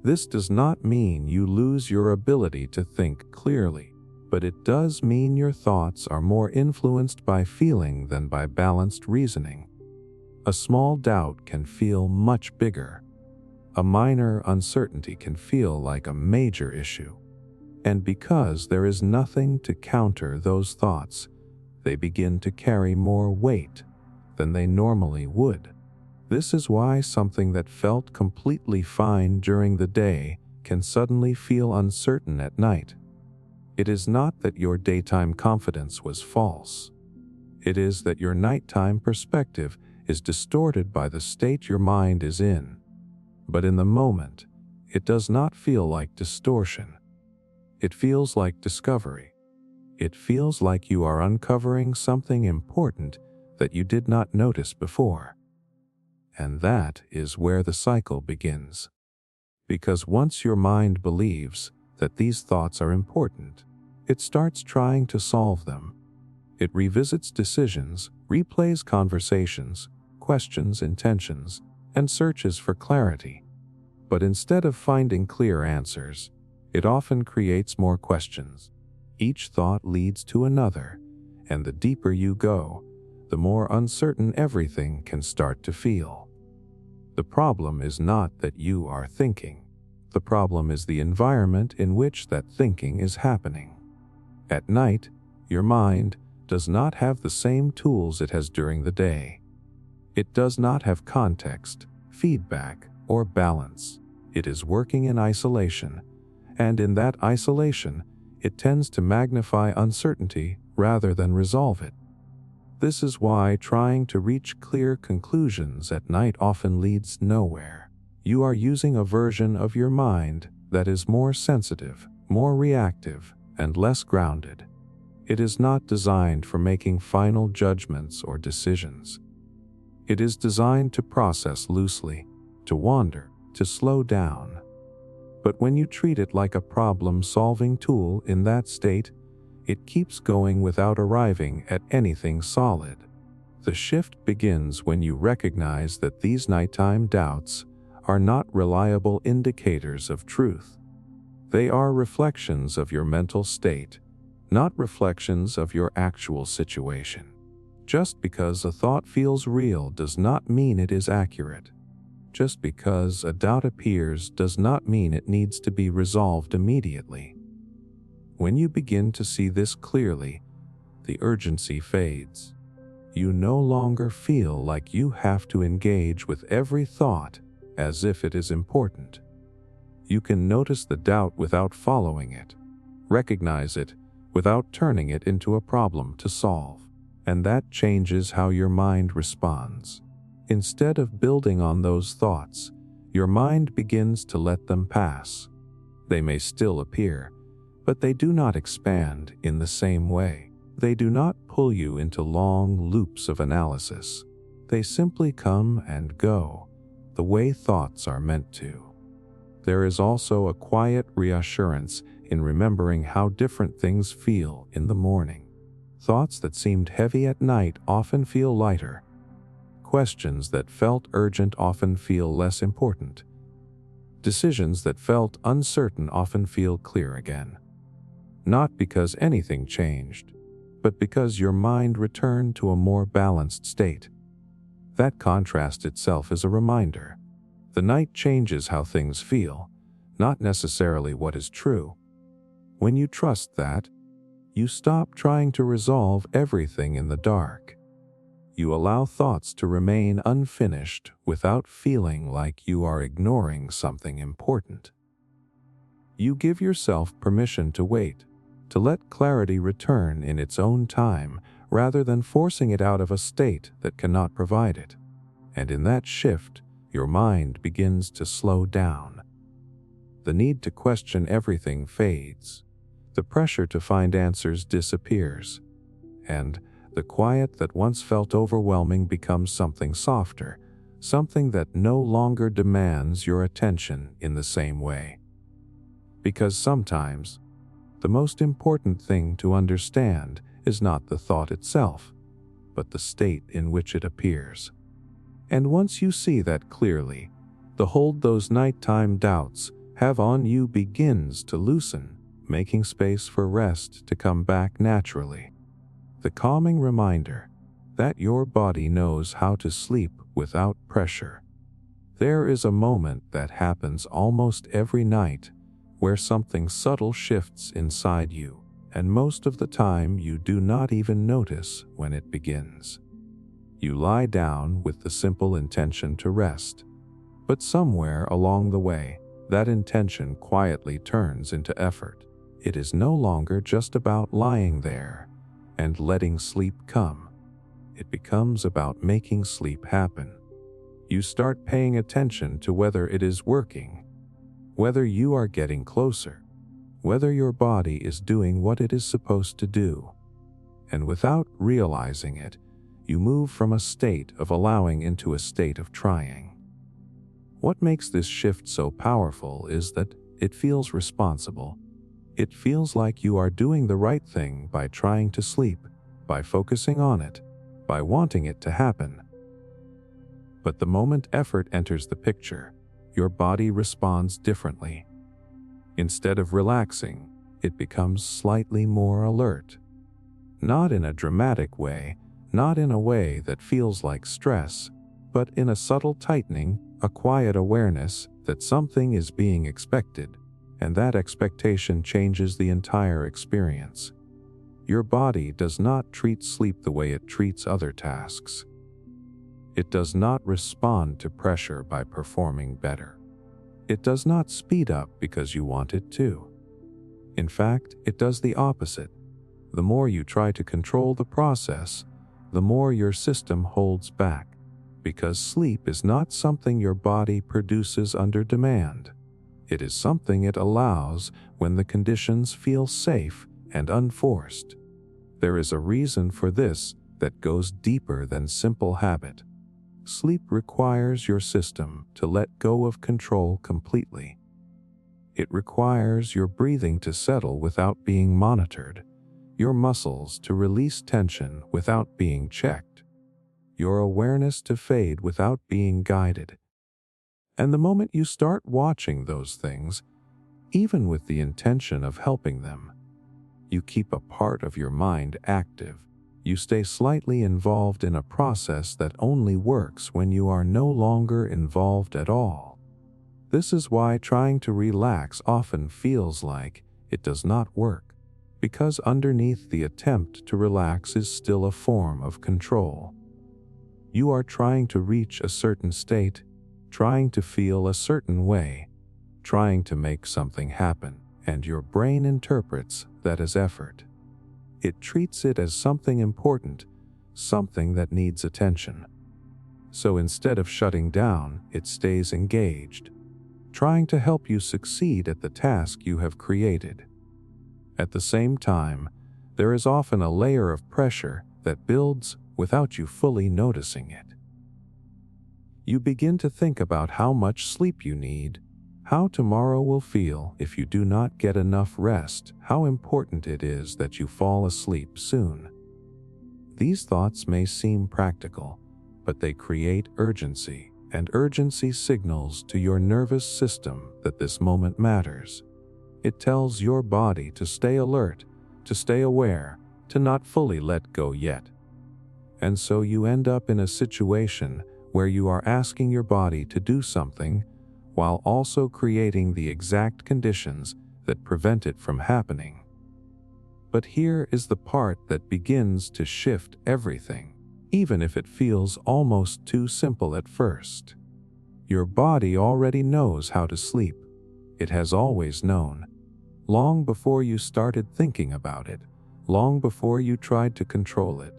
This does not mean you lose your ability to think clearly, but it does mean your thoughts are more influenced by feeling than by balanced reasoning. A small doubt can feel much bigger. A minor uncertainty can feel like a major issue. And because there is nothing to counter those thoughts, they begin to carry more weight than they normally would. This is why something that felt completely fine during the day can suddenly feel uncertain at night. It is not that your daytime confidence was false. It is that your nighttime perspective is distorted by the state your mind is in. But in the moment, it does not feel like distortion. It feels like discovery. It feels like you are uncovering something important that you did not notice before. And that is where the cycle begins. Because once your mind believes that these thoughts are important, it starts trying to solve them. It revisits decisions, replays conversations, questions intentions, and searches for clarity. But instead of finding clear answers, it often creates more questions. Each thought leads to another, and the deeper you go, the more uncertain everything can start to feel. The problem is not that you are thinking. The problem is the environment in which that thinking is happening. At night, your mind does not have the same tools it has during the day. It does not have context, feedback, or balance. It is working in isolation, and in that isolation, it tends to magnify uncertainty rather than resolve it. This is why trying to reach clear conclusions at night often leads nowhere. You are using a version of your mind that is more sensitive, more reactive, and less grounded. It is not designed for making final judgments or decisions. It is designed to process loosely, to wander, to slow down. But when you treat it like a problem-solving tool in that state, it keeps going without arriving at anything solid. The shift begins when you recognize that these nighttime doubts are not reliable indicators of truth. They are reflections of your mental state, not reflections of your actual situation. Just because a thought feels real does not mean it is accurate. Just because a doubt appears does not mean it needs to be resolved immediately. When you begin to see this clearly, the urgency fades. You no longer feel like you have to engage with every thought as if it is important. You can notice the doubt without following it, recognize it without turning it into a problem to solve, and that changes how your mind responds. Instead of building on those thoughts, your mind begins to let them pass. They may still appear, but they do not expand in the same way. They do not pull you into long loops of analysis. They simply come and go, the way thoughts are meant to. There is also a quiet reassurance in remembering how different things feel in the morning. Thoughts that seemed heavy at night often feel lighter. Questions that felt urgent often feel less important. Decisions that felt uncertain often feel clear again. Not because anything changed, but because your mind returned to a more balanced state. That contrast itself is a reminder. The night changes how things feel, not necessarily what is true. When you trust that, you stop trying to resolve everything in the dark. You allow thoughts to remain unfinished without feeling like you are ignoring something important. You give yourself permission to wait, to let clarity return in its own time rather than forcing it out of a state that cannot provide it. And in that shift, your mind begins to slow down. The need to question everything fades. The pressure to find answers disappears. And the quiet that once felt overwhelming becomes something softer, something that no longer demands your attention in the same way. Because sometimes, the most important thing to understand is not the thought itself, but the state in which it appears. And once you see that clearly, the hold those nighttime doubts have on you begins to loosen, making space for rest to come back naturally. The calming reminder that your body knows how to sleep without pressure. There is a moment that happens almost every night where something subtle shifts inside you, and most of the time you do not even notice when it begins. You lie down with the simple intention to rest, but somewhere along the way, that intention quietly turns into effort. It is no longer just about lying there and letting sleep come. It becomes about making sleep happen. You start paying attention to whether it is working, whether you are getting closer, whether your body is doing what it is supposed to do. And without realizing it, you move from a state of allowing into a state of trying. What makes this shift so powerful is that it feels responsible. It feels like you are doing the right thing by trying to sleep, by focusing on it, by wanting it to happen. But the moment effort enters the picture, your body responds differently. Instead of relaxing, it becomes slightly more alert. Not in a dramatic way, not in a way that feels like stress, but in a subtle tightening, a quiet awareness that something is being expected, and that expectation changes the entire experience. Your body does not treat sleep the way it treats other tasks. It does not respond to pressure by performing better. It does not speed up because you want it to. In fact, it does the opposite. The more you try to control the process, the more your system holds back, because sleep is not something your body produces under demand. It is something it allows when the conditions feel safe and unforced. There is a reason for this that goes deeper than simple habit. Sleep requires your system to let go of control completely. It requires your breathing to settle without being monitored, your muscles to release tension without being checked, your awareness to fade without being guided. And the moment you start watching those things, even with the intention of helping them, you keep a part of your mind active. You stay slightly involved in a process that only works when you are no longer involved at all. This is why trying to relax often feels like it does not work, because underneath the attempt to relax is still a form of control. You are trying to reach a certain state, trying to feel a certain way, trying to make something happen, and your brain interprets that as effort. It treats it as something important, something that needs attention. So instead of shutting down, it stays engaged, trying to help you succeed at the task you have created. At the same time, there is often a layer of pressure that builds without you fully noticing it. You begin to think about how much sleep you need, how tomorrow will feel if you do not get enough rest, how important it is that you fall asleep soon. These thoughts may seem practical, but they create urgency, and urgency signals to your nervous system that this moment matters. It tells your body to stay alert, to stay aware, to not fully let go yet. And so you end up in a situation where you are asking your body to do something while also creating the exact conditions that prevent it from happening. But here is the part that begins to shift everything, even if it feels almost too simple at first. Your body already knows how to sleep. It has always known. Long before you started thinking about it, long before you tried to control it,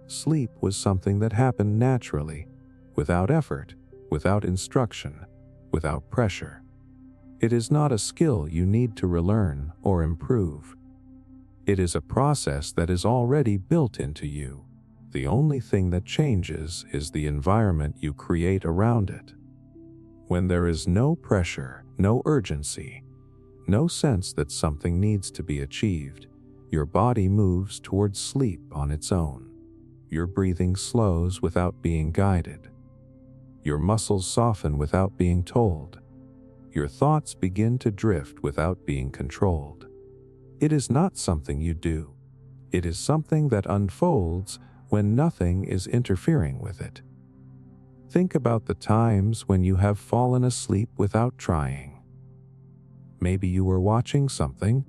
sleep was something that happened naturally, without effort, without instruction, without pressure. It is not a skill you need to relearn or improve. It is a process that is already built into you. The only thing that changes is the environment you create around it. When there is no pressure, no urgency, no sense that something needs to be achieved, your body moves towards sleep on its own. Your breathing slows without being guided. Your muscles soften without being told. Your thoughts begin to drift without being controlled. It is not something you do. It is something that unfolds when nothing is interfering with it. Think about the times when you have fallen asleep without trying. Maybe you were watching something,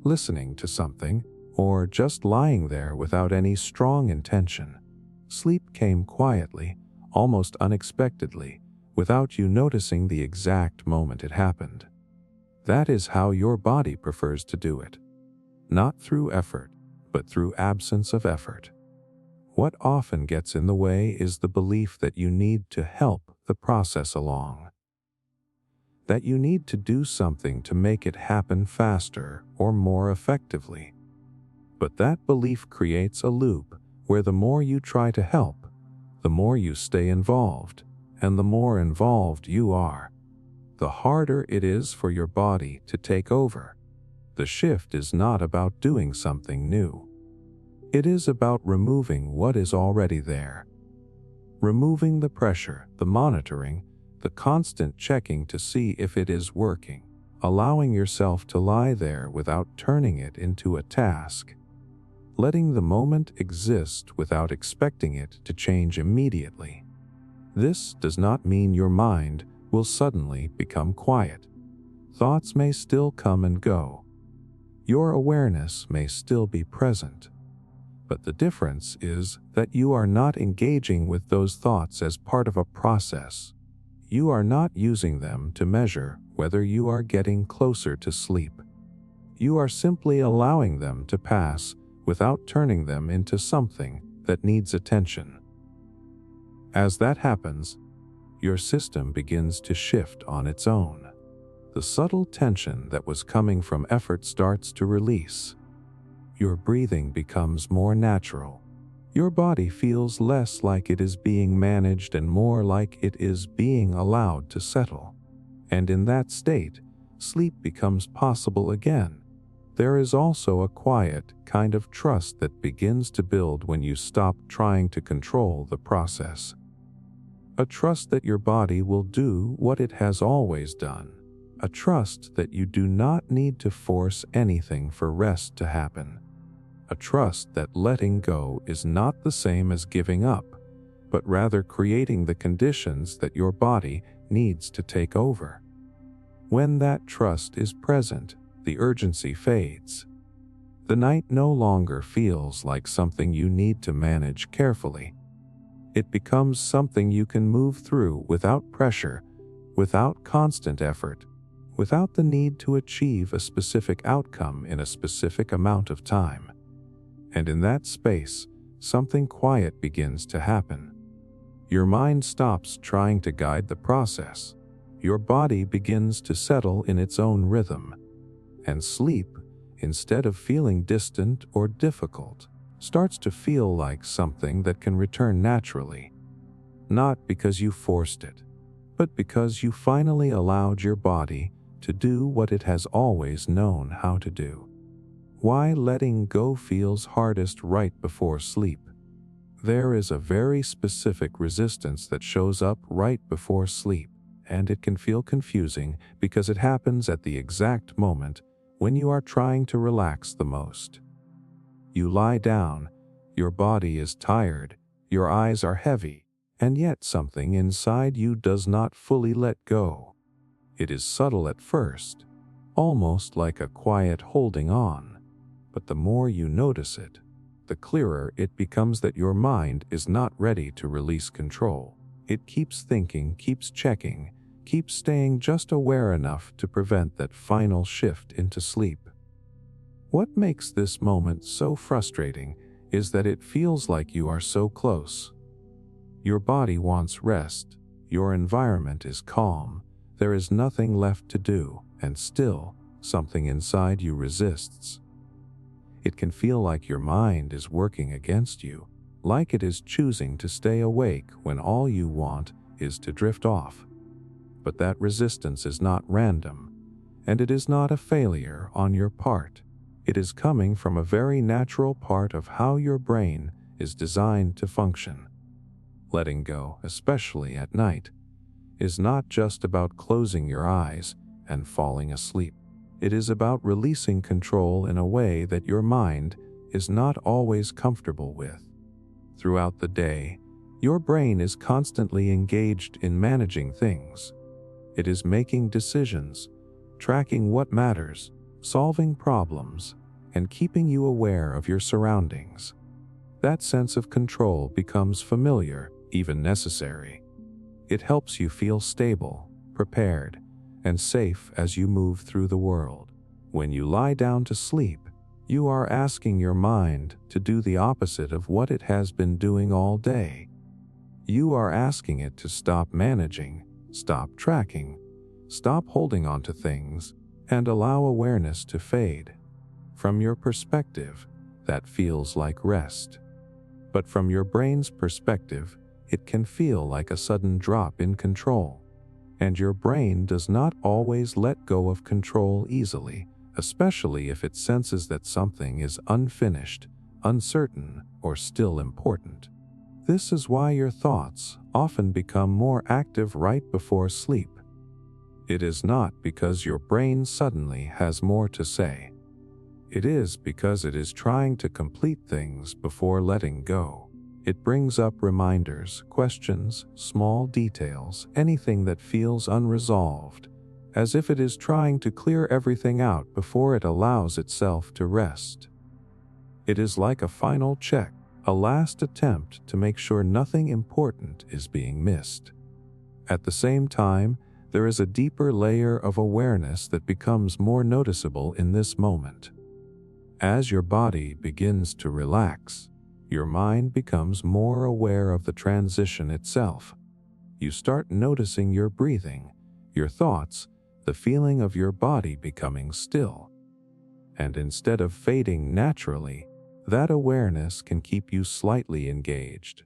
listening to something, or just lying there without any strong intention. Sleep came quietly, almost unexpectedly, without you noticing the exact moment it happened. That is how your body prefers to do it. Not through effort, but through absence of effort. What often gets in the way is the belief that you need to help the process along. That you need to do something to make it happen faster or more effectively. But that belief creates a loop where the more you try to help, the more you stay involved, and the more involved you are, the harder it is for your body to take over. The shift is not about doing something new. It is about removing what is already there. Removing the pressure, the monitoring, the constant checking to see if it is working. Allowing yourself to lie there without turning it into a task. Letting the moment exist without expecting it to change immediately. This does not mean your mind will suddenly become quiet. Thoughts may still come and go. Your awareness may still be present. But the difference is that you are not engaging with those thoughts as part of a process. You are not using them to measure whether you are getting closer to sleep. You are simply allowing them to pass without turning them into something that needs attention. As that happens, your system begins to shift on its own. The subtle tension that was coming from effort starts to release. Your breathing becomes more natural. Your body feels less like it is being managed and more like it is being allowed to settle. And in that state, sleep becomes possible again. There is also a quiet kind of trust that begins to build when you stop trying to control the process. A trust that your body will do what it has always done. A trust that you do not need to force anything for rest to happen. A trust that letting go is not the same as giving up, but rather creating the conditions that your body needs to take over. When that trust is present, the urgency fades. The night no longer feels like something you need to manage carefully. It becomes something you can move through without pressure, without constant effort, without the need to achieve a specific outcome in a specific amount of time. And in that space, something quiet begins to happen. Your mind stops trying to guide the process. Your body begins to settle in its own rhythm. And sleep, instead of feeling distant or difficult, starts to feel like something that can return naturally. Not because you forced it, but because you finally allowed your body to do what it has always known how to do. Why letting go feels hardest right before sleep. There is a very specific resistance that shows up right before sleep, and it can feel confusing because it happens at the exact moment when you are trying to relax the most. You lie down, your body is tired, your eyes are heavy, and yet something inside you does not fully let go. It is subtle at first, almost like a quiet holding on. But the more you notice it, the clearer it becomes that your mind is not ready to release control. It keeps thinking, keeps checking, keeps staying just aware enough to prevent that final shift into sleep. What makes this moment so frustrating is that it feels like you are so close. Your body wants rest, your environment is calm, there is nothing left to do, and still, something inside you resists. It can feel like your mind is working against you, like it is choosing to stay awake when all you want is to drift off. But that resistance is not random, and it is not a failure on your part. It is coming from a very natural part of how your brain is designed to function. Letting go, especially at night, is not just about closing your eyes and falling asleep. It is about releasing control in a way that your mind is not always comfortable with. Throughout the day, your brain is constantly engaged in managing things. It is making decisions, tracking what matters, solving problems, and keeping you aware of your surroundings. That sense of control becomes familiar, even necessary. It helps you feel stable, prepared, and safe as you move through the world. When you lie down to sleep, you are asking your mind to do the opposite of what it has been doing all day. You are asking it to stop managing, stop tracking, stop holding on to things, and allow awareness to fade. From your perspective, that feels like rest. But from your brain's perspective, it can feel like a sudden drop in control. And your brain does not always let go of control easily, especially if it senses that something is unfinished, uncertain, or still important. This is why your thoughts often become more active right before sleep. It is not because your brain suddenly has more to say. It is because it is trying to complete things before letting go. It brings up reminders, questions, small details, anything that feels unresolved, as if it is trying to clear everything out before it allows itself to rest. It is like a final check, a last attempt to make sure nothing important is being missed. At the same time, there is a deeper layer of awareness that becomes more noticeable in this moment. As your body begins to relax, your mind becomes more aware of the transition itself. You start noticing your breathing, your thoughts, the feeling of your body becoming still. And instead of fading naturally, that awareness can keep you slightly engaged.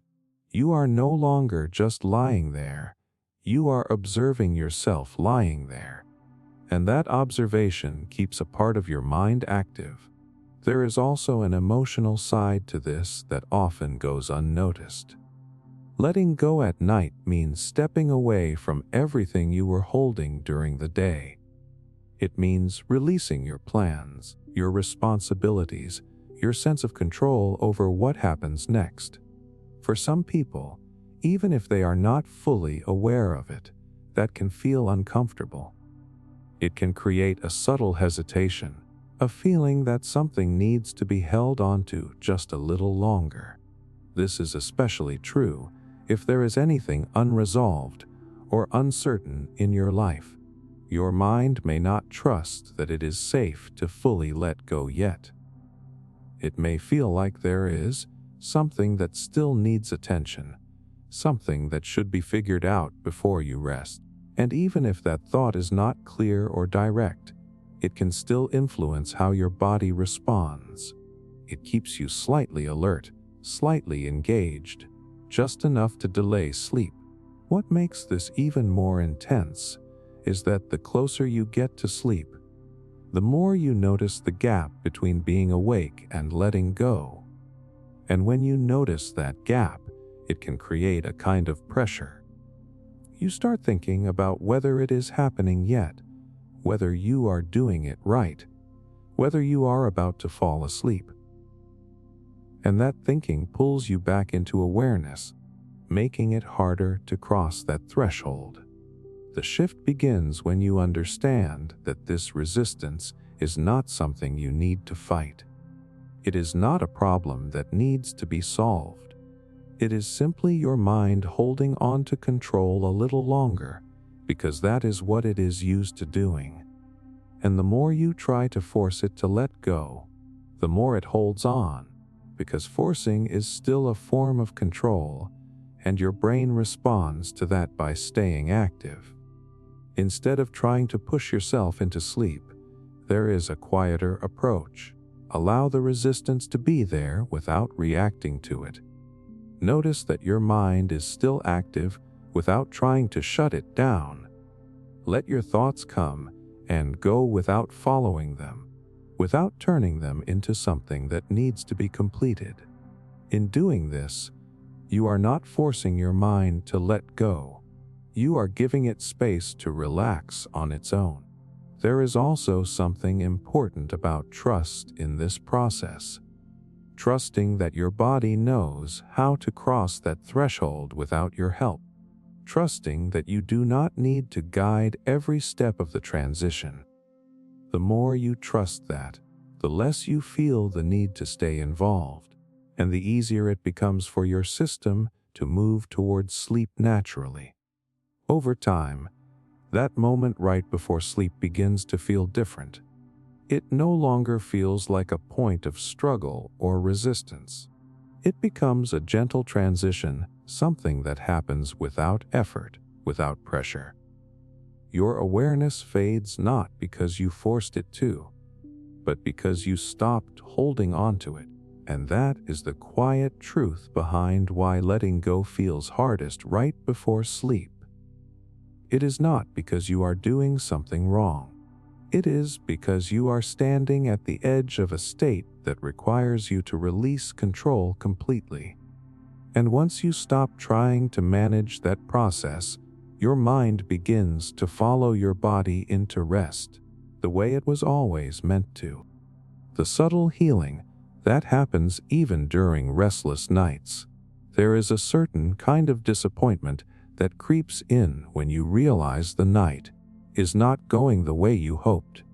You are no longer just lying there. You are observing yourself lying there. And that observation keeps a part of your mind active. There is also an emotional side to this that often goes unnoticed. Letting go at night means stepping away from everything you were holding during the day. It means releasing your plans, your responsibilities, your sense of control over what happens next. For some people, even if they are not fully aware of it, that can feel uncomfortable. It can create a subtle hesitation, a feeling that something needs to be held onto just a little longer. This is especially true if there is anything unresolved or uncertain in your life. Your mind may not trust that it is safe to fully let go yet. It may feel like there is something that still needs attention, something that should be figured out before you rest. And even if that thought is not clear or direct, it can still influence how your body responds. It keeps you slightly alert, slightly engaged, just enough to delay sleep. What makes this even more intense is that the closer you get to sleep, the more you notice the gap between being awake and letting go. And when you notice that gap, it can create a kind of pressure. You start thinking about whether it is happening yet, whether you are doing it right, whether you are about to fall asleep. And that thinking pulls you back into awareness, making it harder to cross that threshold. The shift begins when you understand that this resistance is not something you need to fight. It is not a problem that needs to be solved. It is simply your mind holding on to control a little longer, because that is what it is used to doing. And the more you try to force it to let go, the more it holds on, because forcing is still a form of control, and your brain responds to that by staying active. Instead of trying to push yourself into sleep, there is a quieter approach. Allow the resistance to be there without reacting to it. Notice that your mind is still active without trying to shut it down. Let your thoughts come and go without following them, without turning them into something that needs to be completed. In doing this, you are not forcing your mind to let go. You are giving it space to relax on its own. There is also something important about trust in this process. Trusting that your body knows how to cross that threshold without your help. Trusting that you do not need to guide every step of the transition. The more you trust that, the less you feel the need to stay involved, and the easier it becomes for your system to move towards sleep naturally. Over time, that moment right before sleep begins to feel different. It no longer feels like a point of struggle or resistance. It becomes a gentle transition, something that happens without effort, without pressure. Your awareness fades not because you forced it to, but because you stopped holding on to it. And that is the quiet truth behind why letting go feels hardest right before sleep. It is not because you are doing something wrong. It is because you are standing at the edge of a state that requires you to release control completely. And once you stop trying to manage that process, your mind begins to follow your body into rest, the way it was always meant to. The subtle healing that happens even during restless nights. There is a certain kind of disappointment that creeps in when you realize the night is not going the way you hoped.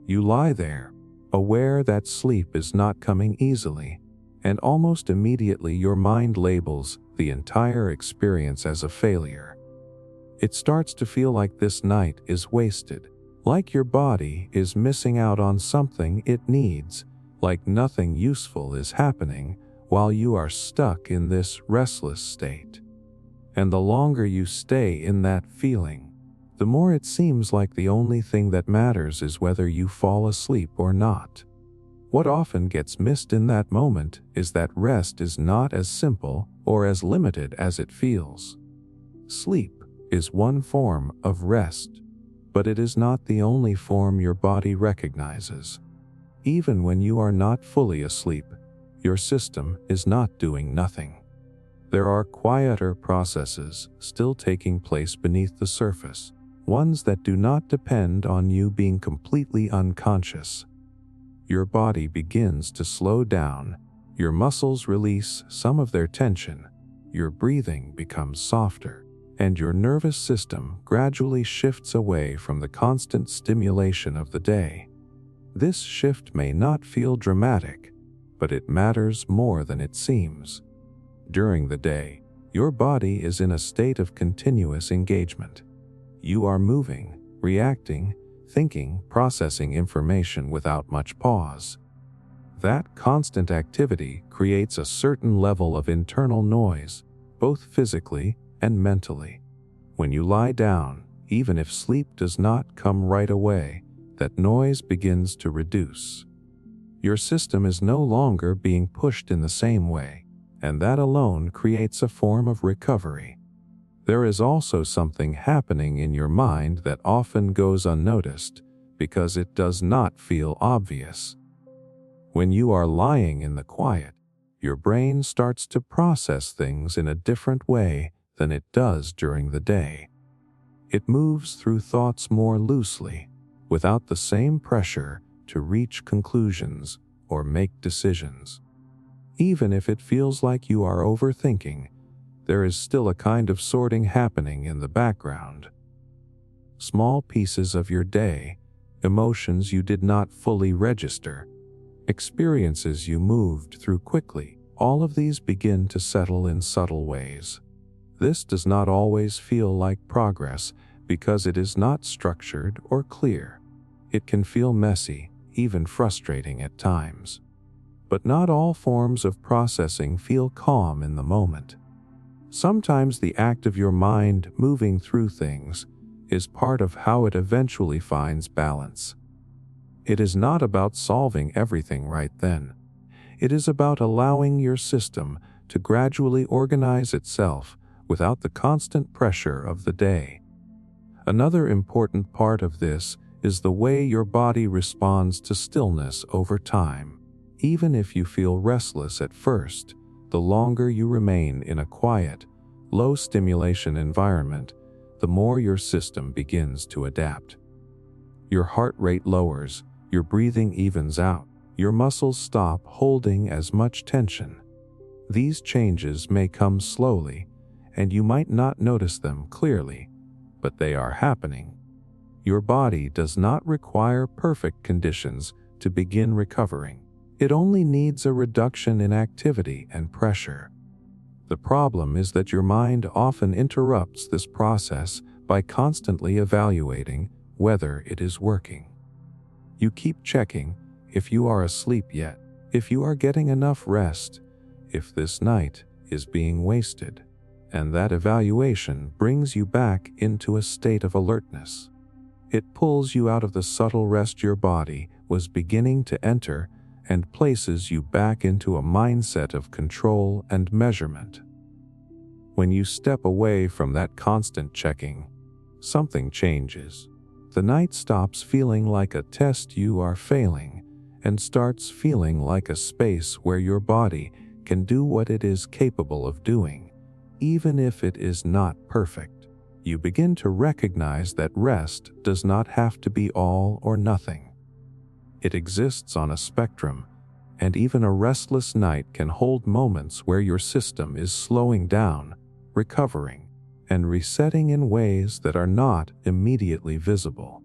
You lie there, aware that sleep is not coming easily, and almost immediately your mind labels the entire experience as a failure. It starts to feel like this night is wasted, like your body is missing out on something it needs, like nothing useful is happening while you are stuck in this restless state. And the longer you stay in that feeling, the more it seems like the only thing that matters is whether you fall asleep or not. What often gets missed in that moment is that rest is not as simple or as limited as it feels. Sleep is one form of rest, but it is not the only form your body recognizes. Even when you are not fully asleep, your system is not doing nothing. There are quieter processes still taking place beneath the surface, ones that do not depend on you being completely unconscious. Your body begins to slow down, your muscles release some of their tension, your breathing becomes softer, and your nervous system gradually shifts away from the constant stimulation of the day. This shift may not feel dramatic, but it matters more than it seems. During the day, your body is in a state of continuous engagement. You are moving, reacting, thinking, processing information without much pause. That constant activity creates a certain level of internal noise, both physically and mentally. When you lie down, even if sleep does not come right away, that noise begins to reduce. Your system is no longer being pushed in the same way, and that alone creates a form of recovery. There is also something happening in your mind that often goes unnoticed because it does not feel obvious. When you are lying in the quiet, your brain starts to process things in a different way than it does during the day. It moves through thoughts more loosely, without the same pressure to reach conclusions or make decisions. Even if it feels like you are overthinking, there is still a kind of sorting happening in the background. Small pieces of your day, emotions you did not fully register, experiences you moved through quickly, all of these begin to settle in subtle ways. This does not always feel like progress because it is not structured or clear. It can feel messy, even frustrating at times. But not all forms of processing feel calm in the moment. Sometimes the act of your mind moving through things is part of how it eventually finds balance. It is not about solving everything right then. It is about allowing your system to gradually organize itself without the constant pressure of the day. Another important part of this is the way your body responds to stillness over time. Even if you feel restless at first, the longer you remain in a quiet, low-stimulation environment, the more your system begins to adapt. Your heart rate lowers, your breathing evens out, your muscles stop holding as much tension. These changes may come slowly, and you might not notice them clearly, but they are happening. Your body does not require perfect conditions to begin recovering. It only needs a reduction in activity and pressure. The problem is that your mind often interrupts this process by constantly evaluating whether it is working. You keep checking if you are asleep yet, if you are getting enough rest, if this night is being wasted, and that evaluation brings you back into a state of alertness. It pulls you out of the subtle rest your body was beginning to enter and places you back into a mindset of control and measurement. When you step away from that constant checking, something changes. The night stops feeling like a test you are failing and starts feeling like a space where your body can do what it is capable of doing, even if it is not perfect. You begin to recognize that rest does not have to be all or nothing. It exists on a spectrum, and even a restless night can hold moments where your system is slowing down, recovering, and resetting in ways that are not immediately visible.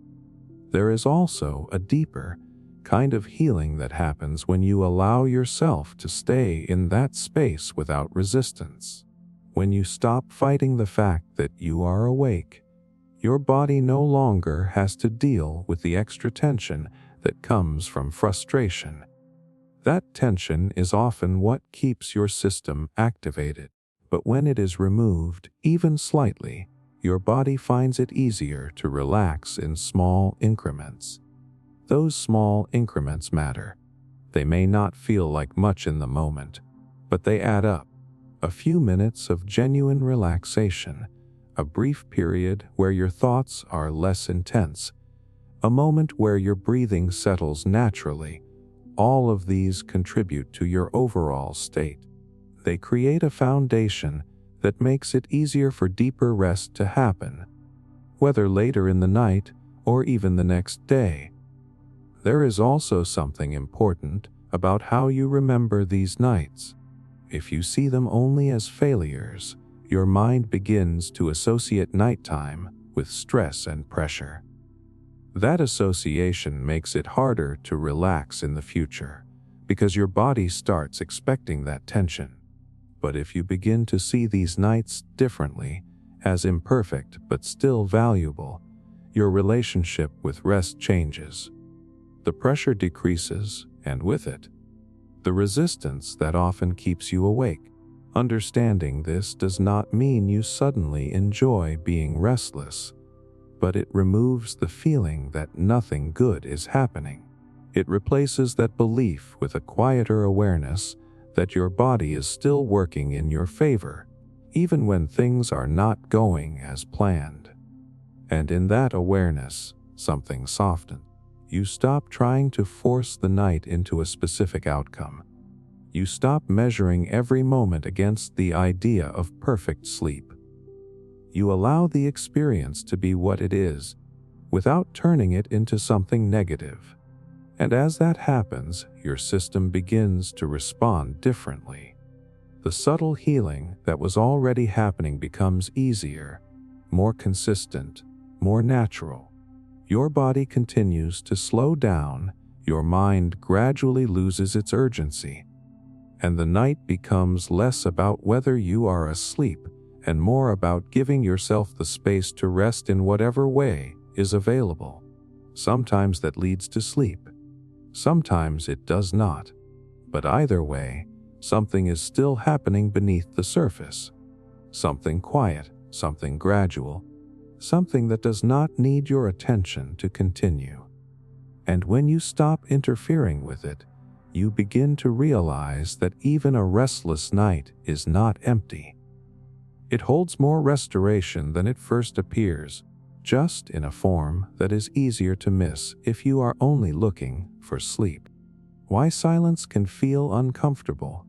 There is also a deeper kind of healing that happens when you allow yourself to stay in that space without resistance. When you stop fighting the fact that you are awake, your body no longer has to deal with the extra tension that comes from frustration. That tension is often what keeps your system activated, but when it is removed, even slightly, your body finds it easier to relax in small increments. Those small increments matter. They may not feel like much in the moment, but they add up. A few minutes of genuine relaxation, a brief period where your thoughts are less intense, a moment where your breathing settles naturally, all of these contribute to your overall state. They create a foundation that makes it easier for deeper rest to happen, whether later in the night or even the next day. There is also something important about how you remember these nights. If you see them only as failures, your mind begins to associate nighttime with stress and pressure. That association makes it harder to relax in the future, because your body starts expecting that tension. But if you begin to see these nights differently, as imperfect but still valuable, your relationship with rest changes. The pressure decreases, and with it, the resistance that often keeps you awake. Understanding this does not mean you suddenly enjoy being restless, but it removes the feeling that nothing good is happening. It replaces that belief with a quieter awareness that your body is still working in your favor, even when things are not going as planned. And in that awareness, something softens. You stop trying to force the night into a specific outcome. You stop measuring every moment against the idea of perfect sleep. You allow the experience to be what it is, without turning it into something negative. And as that happens, your system begins to respond differently. The subtle healing that was already happening becomes easier, more consistent, more natural. Your body continues to slow down, your mind gradually loses its urgency, and the night becomes less about whether you are asleep and more about giving yourself the space to rest in whatever way is available. Sometimes that leads to sleep. Sometimes it does not. But either way, something is still happening beneath the surface. Something quiet, something gradual, something that does not need your attention to continue. And when you stop interfering with it, you begin to realize that even a restless night is not empty. It holds more restoration than it first appears, just in a form that is easier to miss if you are only looking for sleep. Why silence can feel uncomfortable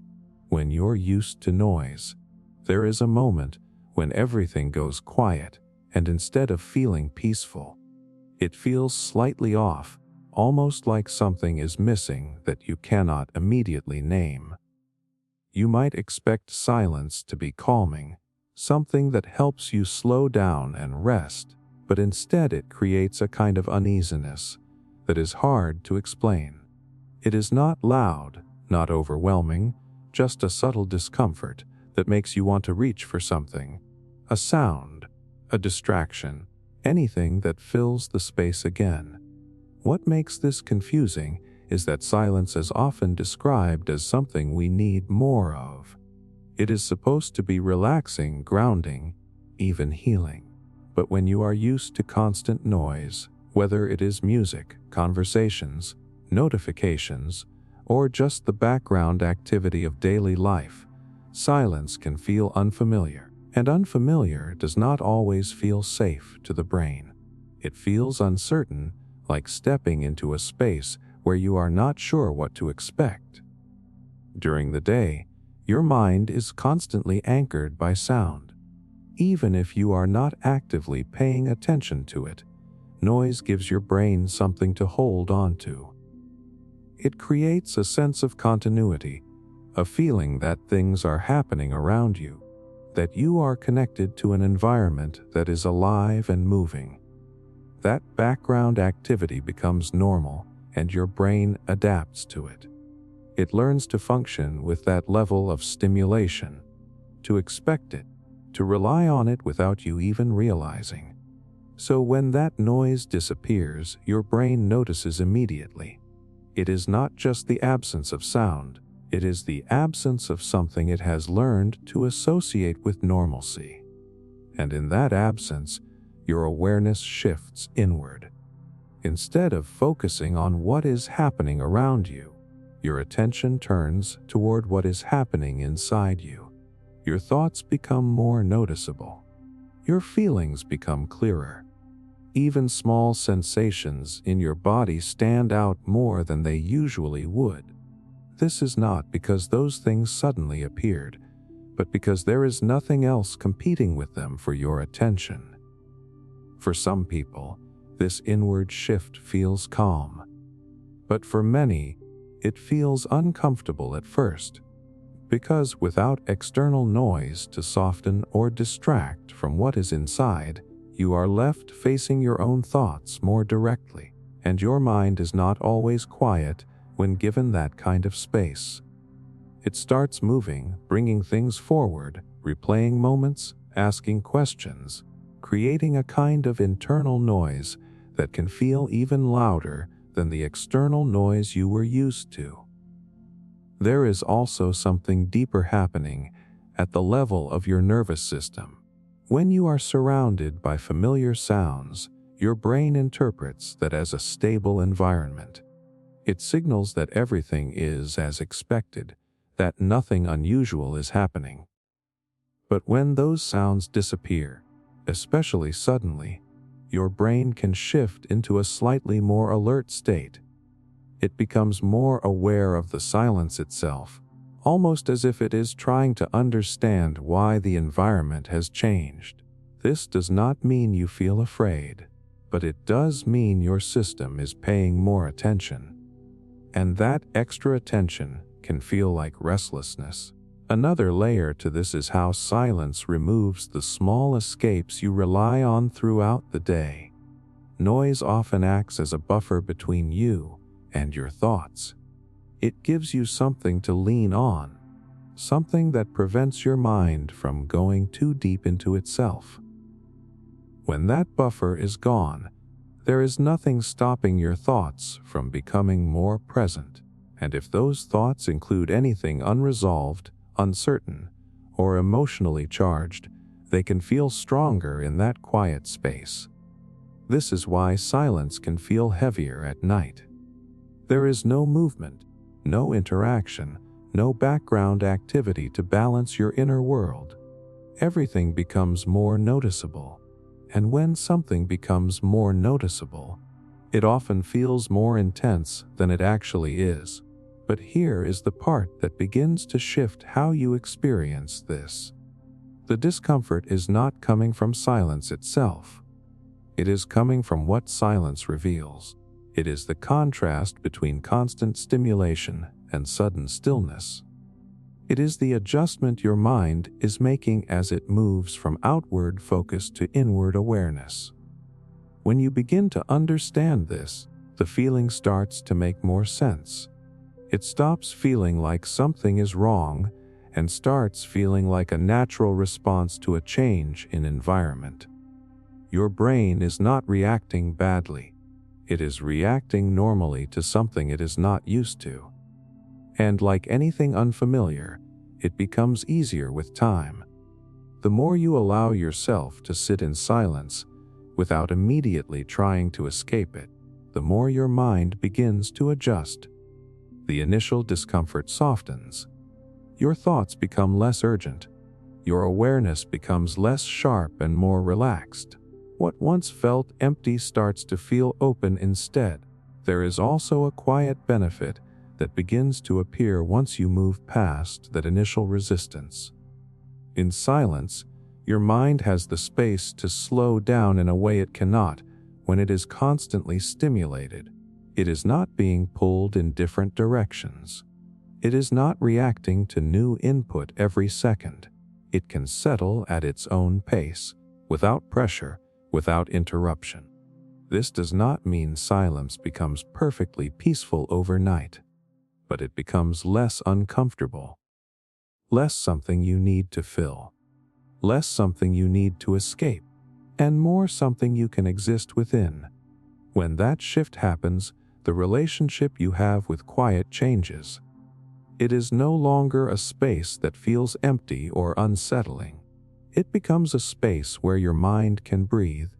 when you're used to noise. There is a moment when everything goes quiet, and instead of feeling peaceful, it feels slightly off, almost like something is missing that you cannot immediately name. You might expect silence to be calming, something that helps you slow down and rest, but instead it creates a kind of uneasiness that is hard to explain. It is not loud, not overwhelming, just a subtle discomfort that makes you want to reach for something, a sound, a distraction, anything that fills the space again. What makes this confusing is that silence is often described as something we need more of. It is supposed to be relaxing, grounding, even healing. But when you are used to constant noise, whether it is music, conversations, notifications, or just the background activity of daily life, silence can feel unfamiliar, and unfamiliar does not always feel safe to the brain. It feels uncertain, like stepping into a space where you are not sure what to expect. During the day, your mind is constantly anchored by sound. Even if you are not actively paying attention to it, noise gives your brain something to hold on to. It creates a sense of continuity, a feeling that things are happening around you, that you are connected to an environment that is alive and moving. That background activity becomes normal, and your brain adapts to it. It learns to function with that level of stimulation, to expect it, to rely on it without you even realizing. So when that noise disappears, your brain notices immediately. It is not just the absence of sound, it is the absence of something it has learned to associate with normalcy. And in that absence, your awareness shifts inward. Instead of focusing on what is happening around you, your attention turns toward what is happening inside you. Your thoughts become more noticeable. Your feelings become clearer. Even small sensations in your body stand out more than they usually would. This is not because those things suddenly appeared, but because there is nothing else competing with them for your attention. For some people, this inward shift feels calm. But for many, it feels uncomfortable at first, because without external noise to soften or distract from what is inside, you are left facing your own thoughts more directly, and your mind is not always quiet when given that kind of space. It starts moving, bringing things forward, replaying moments, asking questions, creating a kind of internal noise that can feel even louder than the external noise you were used to. There is also something deeper happening at the level of your nervous system. When you are surrounded by familiar sounds, your brain interprets that as a stable environment. It signals that everything is as expected, that nothing unusual is happening. But when those sounds disappear, especially suddenly, your brain can shift into a slightly more alert state. It becomes more aware of the silence itself, almost as if it is trying to understand why the environment has changed. This does not mean you feel afraid, but it does mean your system is paying more attention. And that extra attention can feel like restlessness. Another layer to this is how silence removes the small escapes you rely on throughout the day. Noise often acts as a buffer between you and your thoughts. It gives you something to lean on, something that prevents your mind from going too deep into itself. When that buffer is gone, there is nothing stopping your thoughts from becoming more present. And if those thoughts include anything unresolved, uncertain, or emotionally charged, They can feel stronger in that quiet space. This is why silence can feel heavier at night. There is no movement, no interaction, no background activity to balance your inner world. Everything becomes more noticeable. And when something becomes more noticeable, it often feels more intense than it actually is. But here is the part that begins to shift how you experience this. The discomfort is not coming from silence itself. It is coming from what silence reveals. It is the contrast between constant stimulation and sudden stillness. It is the adjustment your mind is making as it moves from outward focus to inward awareness. When you begin to understand this, the feeling starts to make more sense. It stops feeling like something is wrong and starts feeling like a natural response to a change in environment. Your brain is not reacting badly. It is reacting normally to something it is not used to. And like anything unfamiliar, it becomes easier with time. The more you allow yourself to sit in silence without immediately trying to escape it, the more your mind begins to adjust. The initial discomfort softens. Your thoughts become less urgent. Your awareness becomes less sharp and more relaxed. What once felt empty starts to feel open instead. There is also a quiet benefit that begins to appear once you move past that initial resistance. In silence, your mind has the space to slow down in a way it cannot when it is constantly stimulated. It is not being pulled in different directions. It is not reacting to new input every second. It can settle at its own pace, without pressure, without interruption. This does not mean silence becomes perfectly peaceful overnight, but it becomes less uncomfortable, less something you need to fill, less something you need to escape, and more something you can exist within. When that shift happens, the relationship you have with quiet changes. It is no longer a space that feels empty or unsettling. It becomes a space where your mind can breathe,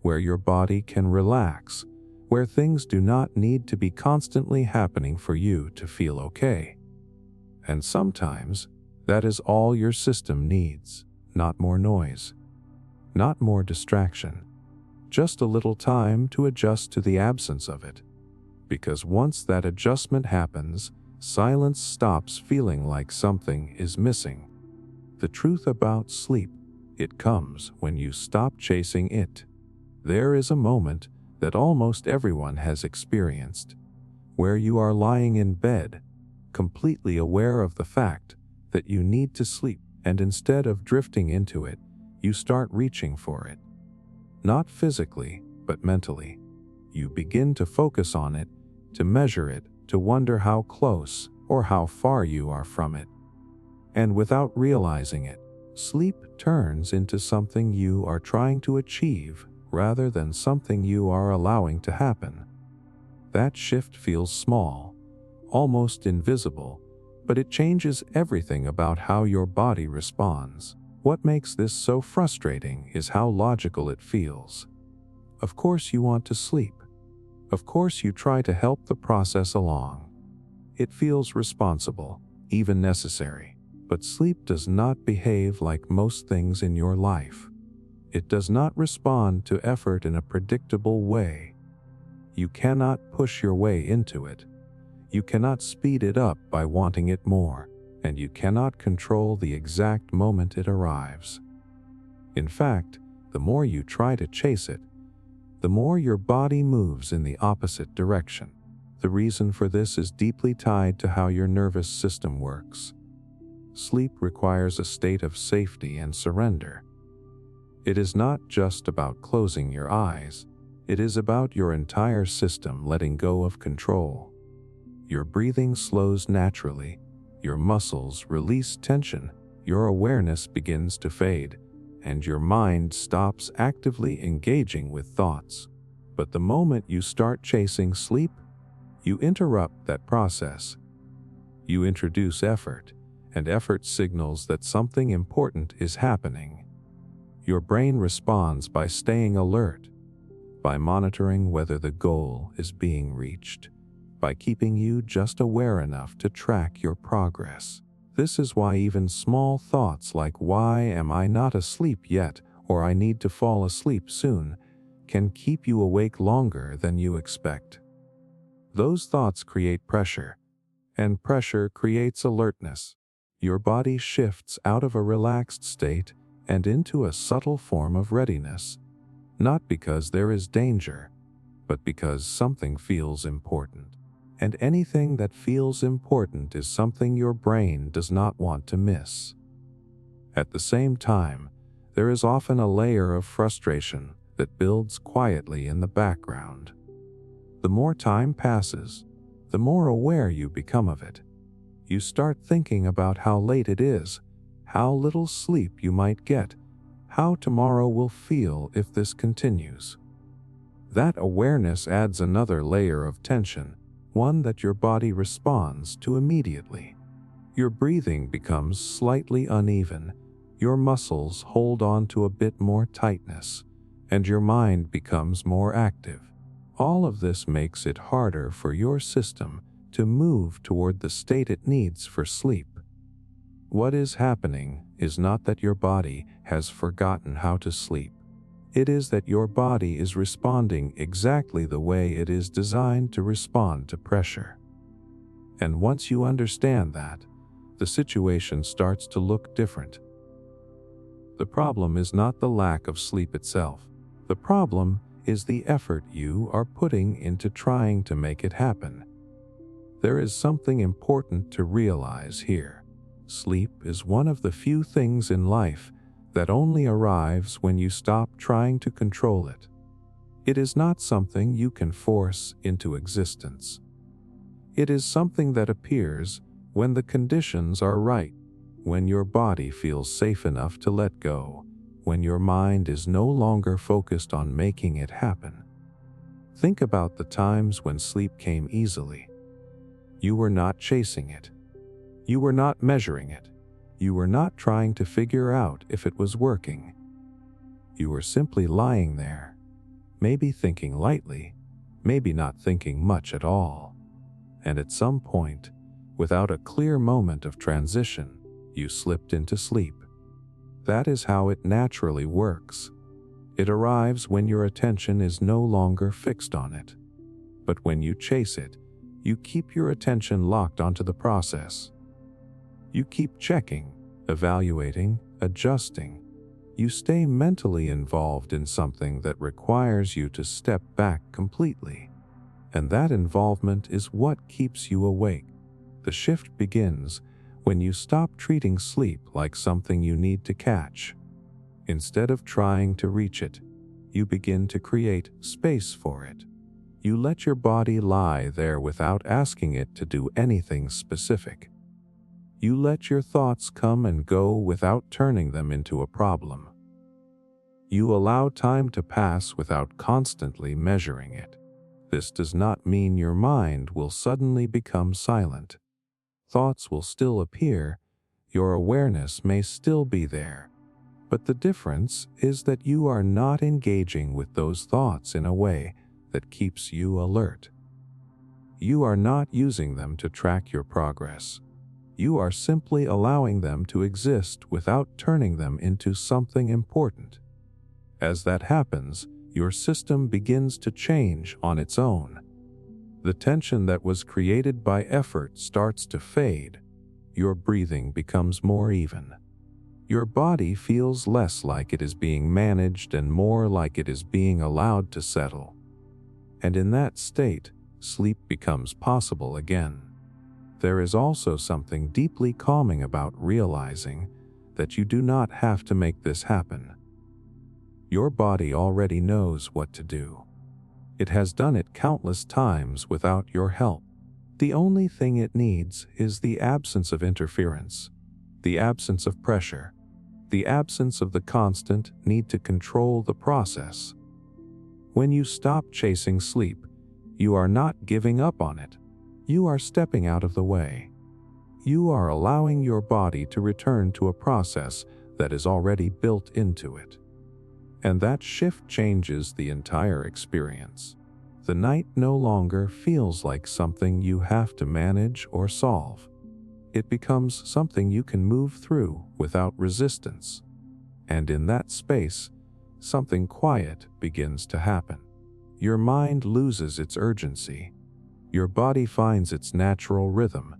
where your body can relax, where things do not need to be constantly happening for you to feel okay. And sometimes, that is all your system needs, not more noise, not more distraction, just a little time to adjust to the absence of it. Because once that adjustment happens, silence stops feeling like something is missing. The truth about sleep, it comes when you stop chasing it. There is a moment that almost everyone has experienced, where you are lying in bed, completely aware of the fact that you need to sleep, and instead of drifting into it, you start reaching for it. Not physically, but mentally. You begin to focus on it, to measure it, to wonder how close or how far you are from it. And without realizing it, sleep turns into something you are trying to achieve rather than something you are allowing to happen. That shift feels small, almost invisible, but it changes everything about how your body responds. What makes this so frustrating is how logical it feels. Of course you want to sleep. Of course you try to help the process along. It feels responsible, even necessary. But sleep does not behave like most things in your life. It does not respond to effort in a predictable way. You cannot push your way into it. You cannot speed it up by wanting it more, and you cannot control the exact moment it arrives. In fact, the more you try to chase it, the more your body moves in the opposite direction. The reason for this is deeply tied to how your nervous system works. Sleep requires a state of safety and surrender. It is not just about closing your eyes. It is about your entire system letting go of control. Your breathing slows naturally. Your muscles release tension. Your awareness begins to fade, and your mind stops actively engaging with thoughts. But the moment you start chasing sleep, you interrupt that process. You introduce effort, and effort signals that something important is happening. Your brain responds by staying alert, by monitoring whether the goal is being reached, by keeping you just aware enough to track your progress. This is why even small thoughts like "why am I not asleep yet?" or "I need to fall asleep soon" can keep you awake longer than you expect. Those thoughts create pressure, and pressure creates alertness. Your body shifts out of a relaxed state and into a subtle form of readiness, not because there is danger, but because something feels important. And anything that feels important is something your brain does not want to miss. At the same time, there is often a layer of frustration that builds quietly in the background. The more time passes, the more aware you become of it. You start thinking about how late it is, how little sleep you might get, how tomorrow will feel if this continues. That awareness adds another layer of tension, one that your body responds to immediately. Your breathing becomes slightly uneven, your muscles hold on to a bit more tightness, and your mind becomes more active. All of this makes it harder for your system to move toward the state it needs for sleep. What is happening is not that your body has forgotten how to sleep. It is that your body is responding exactly the way it is designed to respond to pressure. And once you understand that, the situation starts to look different. The problem is not the lack of sleep itself. The problem is the effort you are putting into trying to make it happen. There is something important to realize here. Sleep is one of the few things in life that only arrives when you stop trying to control it. It is not something you can force into existence. It is something that appears when the conditions are right, when your body feels safe enough to let go, when your mind is no longer focused on making it happen. Think about the times when sleep came easily. You were not chasing it. You were not measuring it. You were not trying to figure out if it was working. You were simply lying there, maybe thinking lightly, maybe not thinking much at all. And at some point, without a clear moment of transition, you slipped into sleep. That is how it naturally works. It arrives when your attention is no longer fixed on it. But when you chase it, you keep your attention locked onto the process. You keep checking, evaluating, adjusting. You stay mentally involved in something that requires you to step back completely. And that involvement is what keeps you awake. The shift begins when you stop treating sleep like something you need to catch. Instead of trying to reach it, you begin to create space for it. You let your body lie there without asking it to do anything specific. You let your thoughts come and go without turning them into a problem. You allow time to pass without constantly measuring it. This does not mean your mind will suddenly become silent. Thoughts will still appear, your awareness may still be there, but the difference is that you are not engaging with those thoughts in a way that keeps you alert. You are not using them to track your progress. You are simply allowing them to exist without turning them into something important. As that happens, your system begins to change on its own. The tension that was created by effort starts to fade. Your breathing becomes more even. Your body feels less like it is being managed and more like it is being allowed to settle. And in that state, sleep becomes possible again. There is also something deeply calming about realizing that you do not have to make this happen. Your body already knows what to do. It has done it countless times without your help. The only thing it needs is the absence of interference, the absence of pressure, the absence of the constant need to control the process. When you stop chasing sleep, you are not giving up on it. You are stepping out of the way. You are allowing your body to return to a process that is already built into it. And that shift changes the entire experience. The night no longer feels like something you have to manage or solve. It becomes something you can move through without resistance. And in that space, something quiet begins to happen. Your mind loses its urgency. Your body finds its natural rhythm.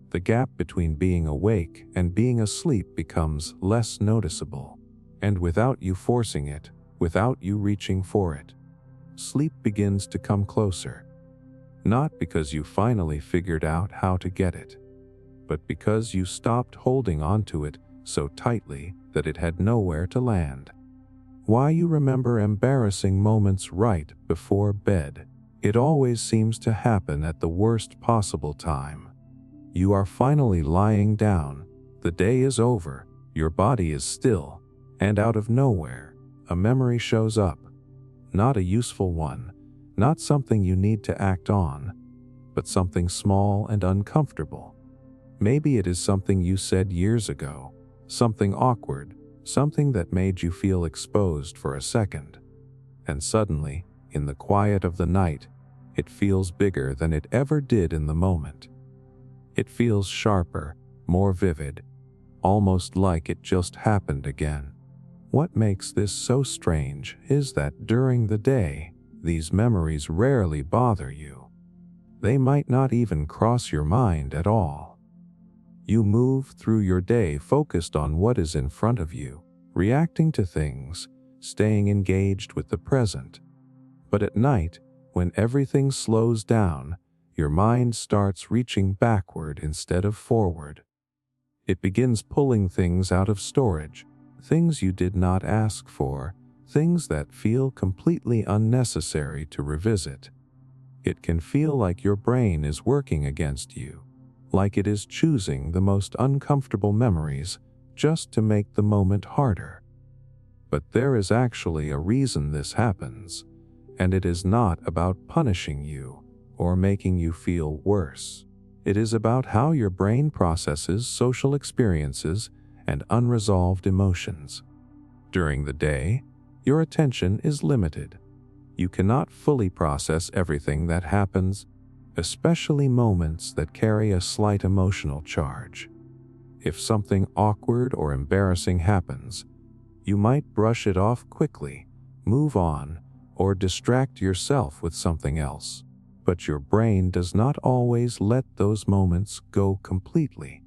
The gap between being awake and being asleep becomes less noticeable. And without you forcing it, without you reaching for it, sleep begins to come closer. Not because you finally figured out how to get it, but because you stopped holding onto it so tightly that it had nowhere to land. Why you remember embarrassing moments right before bed? It always seems to happen at the worst possible time. You are finally lying down, the day is over, your body is still, and out of nowhere, a memory shows up. Not a useful one, not something you need to act on, but something small and uncomfortable. Maybe it is something you said years ago, something awkward, something that made you feel exposed for a second. And suddenly, in the quiet of the night, it feels bigger than it ever did in the moment. It feels sharper, more vivid, almost like it just happened again. What makes this so strange is that during the day, these memories rarely bother you. They might not even cross your mind at all. You move through your day focused on what is in front of you, reacting to things, staying engaged with the present. But at night, when everything slows down, your mind starts reaching backward instead of forward. It begins pulling things out of storage, things you did not ask for, things that feel completely unnecessary to revisit. It can feel like your brain is working against you, like it is choosing the most uncomfortable memories just to make the moment harder. But there is actually a reason this happens, and it is not about punishing you or making you feel worse. It is about how your brain processes social experiences and unresolved emotions. During the day, your attention is limited. You cannot fully process everything that happens, especially moments that carry a slight emotional charge. If something awkward or embarrassing happens, you might brush it off quickly, move on, or distract yourself with something else. But your brain does not always let those moments go completely.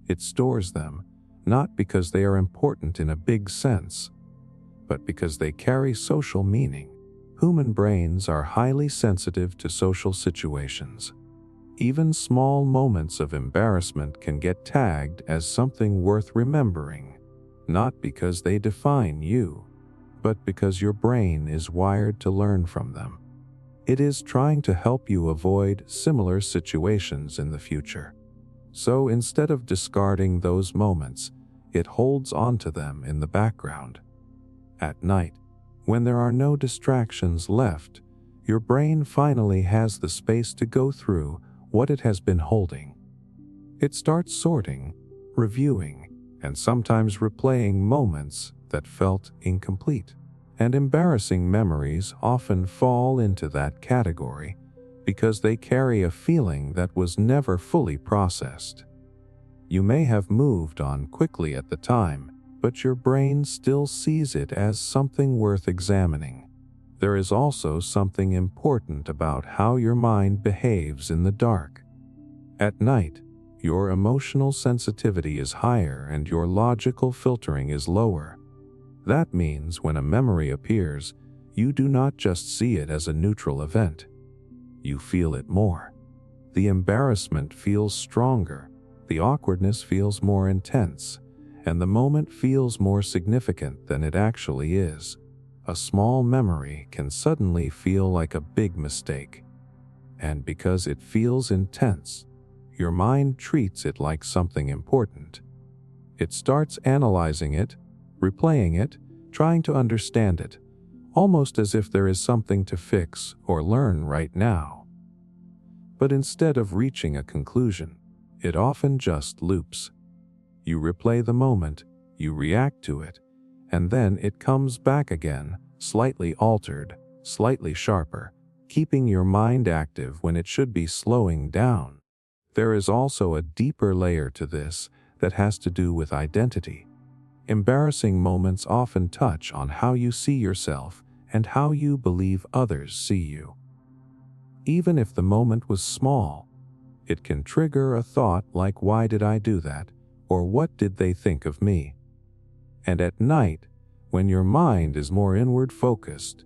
It stores them, not because they are important in a big sense, but because they carry social meaning. Human brains are highly sensitive to social situations. Even small moments of embarrassment can get tagged as something worth remembering, not because they define you, but because your brain is wired to learn from them. It is trying to help you avoid similar situations in the future. So instead of discarding those moments, it holds onto them in the background. At night, when there are no distractions left, your brain finally has the space to go through what it has been holding. It starts sorting, reviewing, and sometimes replaying moments that felt incomplete. And embarrassing memories often fall into that category because they carry a feeling that was never fully processed. You may have moved on quickly at the time, but your brain still sees it as something worth examining. There is also something important about how your mind behaves in the dark. At night, your emotional sensitivity is higher and your logical filtering is lower. That means when a memory appears, you do not just see it as a neutral event. You feel it more. The embarrassment feels stronger, the awkwardness feels more intense, and the moment feels more significant than it actually is. A small memory can suddenly feel like a big mistake. And because it feels intense, your mind treats it like something important. It starts analyzing it, replaying it, trying to understand it, almost as if there is something to fix or learn right now. But instead of reaching a conclusion, it often just loops. You replay the moment, you react to it, and then it comes back again, slightly altered, slightly sharper, keeping your mind active when it should be slowing down. There is also a deeper layer to this that has to do with identity. Embarrassing moments often touch on how you see yourself and how you believe others see you. Even if the moment was small, it can trigger a thought like, "Why did I do that?" or "What did they think of me?" And at night, when your mind is more inward focused,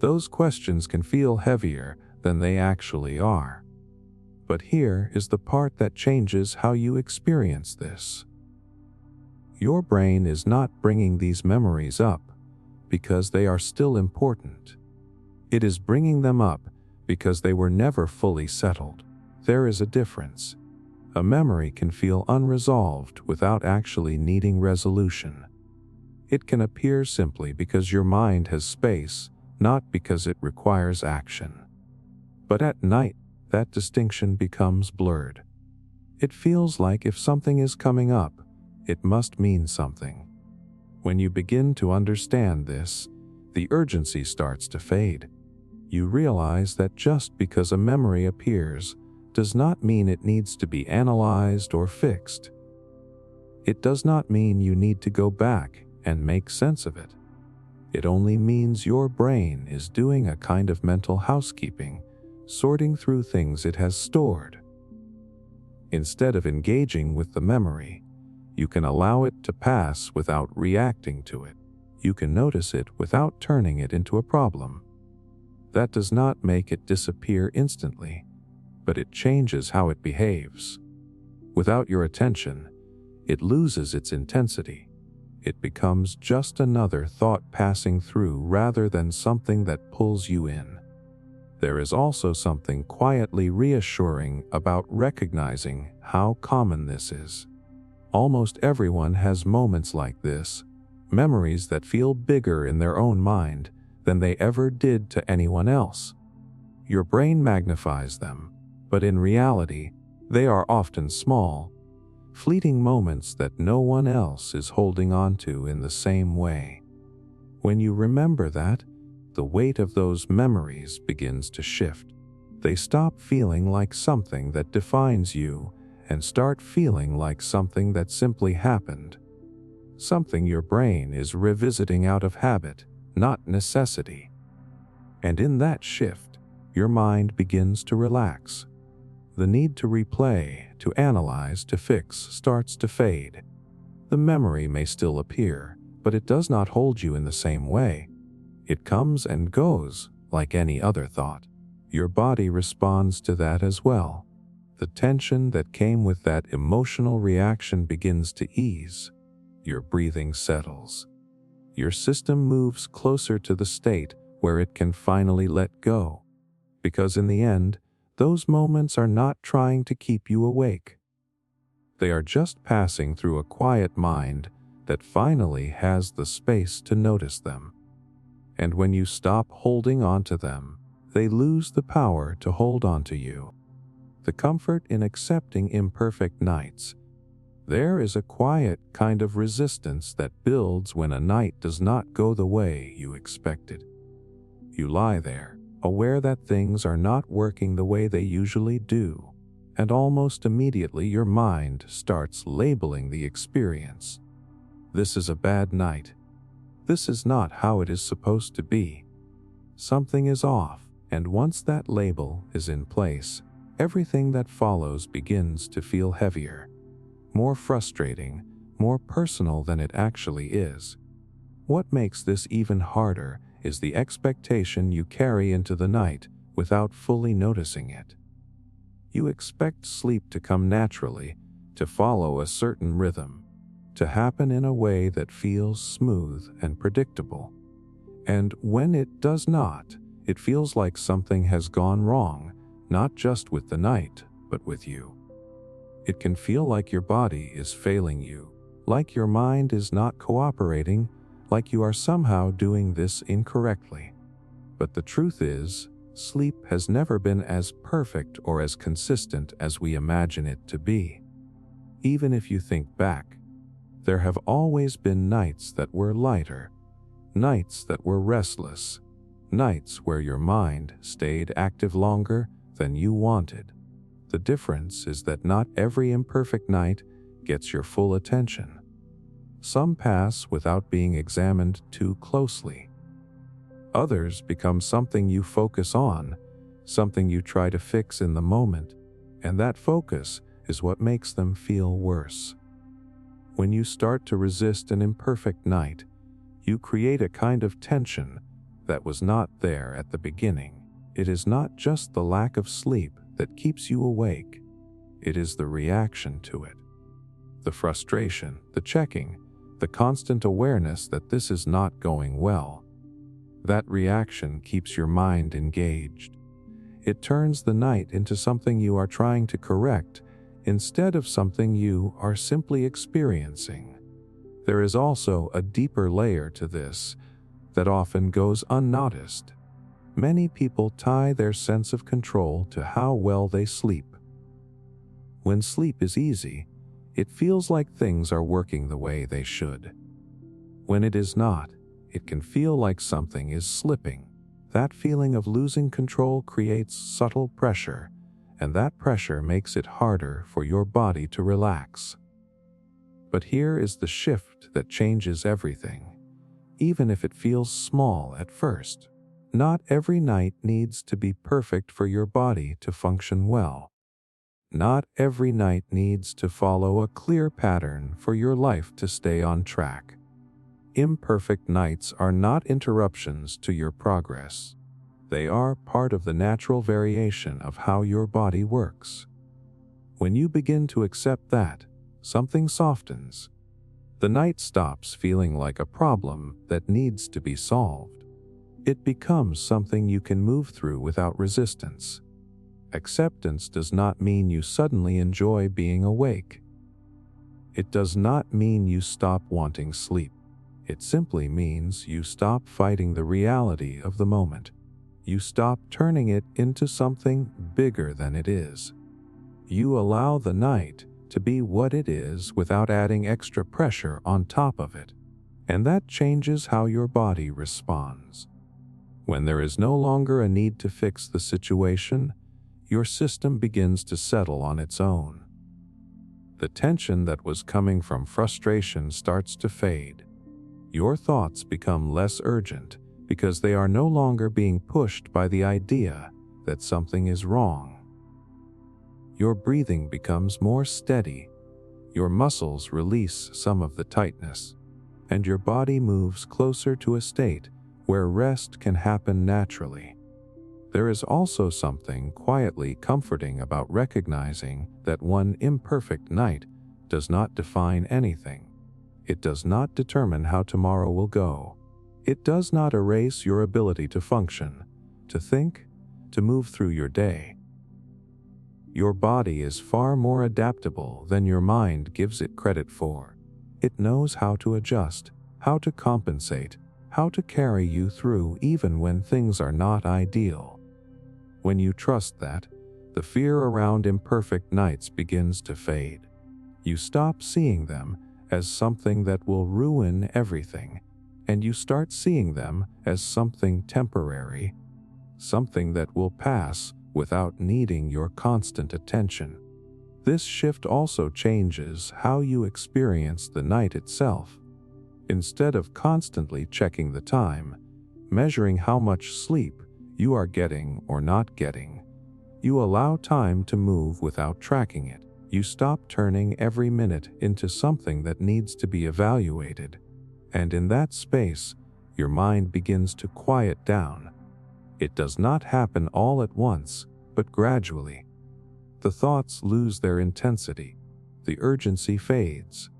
those questions can feel heavier than they actually are. But here is the part that changes how you experience this. Your brain is not bringing these memories up because they are still important. It is bringing them up because they were never fully settled. There is a difference. A memory can feel unresolved without actually needing resolution. It can appear simply because your mind has space, not because it requires action. But at night, that distinction becomes blurred. It feels like if something is coming up, it must mean something. When you begin to understand this, the urgency starts to fade. You realize that just because a memory appears does not mean it needs to be analyzed or fixed. It does not mean you need to go back and make sense of it. It only means your brain is doing a kind of mental housekeeping, sorting through things it has stored. Instead of engaging with the memory, you can allow it to pass without reacting to it. You can notice it without turning it into a problem. That does not make it disappear instantly, but it changes how it behaves. Without your attention, it loses its intensity. It becomes just another thought passing through rather than something that pulls you in. There is also something quietly reassuring about recognizing how common this is. Almost everyone has moments like this, memories that feel bigger in their own mind than they ever did to anyone else. Your brain magnifies them, but in reality, they are often small, fleeting moments that no one else is holding on to in the same way. When you remember that, the weight of those memories begins to shift. They stop feeling like something that defines you and start feeling like something that simply happened. Something your brain is revisiting out of habit, not necessity. And in that shift, your mind begins to relax. The need to replay, to analyze, to fix starts to fade. The memory may still appear, but it does not hold you in the same way. It comes and goes like any other thought. Your body responds to that as well. The tension that came with that emotional reaction begins to ease. Your breathing settles. Your system moves closer to the state where it can finally let go. Because in the end, those moments are not trying to keep you awake. They are just passing through a quiet mind that finally has the space to notice them. And when you stop holding on to them, they lose the power to hold on to you. The comfort in accepting imperfect nights. There is a quiet kind of resistance that builds when a night does not go the way you expected. You lie there, aware that things are not working the way they usually do, and almost immediately your mind starts labeling the experience. This is a bad night. This is not how it is supposed to be. Something is off, and once that label is in place, everything that follows begins to feel heavier, more frustrating, more personal than it actually is. What makes this even harder is the expectation you carry into the night without fully noticing it. You expect sleep to come naturally, to follow a certain rhythm, to happen in a way that feels smooth and predictable. And when it does not, it feels like something has gone wrong, not just with the night, but with you. It can feel like your body is failing you, like your mind is not cooperating, like you are somehow doing this incorrectly. But the truth is, sleep has never been as perfect or as consistent as we imagine it to be. Even if you think back, There have always been nights that were lighter, nights that were restless, nights where your mind stayed active longer than you wanted. The difference is that not every imperfect night gets your full attention. Some pass without being examined too closely. Others become something you focus on, something you try to fix in the moment, and that focus is what makes them feel worse. When you start to resist an imperfect night, you create a kind of tension that was not there at the beginning. It is not just the lack of sleep that keeps you awake. It is the reaction to it. The frustration, the checking, the constant awareness that this is not going well. That reaction keeps your mind engaged. It turns the night into something you are trying to correct instead of something you are simply experiencing. There is also a deeper layer to this that often goes unnoticed. Many people tie their sense of control to how well they sleep. When sleep is easy, it feels like things are working the way they should. When it is not, it can feel like something is slipping. That feeling of losing control creates subtle pressure, and that pressure makes it harder for your body to relax. But here is the shift that changes everything, even if it feels small at first. Not every night needs to be perfect for your body to function well. Not every night needs to follow a clear pattern for your life to stay on track. Imperfect nights are not interruptions to your progress. They are part of the natural variation of how your body works. When you begin to accept that, something softens. The night stops feeling like a problem that needs to be solved. It becomes something you can move through without resistance. Acceptance does not mean you suddenly enjoy being awake. It does not mean you stop wanting sleep. It simply means you stop fighting the reality of the moment. You stop turning it into something bigger than it is. You allow the night to be what it is without adding extra pressure on top of it. And that changes how your body responds. When there is no longer a need to fix the situation, your system begins to settle on its own. The tension that was coming from frustration starts to fade. Your thoughts become less urgent because they are no longer being pushed by the idea that something is wrong. Your breathing becomes more steady, your muscles release some of the tightness, and your body moves closer to a state where rest can happen naturally. There is also something quietly comforting about recognizing that one imperfect night does not define anything. It does not determine how tomorrow will go. It does not erase your ability to function, to think, to move through your day. Your body is far more adaptable than your mind gives it credit for. It knows how to adjust, how to compensate, how to carry you through even when things are not ideal. When you trust that, the fear around imperfect nights begins to fade. You stop seeing them as something that will ruin everything, and you start seeing them as something temporary, something that will pass without needing your constant attention. This shift also changes how you experience the night itself. Instead of constantly checking the time, measuring how much sleep you are getting or not getting, you allow time to move without tracking it. You stop turning every minute into something that needs to be evaluated, and in that space, your mind begins to quiet down. It does not happen all at once, but gradually. The thoughts lose their intensity, the urgency fades,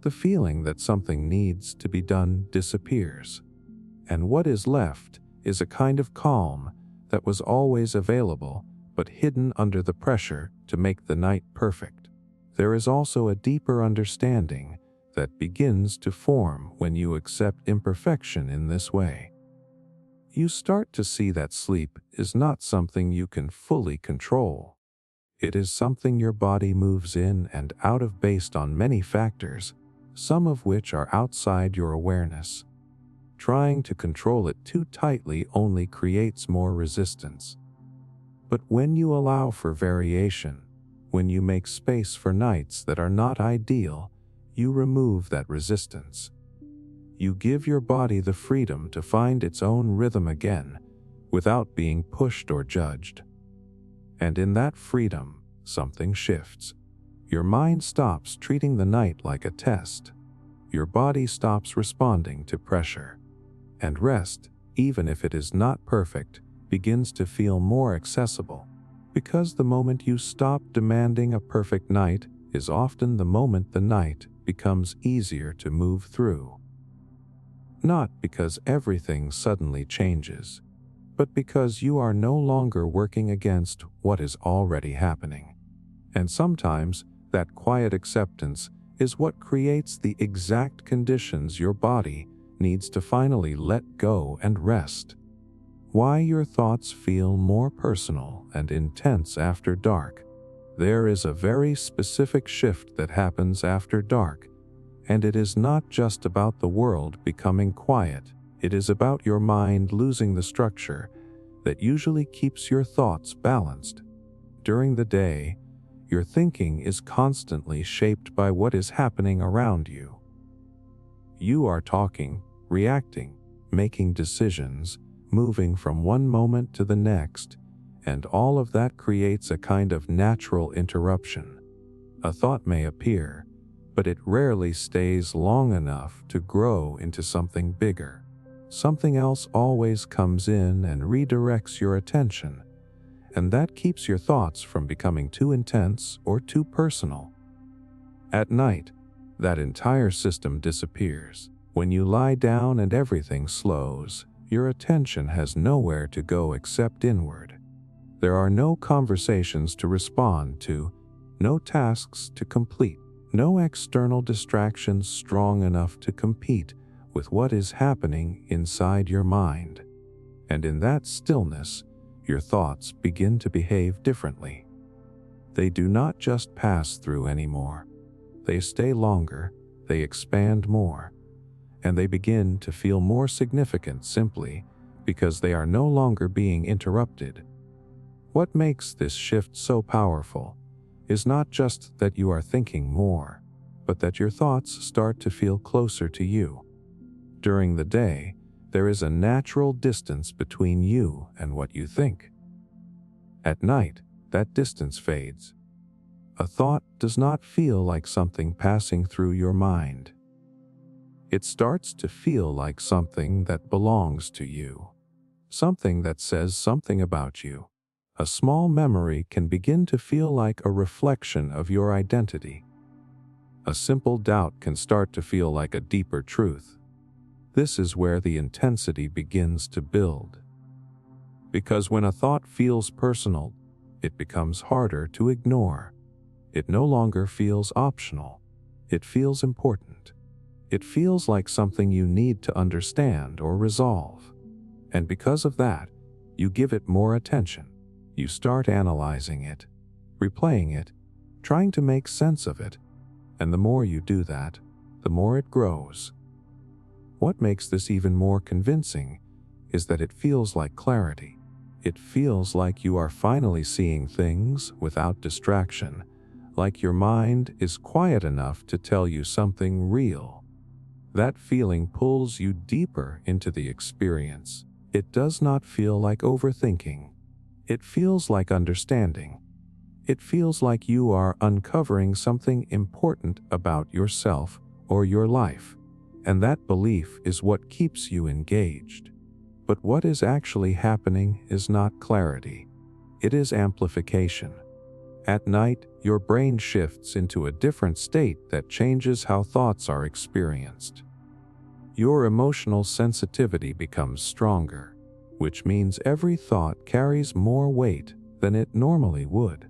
the feeling that something needs to be done disappears, and what is left is a kind of calm that was always available but hidden under the pressure to make the night perfect. There is also a deeper understanding that begins to form when you accept imperfection in this way. You start to see that sleep is not something you can fully control. It is something your body moves in and out of based on many factors, some of which are outside your awareness. Trying to control it too tightly only creates more resistance. But when you allow for variation, when you make space for nights that are not ideal, you remove that resistance. You give your body the freedom to find its own rhythm again, without being pushed or judged. And in that freedom, something shifts. Your mind stops treating the night like a test. Your body stops responding to pressure. And rest, even if it is not perfect, begins to feel more accessible. Because the moment you stop demanding a perfect night is often the moment the night becomes easier to move through. Not because everything suddenly changes, but because you are no longer working against what is already happening. And sometimes that quiet acceptance is what creates the exact conditions your body needs to finally let go and rest. Why your thoughts feel more personal and intense after dark. There is a very specific shift that happens after dark, and it is not just about the world becoming quiet. It is about your mind losing the structure that usually keeps your thoughts balanced. During the day, your thinking is constantly shaped by what is happening around you. You are talking, reacting, making decisions, moving from one moment to the next, and all of that creates a kind of natural interruption. A thought may appear, but it rarely stays long enough to grow into something bigger. Something else always comes in and redirects your attention, and that keeps your thoughts from becoming too intense or too personal. At night, that entire system disappears. When you lie down and everything slows, your attention has nowhere to go except inward. There are no conversations to respond to, no tasks to complete, no external distractions strong enough to compete with what is happening inside your mind. And in that stillness, your thoughts begin to behave differently. They do not just pass through anymore. They stay longer, they expand more, and they begin to feel more significant simply because they are no longer being interrupted. What makes this shift so powerful is not just that you are thinking more, but that your thoughts start to feel closer to you. During the day, there is a natural distance between you and what you think. At night, that distance fades. A thought does not feel like something passing through your mind. It starts to feel like something that belongs to you, something that says something about you. A small memory can begin to feel like a reflection of your identity. A simple doubt can start to feel like a deeper truth. This is where the intensity begins to build. Because when a thought feels personal, it becomes harder to ignore. It no longer feels optional. It feels important. It feels like something you need to understand or resolve. And because of that, you give it more attention. You start analyzing it, replaying it, trying to make sense of it. And the more you do that, the more it grows. What makes this even more convincing is that it feels like clarity. It feels like you are finally seeing things without distraction, like your mind is quiet enough to tell you something real. That feeling pulls you deeper into the experience. It does not feel like overthinking. It feels like understanding. It feels like you are uncovering something important about yourself or your life, and that belief is what keeps you engaged. But what is actually happening is not clarity. It is amplification. At night, your brain shifts into a different state that changes how thoughts are experienced. Your emotional sensitivity becomes stronger, which means every thought carries more weight than it normally would.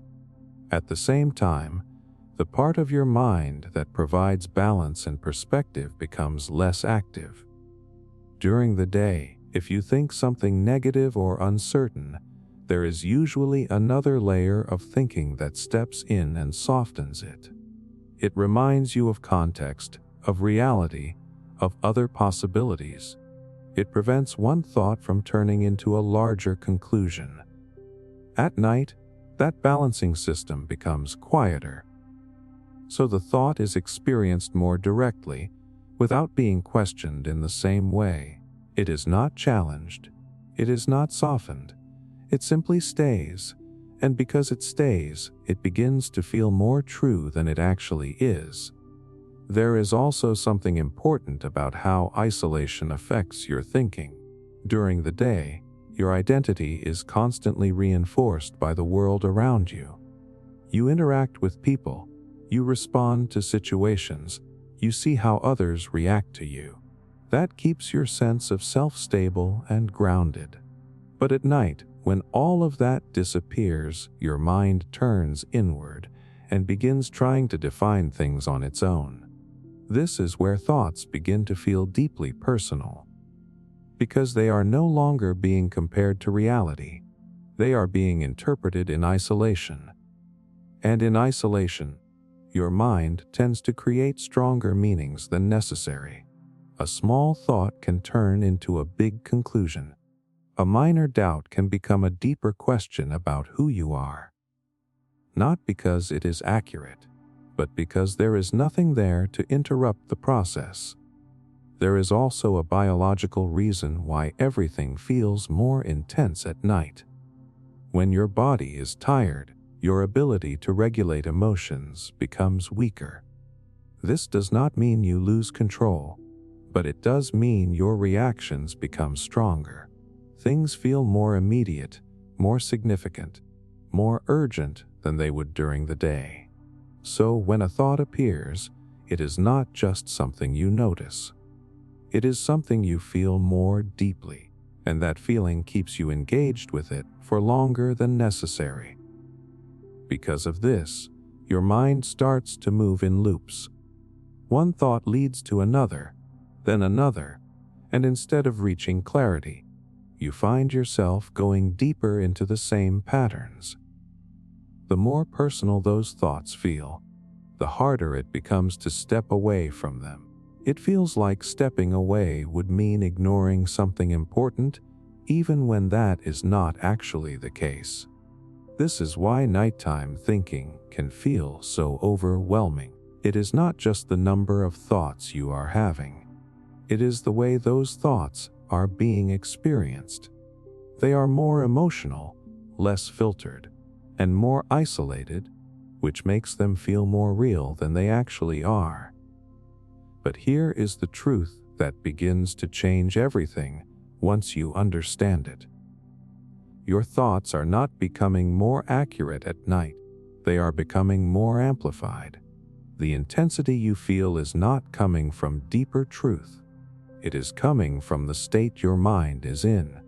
At the same time, the part of your mind that provides balance and perspective becomes less active. During the day, if you think something negative or uncertain, there is usually another layer of thinking that steps in and softens it. It reminds you of context, of reality, of other possibilities. It prevents one thought from turning into a larger conclusion. At night, that balancing system becomes quieter, so the thought is experienced more directly, without being questioned in the same way. It is not challenged. It is not softened. It simply stays, and because it stays, it begins to feel more true than it actually is. There is also something important about how isolation affects your thinking. During the day, your identity is constantly reinforced by the world around you. You interact with people. You respond to situations. You see how others react to you. That keeps your sense of self stable and grounded. But at night, when all of that disappears, your mind turns inward and begins trying to define things on its own. This is where thoughts begin to feel deeply personal, because they are no longer being compared to reality. They are being interpreted in isolation. And in isolation, your mind tends to create stronger meanings than necessary. A small thought can turn into a big conclusion. A minor doubt can become a deeper question about who you are. Not because it is accurate, but because there is nothing there to interrupt the process. There is also a biological reason why everything feels more intense at night. When your body is tired, your ability to regulate emotions becomes weaker. This does not mean you lose control, but it does mean your reactions become stronger. Things feel more immediate, more significant, more urgent than they would during the day. So when a thought appears, it is not just something you notice. It is something you feel more deeply, and that feeling keeps you engaged with it for longer than necessary. Because of this, your mind starts to move in loops. One thought leads to another, then another, and instead of reaching clarity, you find yourself going deeper into the same patterns. The more personal those thoughts feel, the harder it becomes to step away from them. It feels like stepping away would mean ignoring something important, even when that is not actually the case. This is why nighttime thinking can feel so overwhelming. It is not just the number of thoughts you are having. It is the way those thoughts are being experienced. They are more emotional, less filtered, and more isolated, which makes them feel more real than they actually are. But here is the truth that begins to change everything once you understand it. Your thoughts are not becoming more accurate at night. They are becoming more amplified. The intensity you feel is not coming from deeper truth. It is coming from the state your mind is in.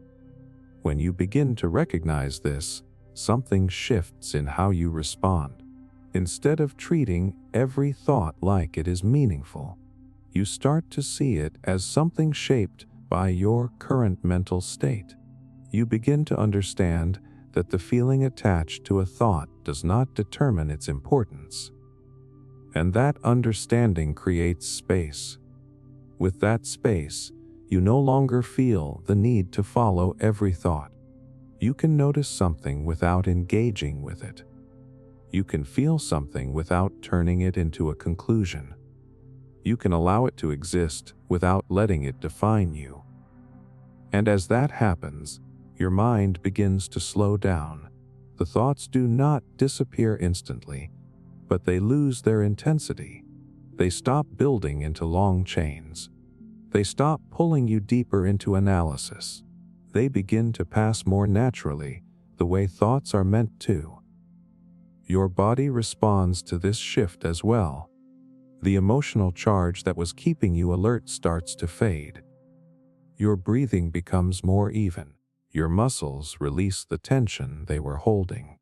When you begin to recognize this, something shifts in how you respond. Instead of treating every thought like it is meaningful, you start to see it as something shaped by your current mental state. You begin to understand that the feeling attached to a thought does not determine its importance. And that understanding creates space. With that space, you no longer feel the need to follow every thought. You can notice something without engaging with it. You can feel something without turning it into a conclusion. You can allow it to exist without letting it define you. And as that happens, your mind begins to slow down. The thoughts do not disappear instantly, but they lose their intensity. They stop building into long chains. They stop pulling you deeper into analysis. They begin to pass more naturally, the way thoughts are meant to. Your body responds to this shift as well. The emotional charge that was keeping you alert starts to fade. Your breathing becomes more even. Your muscles release the tension they were holding.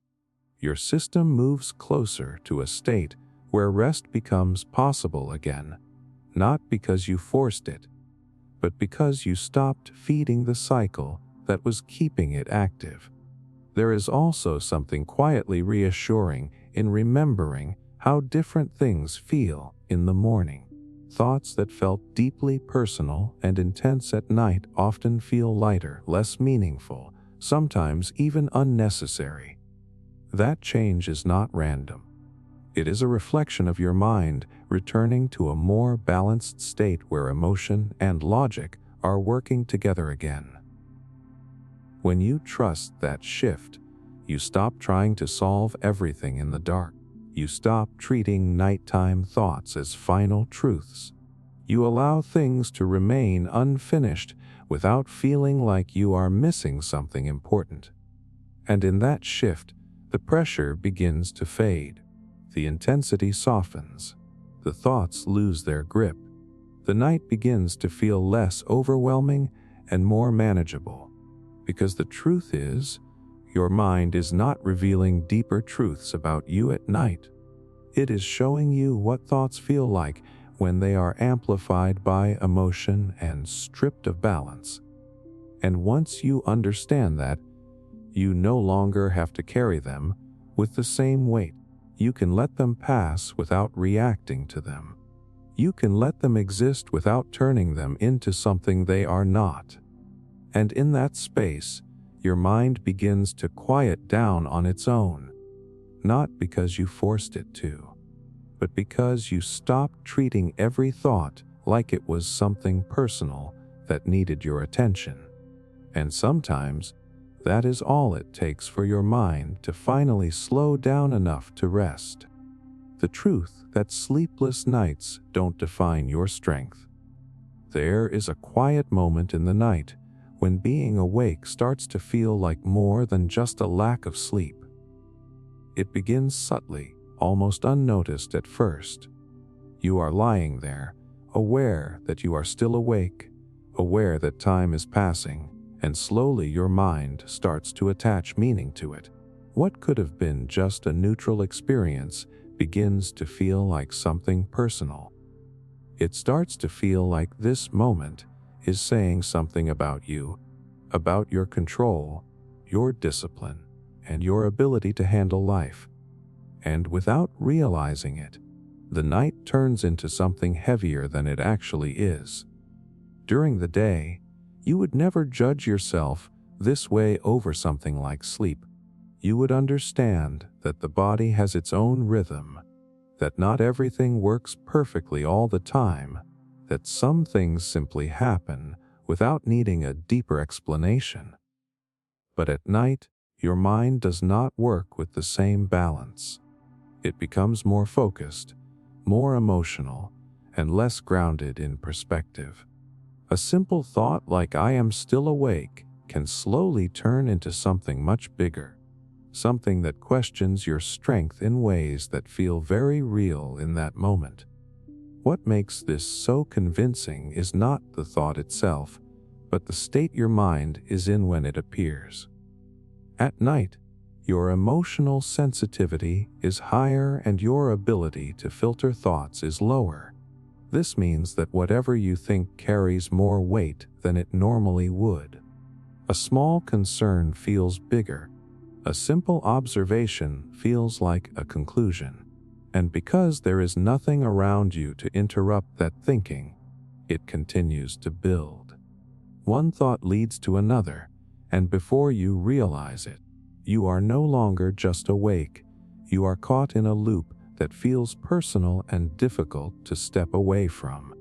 Your system moves closer to a state where rest becomes possible again, not because you forced it, but because you stopped feeding the cycle that was keeping it active. There is also something quietly reassuring in remembering how different things feel in the morning. Thoughts that felt deeply personal and intense at night often feel lighter, less meaningful, sometimes even unnecessary. That change is not random. It is a reflection of your mind returning to a more balanced state where emotion and logic are working together again. When you trust that shift, you stop trying to solve everything in the dark. You stop treating nighttime thoughts as final truths. You allow things to remain unfinished without feeling like you are missing something important. And in that shift, the pressure begins to fade. The intensity softens. The thoughts lose their grip. The night begins to feel less overwhelming and more manageable. Because the truth is, your mind is not revealing deeper truths about you at night. It is showing you what thoughts feel like when they are amplified by emotion and stripped of balance. And once you understand that, you no longer have to carry them with the same weight. You can let them pass without reacting to them. You can let them exist without turning them into something they are not. And in that space, your mind begins to quiet down on its own, not because you forced it to, but because you stopped treating every thought like it was something personal that needed your attention. And sometimes, that is all it takes for your mind to finally slow down enough to rest. The truth that sleepless nights don't define your strength. There is a quiet moment in the night when being awake starts to feel like more than just a lack of sleep. It begins subtly, almost unnoticed at first. You are lying there, aware that you are still awake, aware that time is passing, and slowly your mind starts to attach meaning to it. What could have been just a neutral experience begins to feel like something personal. It starts to feel like this moment is saying something about you, about your control, your discipline, and your ability to handle life. And without realizing it, the night turns into something heavier than it actually is. During the day, you would never judge yourself this way over something like sleep. You would understand that the body has its own rhythm, that not everything works perfectly all the time, that some things simply happen without needing a deeper explanation. But at night, your mind does not work with the same balance. It becomes more focused, more emotional, and less grounded in perspective. A simple thought like "I am still awake" can slowly turn into something much bigger, something that questions your strength in ways that feel very real in that moment. What makes this so convincing is not the thought itself, but the state your mind is in when it appears. At night, your emotional sensitivity is higher and your ability to filter thoughts is lower. This means that whatever you think carries more weight than it normally would. A small concern feels bigger. A simple observation feels like a conclusion. And because there is nothing around you to interrupt that thinking, it continues to build. One thought leads to another, and before you realize it, you are no longer just awake. You are caught in a loop that feels personal and difficult to step away from.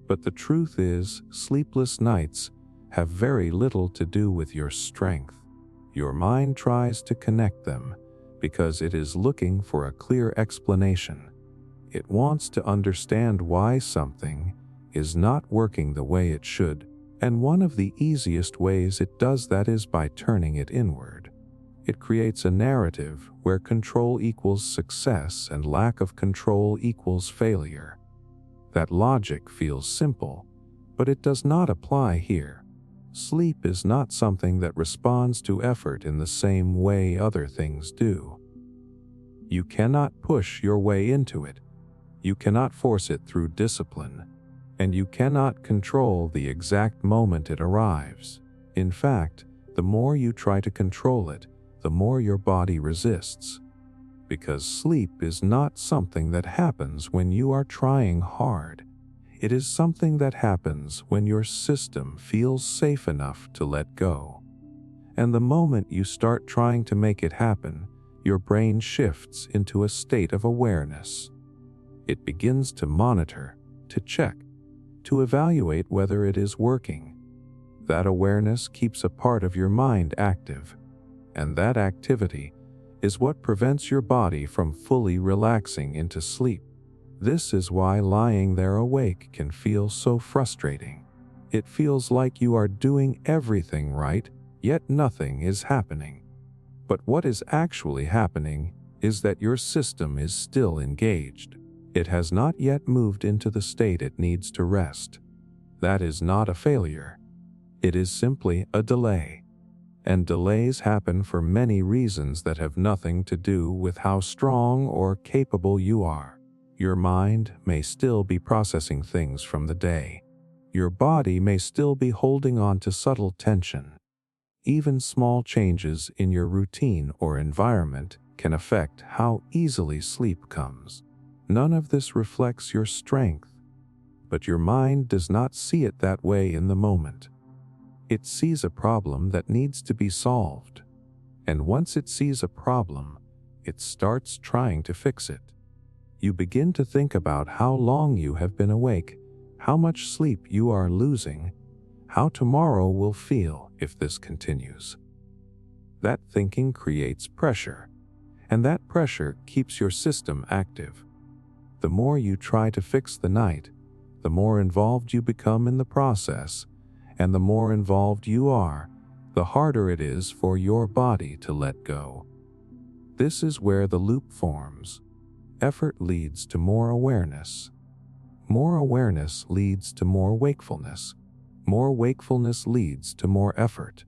But the truth is, sleepless nights have very little to do with your strength. Your mind tries to connect them because it is looking for a clear explanation. It wants to understand why something is not working the way it should, and one of the easiest ways it does that is by turning it inward. It creates a narrative where control equals success and lack of control equals failure. That logic feels simple, but it does not apply here. Sleep is not something that responds to effort in the same way other things do. You cannot push your way into it. You cannot force it through discipline, and you cannot control the exact moment it arrives. In fact, the more you try to control it, the more your body resists. Because sleep is not something that happens when you are trying hard. It is something that happens when your system feels safe enough to let go. And the moment you start trying to make it happen, your brain shifts into a state of awareness. It begins to monitor, to check, to evaluate whether it is working. That awareness keeps a part of your mind active, and that activity is what prevents your body from fully relaxing into sleep. This is why lying there awake can feel so frustrating. It feels like you are doing everything right, yet nothing is happening. But what is actually happening is that your system is still engaged. It has not yet moved into the state it needs to rest. That is not a failure. It is simply a delay. And delays happen for many reasons that have nothing to do with how strong or capable you are. Your mind may still be processing things from the day. Your body may still be holding on to subtle tension. Even small changes in your routine or environment can affect how easily sleep comes. None of this reflects your strength, but your mind does not see it that way in the moment. It sees a problem that needs to be solved, and once it sees a problem, it starts trying to fix it. You begin to think about how long you have been awake, how much sleep you are losing, how tomorrow will feel if this continues. That thinking creates pressure, and that pressure keeps your system active. The more you try to fix the night, the more involved you become in the process, and the more involved you are, the harder it is for your body to let go. This is where the loop forms. Effort leads to more awareness. More awareness leads to more wakefulness. More wakefulness leads to more effort.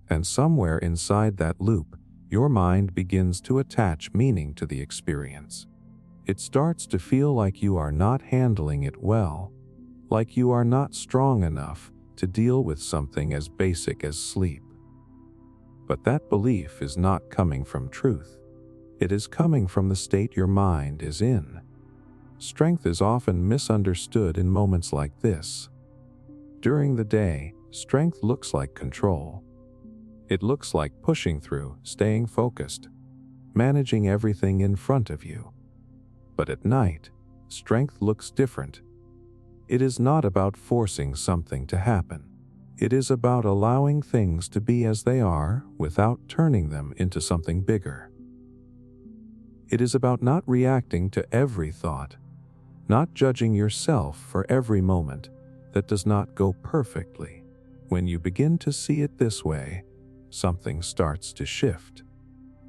And somewhere inside that loop, your mind begins to attach meaning to the experience. It starts to feel like you are not handling it well, like you are not strong enough to deal with something as basic as sleep. But that belief is not coming from truth. It is coming from the state your mind is in. Strength is often misunderstood in moments like this. During the day, strength looks like control. It looks like pushing through, staying focused, managing everything in front of you. But at night, strength looks different. It is not about forcing something to happen. It is about allowing things to be as they are without turning them into something bigger. It is about not reacting to every thought, not judging yourself for every moment that does not go perfectly. When you begin to see it this way, something starts to shift.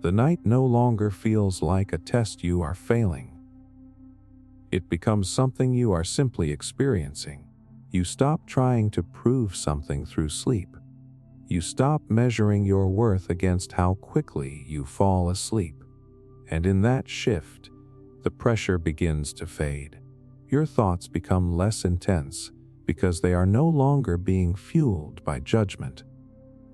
The night no longer feels like a test you are failing. It becomes something you are simply experiencing. You stop trying to prove something through sleep. You stop measuring your worth against how quickly you fall asleep. And in that shift, the pressure begins to fade. Your thoughts become less intense because they are no longer being fueled by judgment.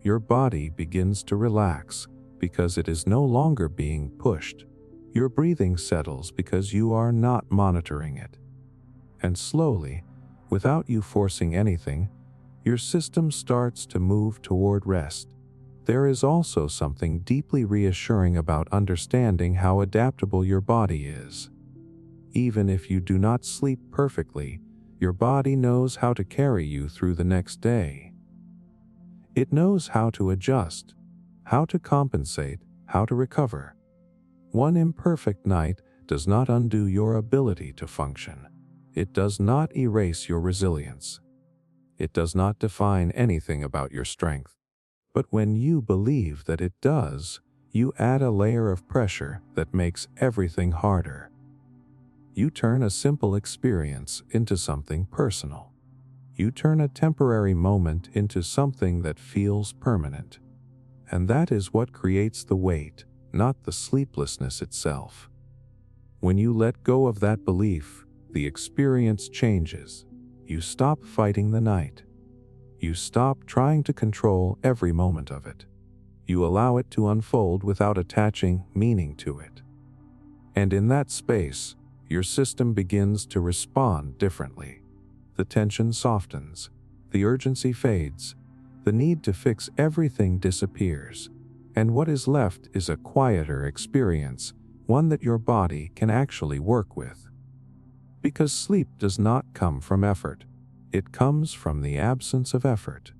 Your body begins to relax because it is no longer being pushed. Your breathing settles because you are not monitoring it. And slowly, without you forcing anything, your system starts to move toward rest. There is also something deeply reassuring about understanding how adaptable your body is. Even if you do not sleep perfectly, your body knows how to carry you through the next day. It knows how to adjust, how to compensate, how to recover. One imperfect night does not undo your ability to function. It does not erase your resilience. It does not define anything about your strength. But when you believe that it does, you add a layer of pressure that makes everything harder. You turn a simple experience into something personal. You turn a temporary moment into something that feels permanent. And that is what creates the weight, not the sleeplessness itself. When you let go of that belief, the experience changes. You stop fighting the night. You stop trying to control every moment of it. You allow it to unfold without attaching meaning to it. And in that space, your system begins to respond differently. the tension softens, the urgency fades, the need to fix everything disappears, and what is left is a quieter experience, one that your body can actually work with. Because sleep does not come from effort, it comes from the absence of effort.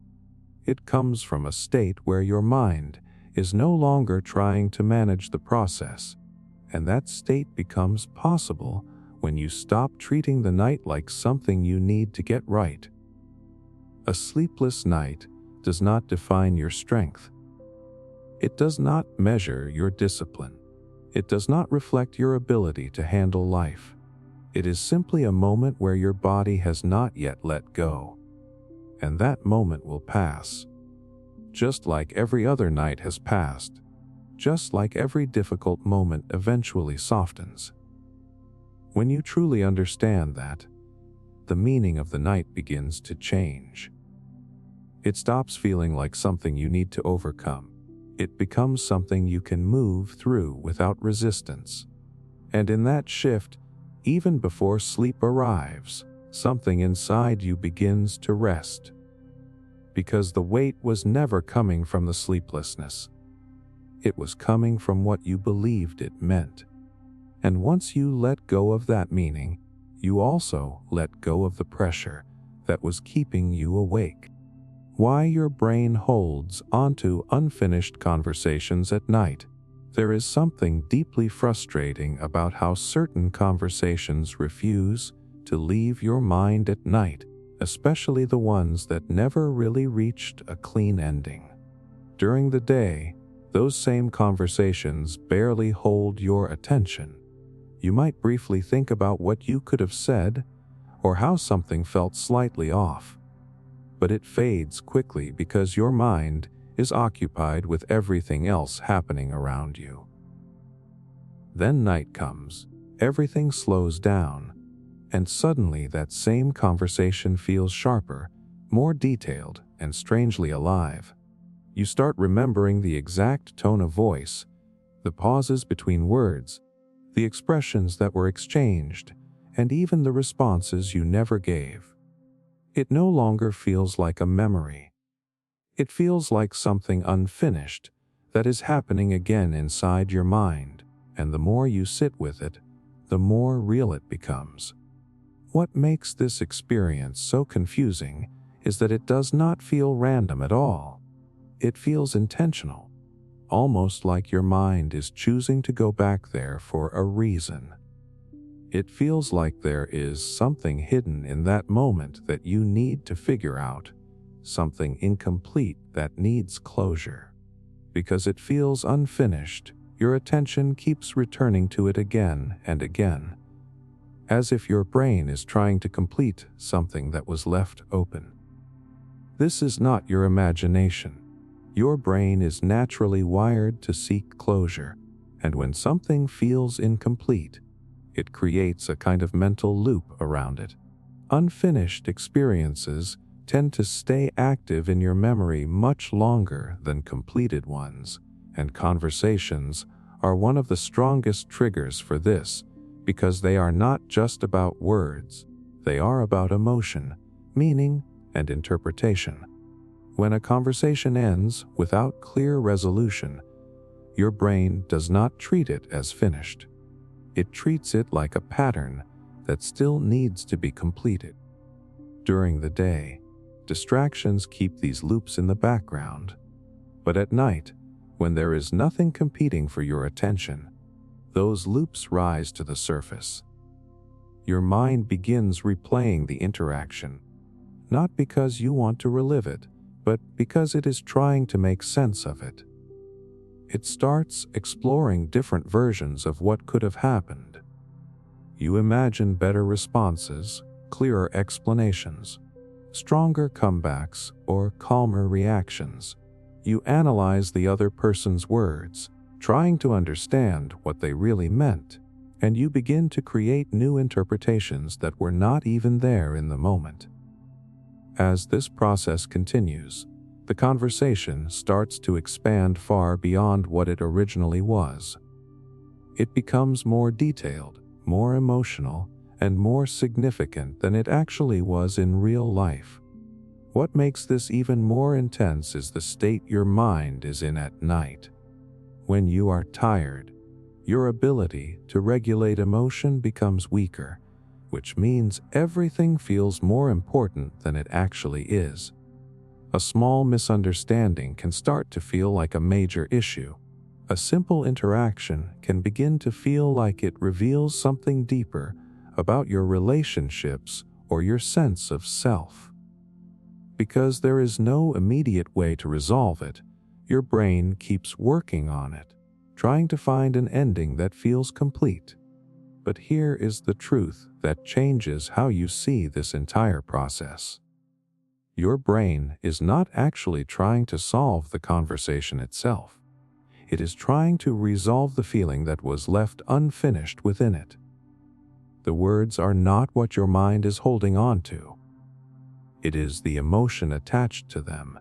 It comes from a state where your mind is no longer trying to manage the process, and that state becomes possible when you stop treating the night like something you need to get right. A sleepless night does not define your strength. It does not measure your discipline. It does not reflect your ability to handle life. It is simply a moment where your body has not yet let go. And that moment will pass. Just like every other night has passed. Just like every difficult moment eventually softens. When you truly understand that, the meaning of the night begins to change. It stops feeling like something you need to overcome. It becomes something you can move through without resistance. And in that shift, even before sleep arrives, something inside you begins to rest. Because the weight was never coming from the sleeplessness. It was coming from what you believed it meant. And once you let go of that meaning, you also let go of the pressure that was keeping you awake. Why your brain holds onto unfinished conversations at night. There is something deeply frustrating about how certain conversations refuse to leave your mind at night, especially the ones that never really reached a clean ending. During the day, those same conversations barely hold your attention. You might briefly think about what you could have said, or how something felt slightly off. But it fades quickly because your mind is occupied with everything else happening around you. Then night comes, everything slows down, and suddenly that same conversation feels sharper, more detailed, and strangely alive. You start remembering the exact tone of voice, the pauses between words, the expressions that were exchanged, and even the responses you never gave. It no longer feels like a memory. It feels like something unfinished that is happening again inside your mind, and the more you sit with it, the more real it becomes. What makes this experience so confusing is that it does not feel random at all. It feels intentional, almost like your mind is choosing to go back there for a reason. It feels like there is something hidden in that moment that you need to figure out, something incomplete that needs closure. Because it feels unfinished, your attention keeps returning to it again and again, as if your brain is trying to complete something that was left open. This is not your imagination. Your brain is naturally wired to seek closure, and when something feels incomplete, it creates a kind of mental loop around it. Unfinished experiences tend to stay active in your memory much longer than completed ones, and conversations are one of the strongest triggers for this, because they are not just about words, they are about emotion, meaning, and interpretation. When a conversation ends without clear resolution, your brain does not treat it as finished. It treats it like a pattern that still needs to be completed. During the day, distractions keep these loops in the background. But at night, when there is nothing competing for your attention, those loops rise to the surface. Your mind begins replaying the interaction, not because you want to relive it, but because it is trying to make sense of it. It starts exploring different versions of what could have happened. You imagine better responses, clearer explanations, stronger comebacks, or calmer reactions. You analyze the other person's words, trying to understand what they really meant, and you begin to create new interpretations that were not even there in the moment. As this process continues, the conversation starts to expand far beyond what it originally was. It becomes more detailed, more emotional, and more significant than it actually was in real life. What makes this even more intense is the state your mind is in at night. When you are tired, your ability to regulate emotion becomes weaker, which means everything feels more important than it actually is. A small misunderstanding can start to feel like a major issue. A simple interaction can begin to feel like it reveals something deeper about your relationships or your sense of self. Because there is no immediate way to resolve it, your brain keeps working on it, trying to find an ending that feels complete. But here is the truth that changes how you see this entire process. Your brain is not actually trying to solve the conversation itself. It is trying to resolve the feeling that was left unfinished within it. The words are not what your mind is holding on to. It is the emotion attached to them.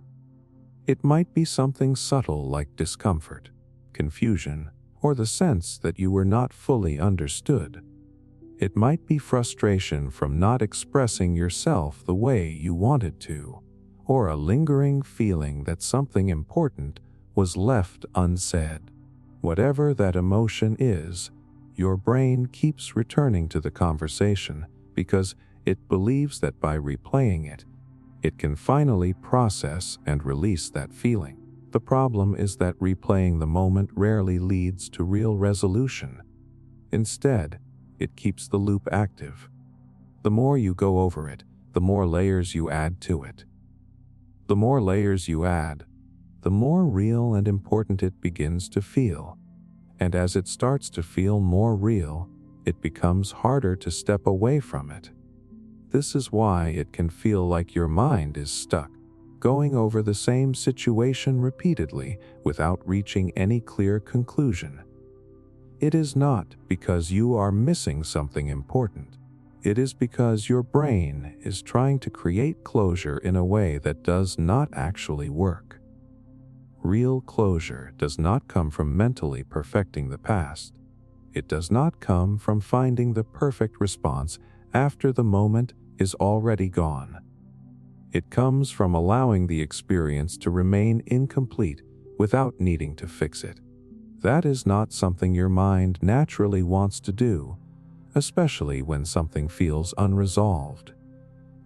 It might be something subtle like discomfort, confusion, or the sense that you were not fully understood. It might be frustration from not expressing yourself the way you wanted to, or a lingering feeling that something important was left unsaid. Whatever that emotion is, your brain keeps returning to the conversation because it believes that by replaying it, it can finally process and release that feeling. The problem is that replaying the moment rarely leads to real resolution. Instead, it keeps the loop active. The more you go over it, the more layers you add to it. The more layers you add, the more real and important it begins to feel. And as it starts to feel more real, it becomes harder to step away from it. This is why it can feel like your mind is stuck, going over the same situation repeatedly without reaching any clear conclusion. It is not because you are missing something important. It is because your brain is trying to create closure in a way that does not actually work. Real closure does not come from mentally perfecting the past. It does not come from finding the perfect response after the moment is already gone. It comes from allowing the experience to remain incomplete without needing to fix it. That is not something your mind naturally wants to do, especially when something feels unresolved.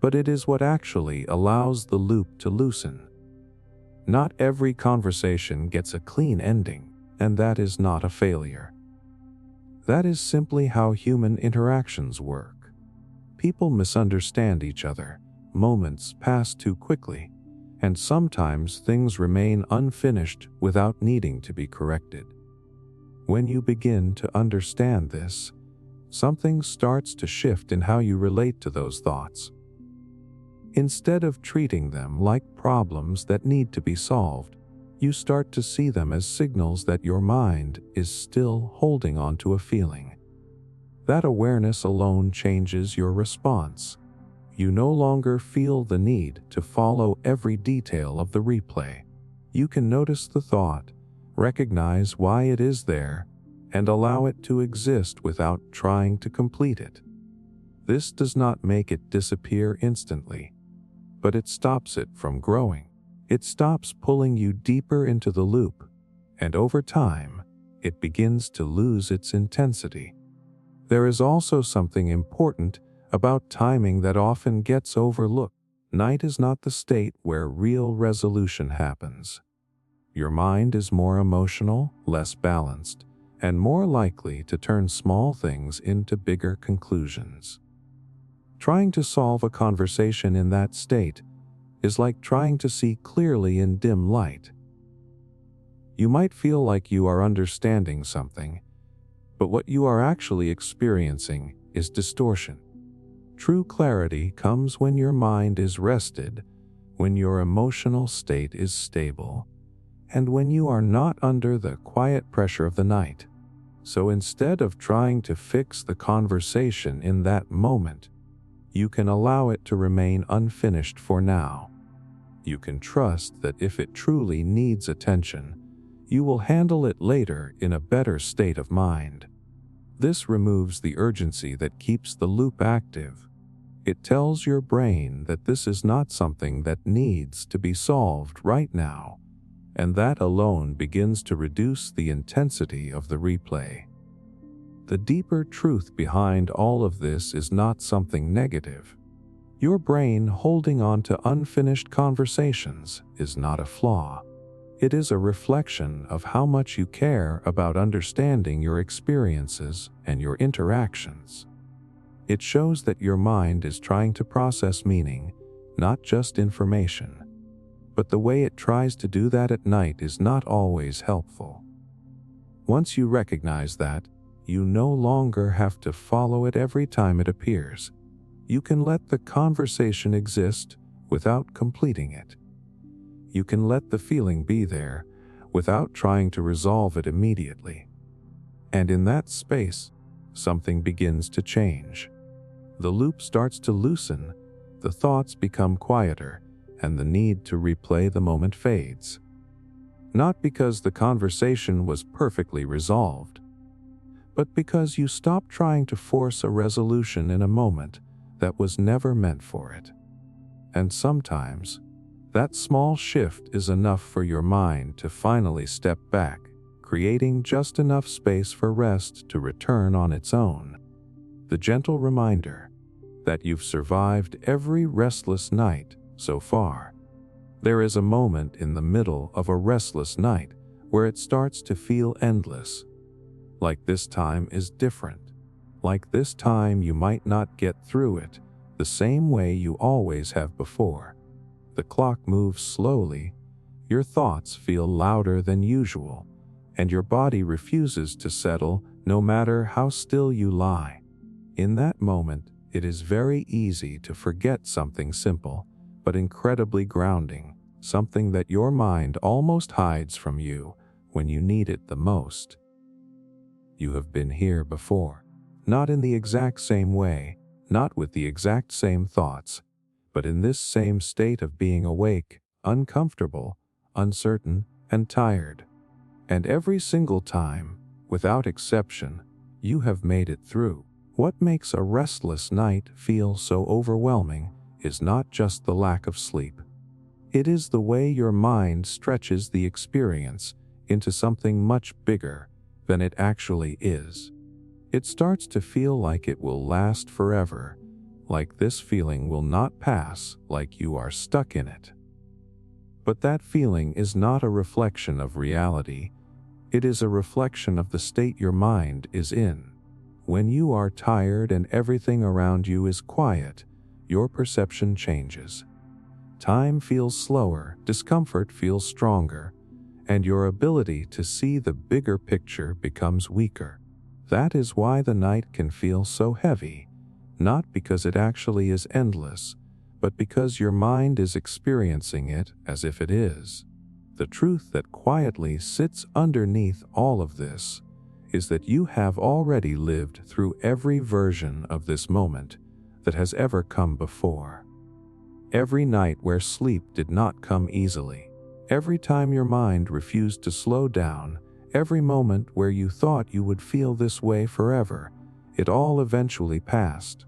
But it is what actually allows the loop to loosen. Not every conversation gets a clean ending, and that is not a failure. That is simply how human interactions work. People misunderstand each other, moments pass too quickly, and sometimes things remain unfinished without needing to be corrected. When you begin to understand this, something starts to shift in how you relate to those thoughts. Instead of treating them like problems that need to be solved, you start to see them as signals that your mind is still holding on to a feeling. That awareness alone changes your response. You no longer feel the need to follow every detail of the replay. You can notice the thought, recognize why it is there, and allow it to exist without trying to complete it. This does not make it disappear instantly, but it stops it from growing. It stops pulling you deeper into the loop, and over time, it begins to lose its intensity. There is also something important about timing that often gets overlooked. Night is not the state where real resolution happens. Your mind is more emotional, less balanced, and more likely to turn small things into bigger conclusions. Trying to solve a conversation in that state is like trying to see clearly in dim light. You might feel like you are understanding something, but what you are actually experiencing is distortion. True clarity comes when your mind is rested, when your emotional state is stable, and when you are not under the quiet pressure of the night. So instead of trying to fix the conversation in that moment, you can allow it to remain unfinished for now. You can trust that if it truly needs attention, you will handle it later in a better state of mind. This removes the urgency that keeps the loop active. It tells your brain that this is not something that needs to be solved right now, and that alone begins to reduce the intensity of the replay. The deeper truth behind all of this is not something negative. Your brain holding on to unfinished conversations is not a flaw. It is a reflection of how much you care about understanding your experiences and your interactions. It shows that your mind is trying to process meaning, not just information. But the way it tries to do that at night is not always helpful. Once you recognize that, you no longer have to follow it every time it appears. You can let the conversation exist without completing it. You can let the feeling be there without trying to resolve it immediately. And in that space, something begins to change. The loop starts to loosen, the thoughts become quieter, and the need to replay the moment fades. Not because the conversation was perfectly resolved, but because you stop trying to force a resolution in a moment that was never meant for it. And sometimes, that small shift is enough for your mind to finally step back, creating just enough space for rest to return on its own. The gentle reminder that you've survived every restless night so far. There is a moment in the middle of a restless night where it starts to feel endless. Like this time is different. Like this time you might not get through it the same way you always have before. The clock moves slowly, your thoughts feel louder than usual, and your body refuses to settle no matter how still you lie. In that moment, it is very easy to forget something simple, but incredibly grounding, something that your mind almost hides from you when you need it the most. You have been here before, not in the exact same way, not with the exact same thoughts, but in this same state of being awake, uncomfortable, uncertain, and tired. And every single time, without exception, you have made it through. What makes a restless night feel so overwhelming is not just the lack of sleep. It is the way your mind stretches the experience into something much bigger than it actually is. It starts to feel like it will last forever, like this feeling will not pass, like you are stuck in it. But that feeling is not a reflection of reality. It is a reflection of the state your mind is in. When you are tired and everything around you is quiet, your perception changes. Time feels slower, discomfort feels stronger, and your ability to see the bigger picture becomes weaker. That is why the night can feel so heavy, not because it actually is endless, but because your mind is experiencing it as if it is. The truth that quietly sits underneath all of this is that you have already lived through every version of this moment that has ever come before. Every night where sleep did not come easily, every time your mind refused to slow down, every moment where you thought you would feel this way forever, it all eventually passed.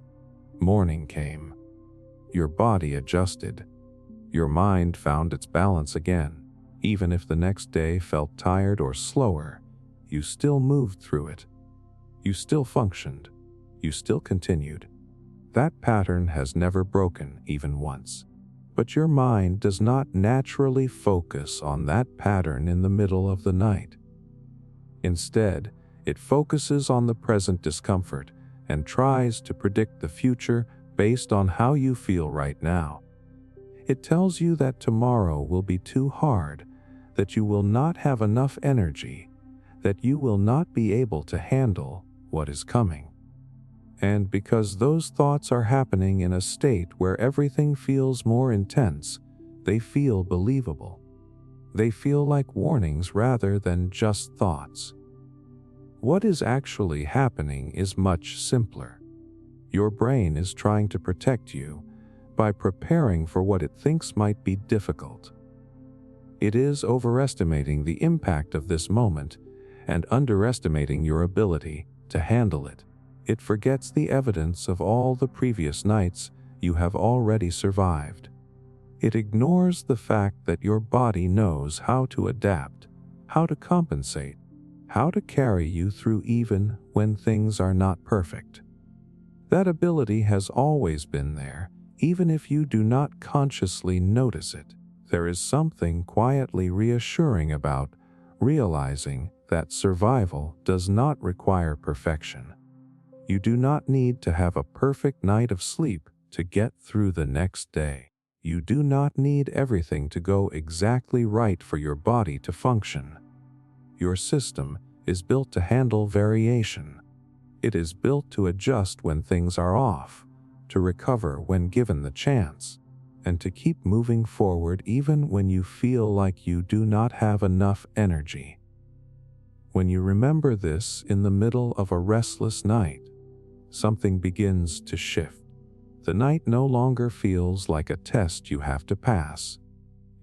Morning came. Your body adjusted. Your mind found its balance again. Even if the next day felt tired or slower, you still moved through it. You still functioned. You still continued. That pattern has never broken even once. But your mind does not naturally focus on that pattern in the middle of the night. Instead, it focuses on the present discomfort and tries to predict the future based on how you feel right now. It tells you that tomorrow will be too hard, that you will not have enough energy, that you will not be able to handle what is coming. And because those thoughts are happening in a state where everything feels more intense, they feel believable. They feel like warnings rather than just thoughts. What is actually happening is much simpler. Your brain is trying to protect you by preparing for what it thinks might be difficult. It is overestimating the impact of this moment and underestimating your ability to handle it. It forgets the evidence of all the previous nights you have already survived. It ignores the fact that your body knows how to adapt, how to compensate, how to carry you through even when things are not perfect. That ability has always been there, even if you do not consciously notice it. There is something quietly reassuring about realizing that survival does not require perfection. You do not need to have a perfect night of sleep to get through the next day. You do not need everything to go exactly right for your body to function. Your system is built to handle variation. It is built to adjust when things are off, to recover when given the chance, and to keep moving forward even when you feel like you do not have enough energy. When you remember this in the middle of a restless night, something begins to shift. The night no longer feels like a test you have to pass.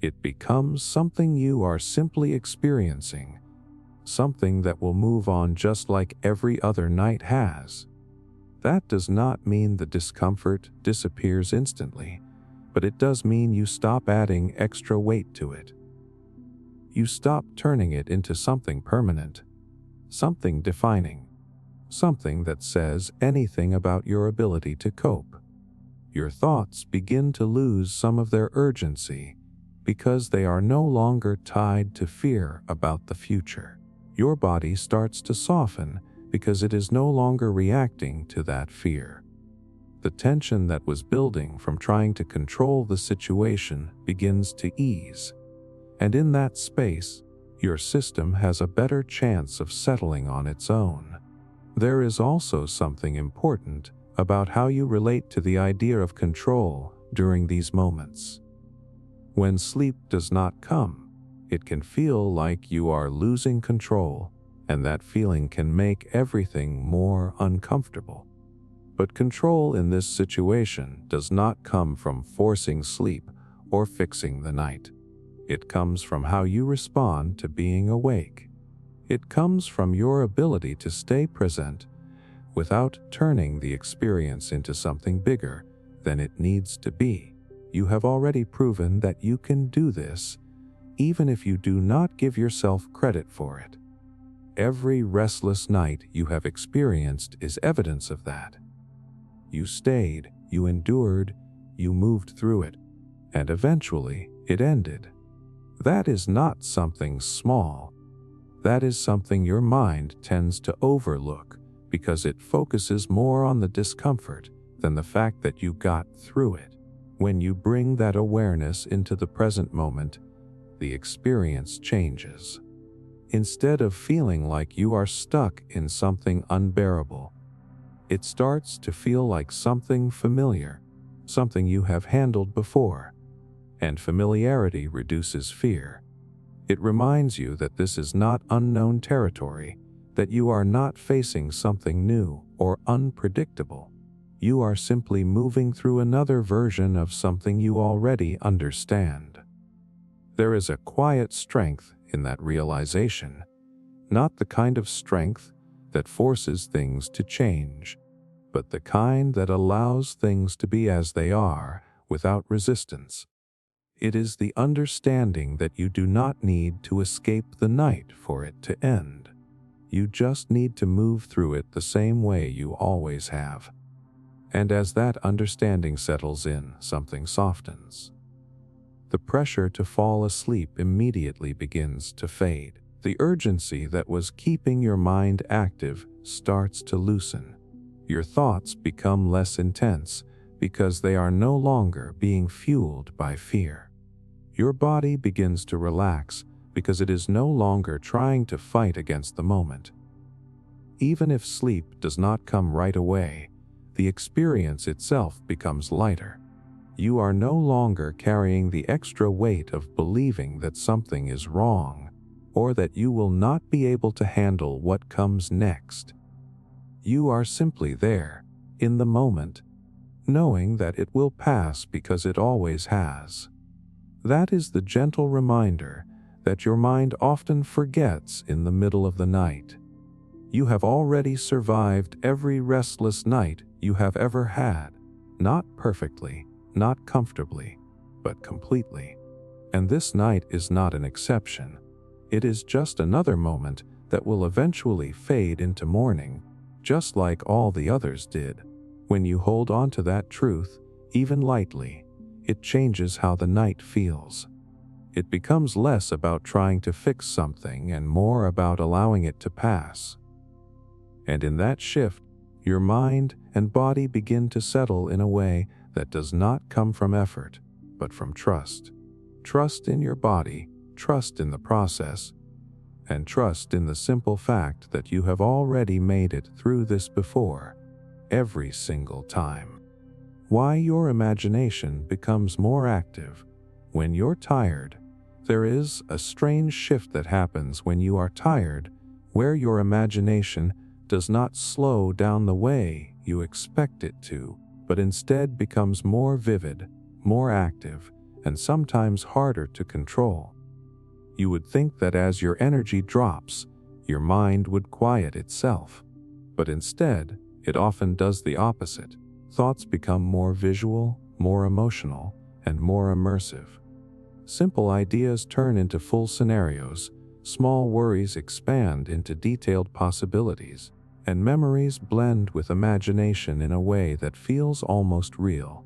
It becomes something you are simply experiencing, something that will move on just like every other night has. That does not mean the discomfort disappears instantly, but it does mean you stop adding extra weight to it. You stop turning it into something permanent, something defining, something that says anything about your ability to cope. Your thoughts begin to lose some of their urgency because they are no longer tied to fear about the future. Your body starts to soften because it is no longer reacting to that fear. The tension that was building from trying to control the situation begins to ease, and in that space, your system has a better chance of settling on its own. There is also something important about how you relate to the idea of control during these moments. When sleep does not come, it can feel like you are losing control, and that feeling can make everything more uncomfortable. But control in this situation does not come from forcing sleep or fixing the night. It comes from how you respond to being awake. It comes from your ability to stay present without turning the experience into something bigger than it needs to be. You have already proven that you can do this, even if you do not give yourself credit for it. Every restless night you have experienced is evidence of that. You stayed, you endured, you moved through it, and eventually it ended. That is not something small. That is something your mind tends to overlook because it focuses more on the discomfort than the fact that you got through it. When you bring that awareness into the present moment, the experience changes. Instead of feeling like you are stuck in something unbearable, it starts to feel like something familiar, something you have handled before, and familiarity reduces fear. It reminds you that this is not unknown territory, that you are not facing something new or unpredictable. You are simply moving through another version of something you already understand. There is a quiet strength in that realization, not the kind of strength that forces things to change, but the kind that allows things to be as they are without resistance. It is the understanding that you do not need to escape the night for it to end. You just need to move through it the same way you always have. And as that understanding settles in, something softens. The pressure to fall asleep immediately begins to fade. The urgency that was keeping your mind active starts to loosen. Your thoughts become less intense because they are no longer being fueled by fear. Your body begins to relax because it is no longer trying to fight against the moment. Even if sleep does not come right away, the experience itself becomes lighter. You are no longer carrying the extra weight of believing that something is wrong, or that you will not be able to handle what comes next. You are simply there, in the moment, knowing that it will pass because it always has. That is the gentle reminder that your mind often forgets in the middle of the night. You have already survived every restless night you have ever had, not perfectly, not comfortably, but completely. And this night is not an exception. It is just another moment that will eventually fade into morning, just like all the others did. When you hold on to that truth, even lightly, it changes how the night feels. It becomes less about trying to fix something and more about allowing it to pass. And in that shift, your mind and body begin to settle in a way that does not come from effort, but from trust. Trust in your body, trust in the process, and trust in the simple fact that you have already made it through this before, every single time. Why your imagination becomes more active when you're tired. There is a strange shift that happens when you are tired, where your imagination does not slow down the way you expect it to, but instead becomes more vivid, more active, and sometimes harder to control. You would think that as your energy drops, your mind would quiet itself. But instead, it often does the opposite. Thoughts become more visual, more emotional, and more immersive. Simple ideas turn into full scenarios, small worries expand into detailed possibilities, and memories blend with imagination in a way that feels almost real.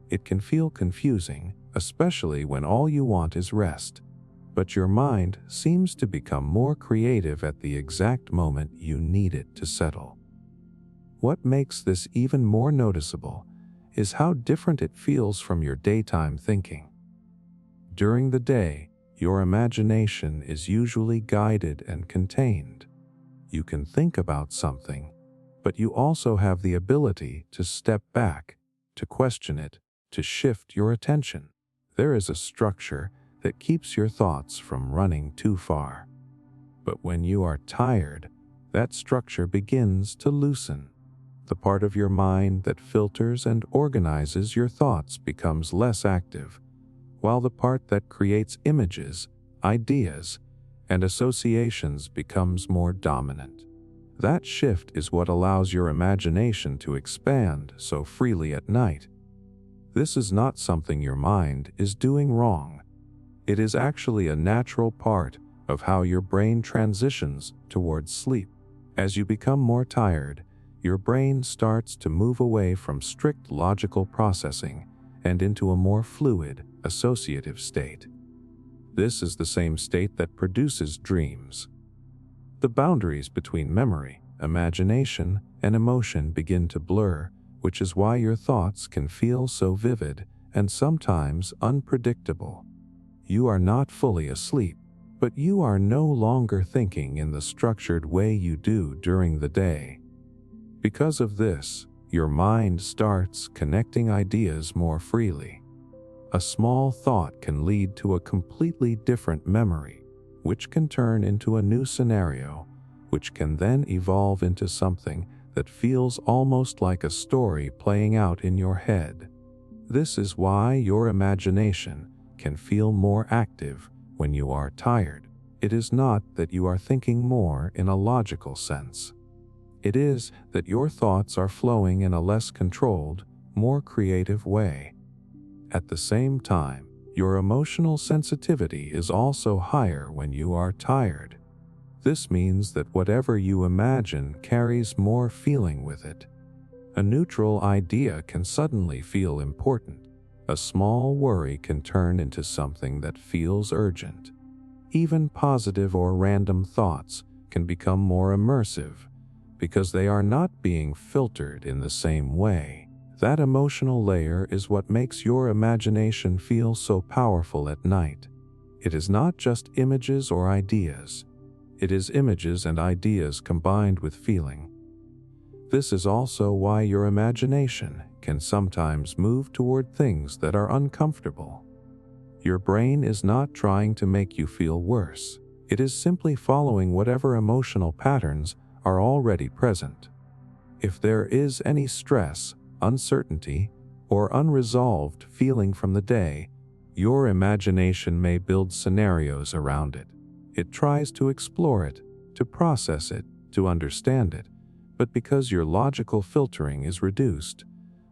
It can feel confusing, especially when all you want is rest. But your mind seems to become more creative at the exact moment you need it to settle. What makes this even more noticeable is how different it feels from your daytime thinking. During the day, your imagination is usually guided and contained. You can think about something, but you also have the ability to step back, to question it, to shift your attention. There is a structure that keeps your thoughts from running too far. But when you are tired, that structure begins to loosen. The part of your mind that filters and organizes your thoughts becomes less active, while the part that creates images, ideas, and associations becomes more dominant. That shift is what allows your imagination to expand so freely at night. This is not something your mind is doing wrong. It is actually a natural part of how your brain transitions towards sleep. As you become more tired, your brain starts to move away from strict logical processing and into a more fluid, associative state. This is the same state that produces dreams. The boundaries between memory, imagination, and emotion begin to blur, which is why your thoughts can feel so vivid and sometimes unpredictable. You are not fully asleep, but you are no longer thinking in the structured way you do during the day. Because of this, your mind starts connecting ideas more freely. A small thought can lead to a completely different memory, which can turn into a new scenario, which can then evolve into something that feels almost like a story playing out in your head. This is why your imagination can feel more active when you are tired. It is not that you are thinking more in a logical sense. It is that your thoughts are flowing in a less controlled, more creative way. At the same time, your emotional sensitivity is also higher when you are tired. This means that whatever you imagine carries more feeling with it. A neutral idea can suddenly feel important. A small worry can turn into something that feels urgent. Even positive or random thoughts can become more immersive because they are not being filtered in the same way. That emotional layer is what makes your imagination feel so powerful at night. It is not just images or ideas. It is images and ideas combined with feeling. This is also why your imagination can sometimes move toward things that are uncomfortable. Your brain is not trying to make you feel worse. It is simply following whatever emotional patterns are already present. If there is any stress, uncertainty, or unresolved feeling from the day, your imagination may build scenarios around it. It tries to explore it, to process it, to understand it, but because your logical filtering is reduced.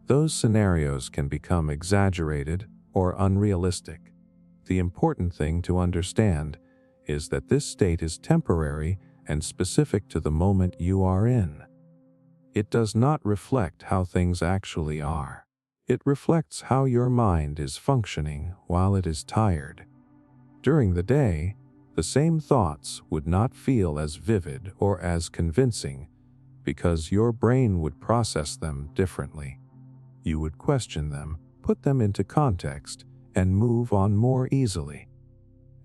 Those scenarios can become exaggerated or unrealistic. The important thing to understand is that this state is temporary and specific to the moment you are in. It does not reflect how things actually are. It reflects how your mind is functioning while it is tired. During the day, the same thoughts would not feel as vivid or as convincing because your brain would process them differently. You would question them, put them into context, and move on more easily.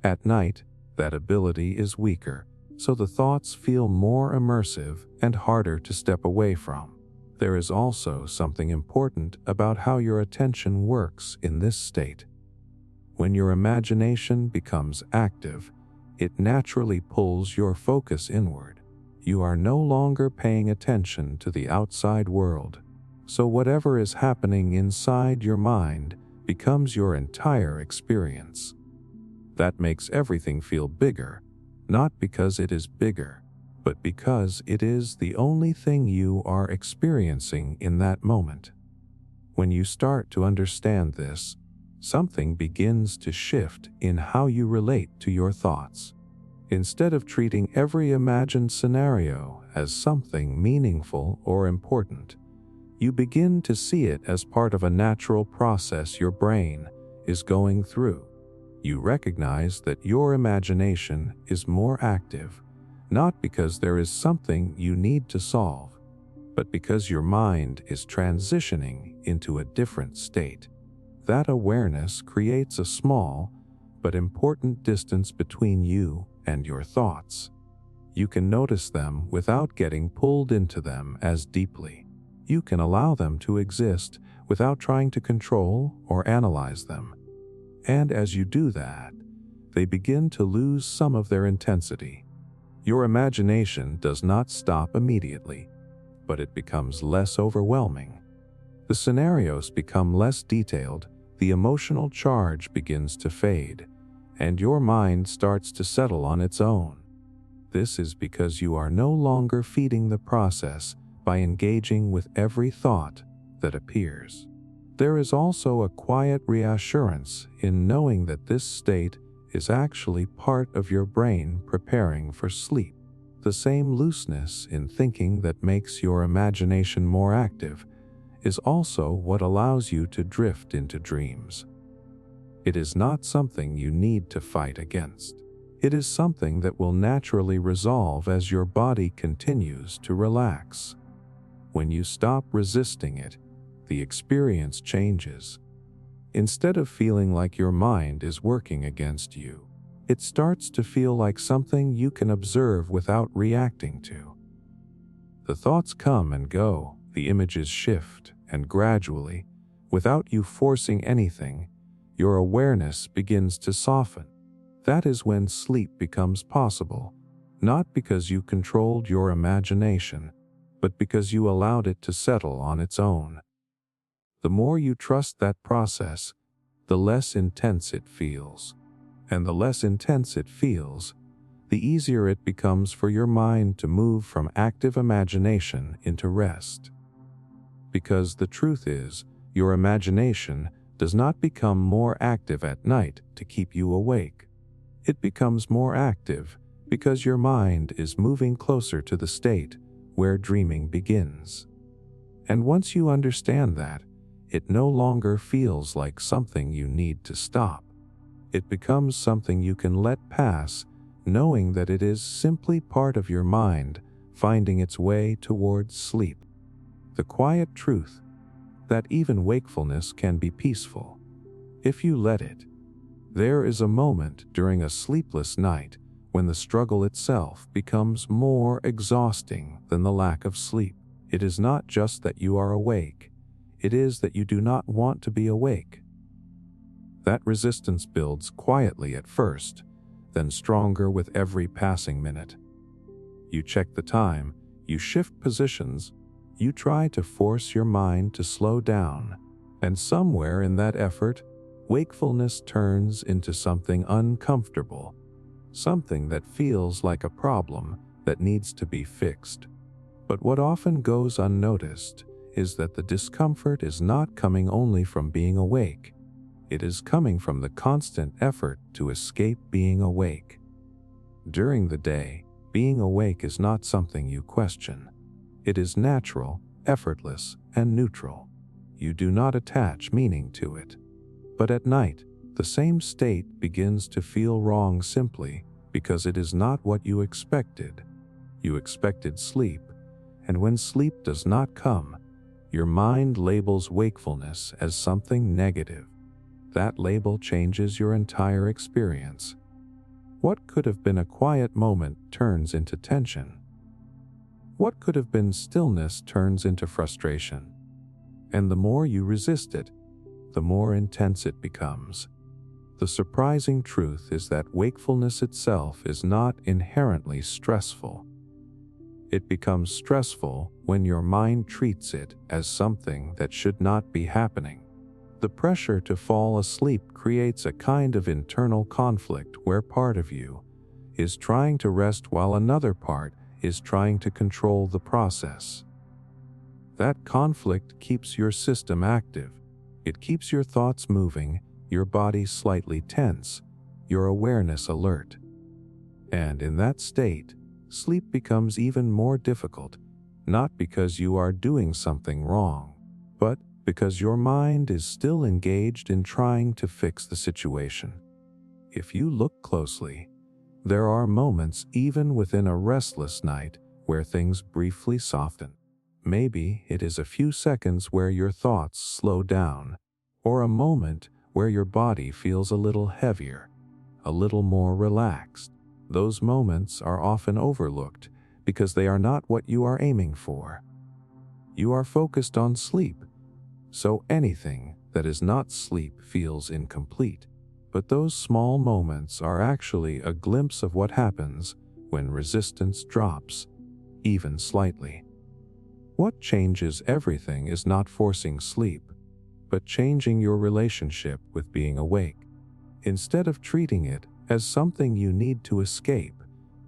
At night, that ability is weaker, so the thoughts feel more immersive and harder to step away from. There is also something important about how your attention works in this state. When your imagination becomes active, it naturally pulls your focus inward. You are no longer paying attention to the outside world, so whatever is happening inside your mind becomes your entire experience. That makes everything feel bigger, not because it is bigger, but because it is the only thing you are experiencing in that moment. When you start to understand this, something begins to shift in how you relate to your thoughts. Instead of treating every imagined scenario as something meaningful or important, you begin to see it as part of a natural process your brain is going through. You recognize that your imagination is more active, not because there is something you need to solve, but because your mind is transitioning into a different state. That awareness creates a small but important distance between you and your thoughts. You can notice them without getting pulled into them as deeply. You can allow them to exist without trying to control or analyze them. And as you do that, they begin to lose some of their intensity. Your imagination does not stop immediately, but it becomes less overwhelming. The scenarios become less detailed, the emotional charge begins to fade, and your mind starts to settle on its own. This is because you are no longer feeding the process by engaging with every thought that appears. There is also a quiet reassurance in knowing that this state is actually part of your brain preparing for sleep. The same looseness in thinking that makes your imagination more active is also what allows you to drift into dreams. It is not something you need to fight against. It is something that will naturally resolve as your body continues to relax. When you stop resisting it, the experience changes. Instead of feeling like your mind is working against you, it starts to feel like something you can observe without reacting to. The thoughts come and go, the images shift, and gradually, without you forcing anything, your awareness begins to soften. That is when sleep becomes possible, not because you controlled your imagination, but because you allowed it to settle on its own. The more you trust that process, the less intense it feels. And the less intense it feels, the easier it becomes for your mind to move from active imagination into rest. Because the truth is, your imagination does not become more active at night to keep you awake. It becomes more active because your mind is moving closer to the state where dreaming begins. And once you understand that, it no longer feels like something you need to stop. It becomes something you can let pass, knowing that it is simply part of your mind finding its way towards sleep. The quiet truth that even wakefulness can be peaceful, if you let it. There is a moment during a sleepless night when the struggle itself becomes more exhausting than the lack of sleep. It is not just that you are awake, it is that you do not want to be awake. That resistance builds quietly at first, then stronger with every passing minute. You check the time, you shift positions, you try to force your mind to slow down, and somewhere in that effort, wakefulness turns into something uncomfortable, something that feels like a problem that needs to be fixed. But what often goes unnoticed is that the discomfort is not coming only from being awake. It is coming from the constant effort to escape being awake. During the day, being awake is not something you question. It is natural, effortless, and neutral. You do not attach meaning to it. But at night, the same state begins to feel wrong simply because it is not what you expected. You expected sleep, and when sleep does not come, your mind labels wakefulness as something negative. That label changes your entire experience. What could have been a quiet moment turns into tension. What could have been stillness turns into frustration. And the more you resist it, the more intense it becomes. The surprising truth is that wakefulness itself is not inherently stressful. It becomes stressful when your mind treats it as something that should not be happening. The pressure to fall asleep creates a kind of internal conflict where part of you is trying to rest while another part is trying to control the process. That conflict keeps your system active. It keeps your thoughts moving, your body slightly tense, your awareness alert. And in that state, sleep becomes even more difficult, not because you are doing something wrong, but because your mind is still engaged in trying to fix the situation. If you look closely, there are moments even within a restless night where things briefly soften. Maybe it is a few seconds where your thoughts slow down, or a moment where your body feels a little heavier, a little more relaxed. Those moments are often overlooked because they are not what you are aiming for. You are focused on sleep, so anything that is not sleep feels incomplete. But those small moments are actually a glimpse of what happens when resistance drops, even slightly. What changes everything is not forcing sleep, but changing your relationship with being awake. Instead of treating it as something you need to escape,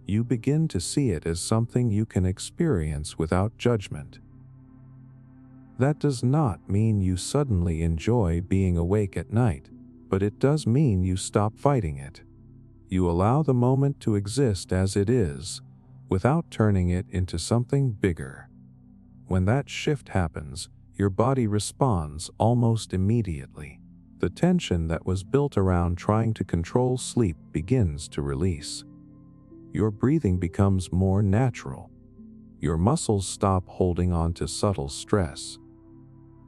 you begin to see it as something you can experience without judgment. That does not mean you suddenly enjoy being awake at night, but it does mean you stop fighting it. You allow the moment to exist as it is, without turning it into something bigger. When that shift happens, your body responds almost immediately. The tension that was built around trying to control sleep begins to release. Your breathing becomes more natural. Your muscles stop holding on to subtle stress.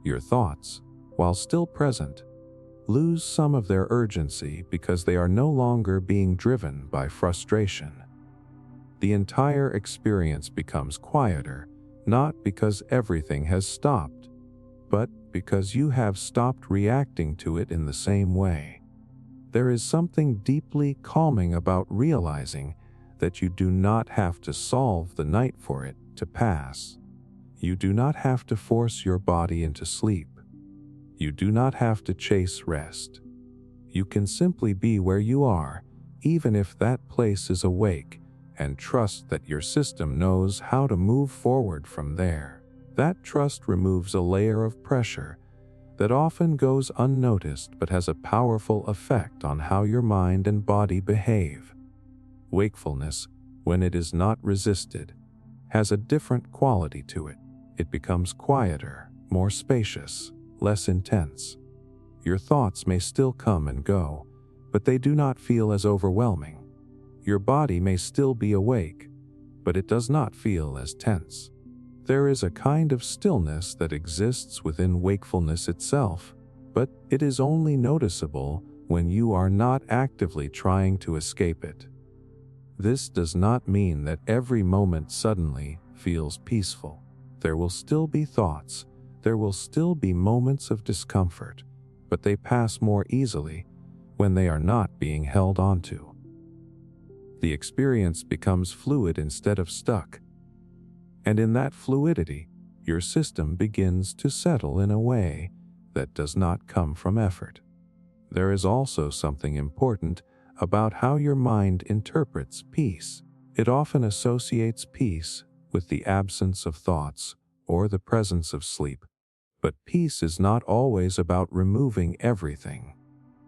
Your thoughts, while still present, lose some of their urgency because they are no longer being driven by frustration. The entire experience becomes quieter, not because everything has stopped, but because you have stopped reacting to it in the same way. There is something deeply calming about realizing that you do not have to solve the night for it to pass. You do not have to force your body into sleep. You do not have to chase rest. You can simply be where you are, even if that place is awake, and trust that your system knows how to move forward from there. That trust removes a layer of pressure that often goes unnoticed but has a powerful effect on how your mind and body behave. Wakefulness, when it is not resisted, has a different quality to it. It becomes quieter, more spacious, less intense. Your thoughts may still come and go, but they do not feel as overwhelming. Your body may still be awake, but it does not feel as tense. There is a kind of stillness that exists within wakefulness itself, but it is only noticeable when you are not actively trying to escape it. This does not mean that every moment suddenly feels peaceful. There will still be thoughts, there will still be moments of discomfort, but they pass more easily when they are not being held onto. The experience becomes fluid instead of stuck. And in that fluidity, your system begins to settle in a way that does not come from effort. There is also something important about how your mind interprets peace. It often associates peace with the absence of thoughts or the presence of sleep. But peace is not always about removing everything.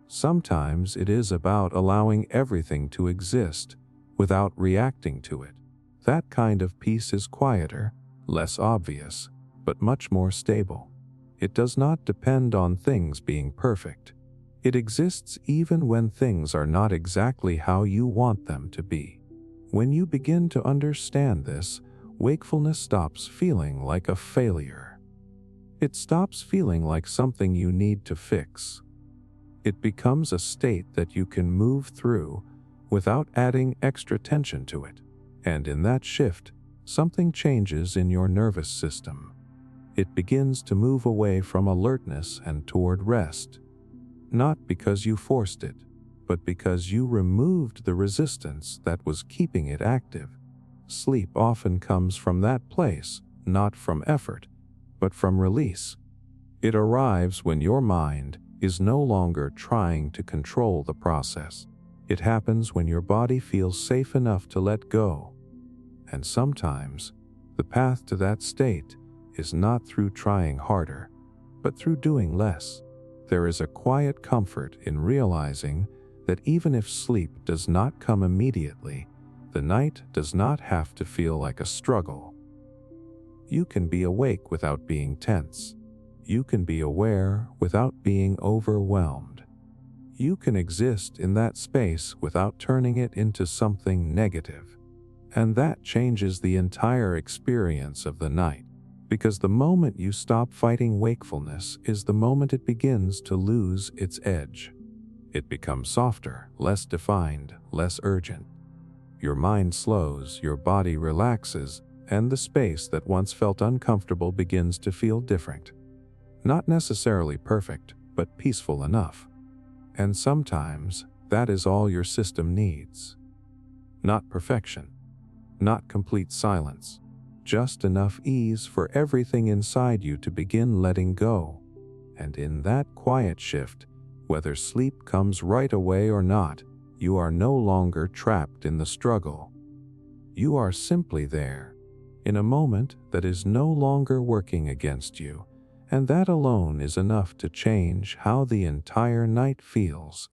Sometimes it is about allowing everything to exist without reacting to it. That kind of peace is quieter, less obvious, but much more stable. It does not depend on things being perfect. It exists even when things are not exactly how you want them to be. When you begin to understand this, wakefulness stops feeling like a failure. It stops feeling like something you need to fix. It becomes a state that you can move through without adding extra tension to it. And in that shift, something changes in your nervous system. It begins to move away from alertness and toward rest. Not because you forced it, but because you removed the resistance that was keeping it active. Sleep often comes from that place, not from effort, but from release. It arrives when your mind is no longer trying to control the process. It happens when your body feels safe enough to let go. And sometimes, the path to that state is not through trying harder, but through doing less. There is a quiet comfort in realizing that even if sleep does not come immediately, the night does not have to feel like a struggle. You can be awake without being tense. You can be aware without being overwhelmed. You can exist in that space without turning it into something negative. And that changes the entire experience of the night. Because the moment you stop fighting wakefulness is the moment it begins to lose its edge. It becomes softer, less defined, less urgent. Your mind slows, your body relaxes, and the space that once felt uncomfortable begins to feel different. Not necessarily perfect, but peaceful enough. And sometimes that is all your system needs. Not perfection, not complete silence. Just enough ease for everything inside you to begin letting go. And in that quiet shift, whether sleep comes right away or not, you are no longer trapped in the struggle. You are simply there, in a moment that is no longer working against you, and that alone is enough to change how the entire night feels.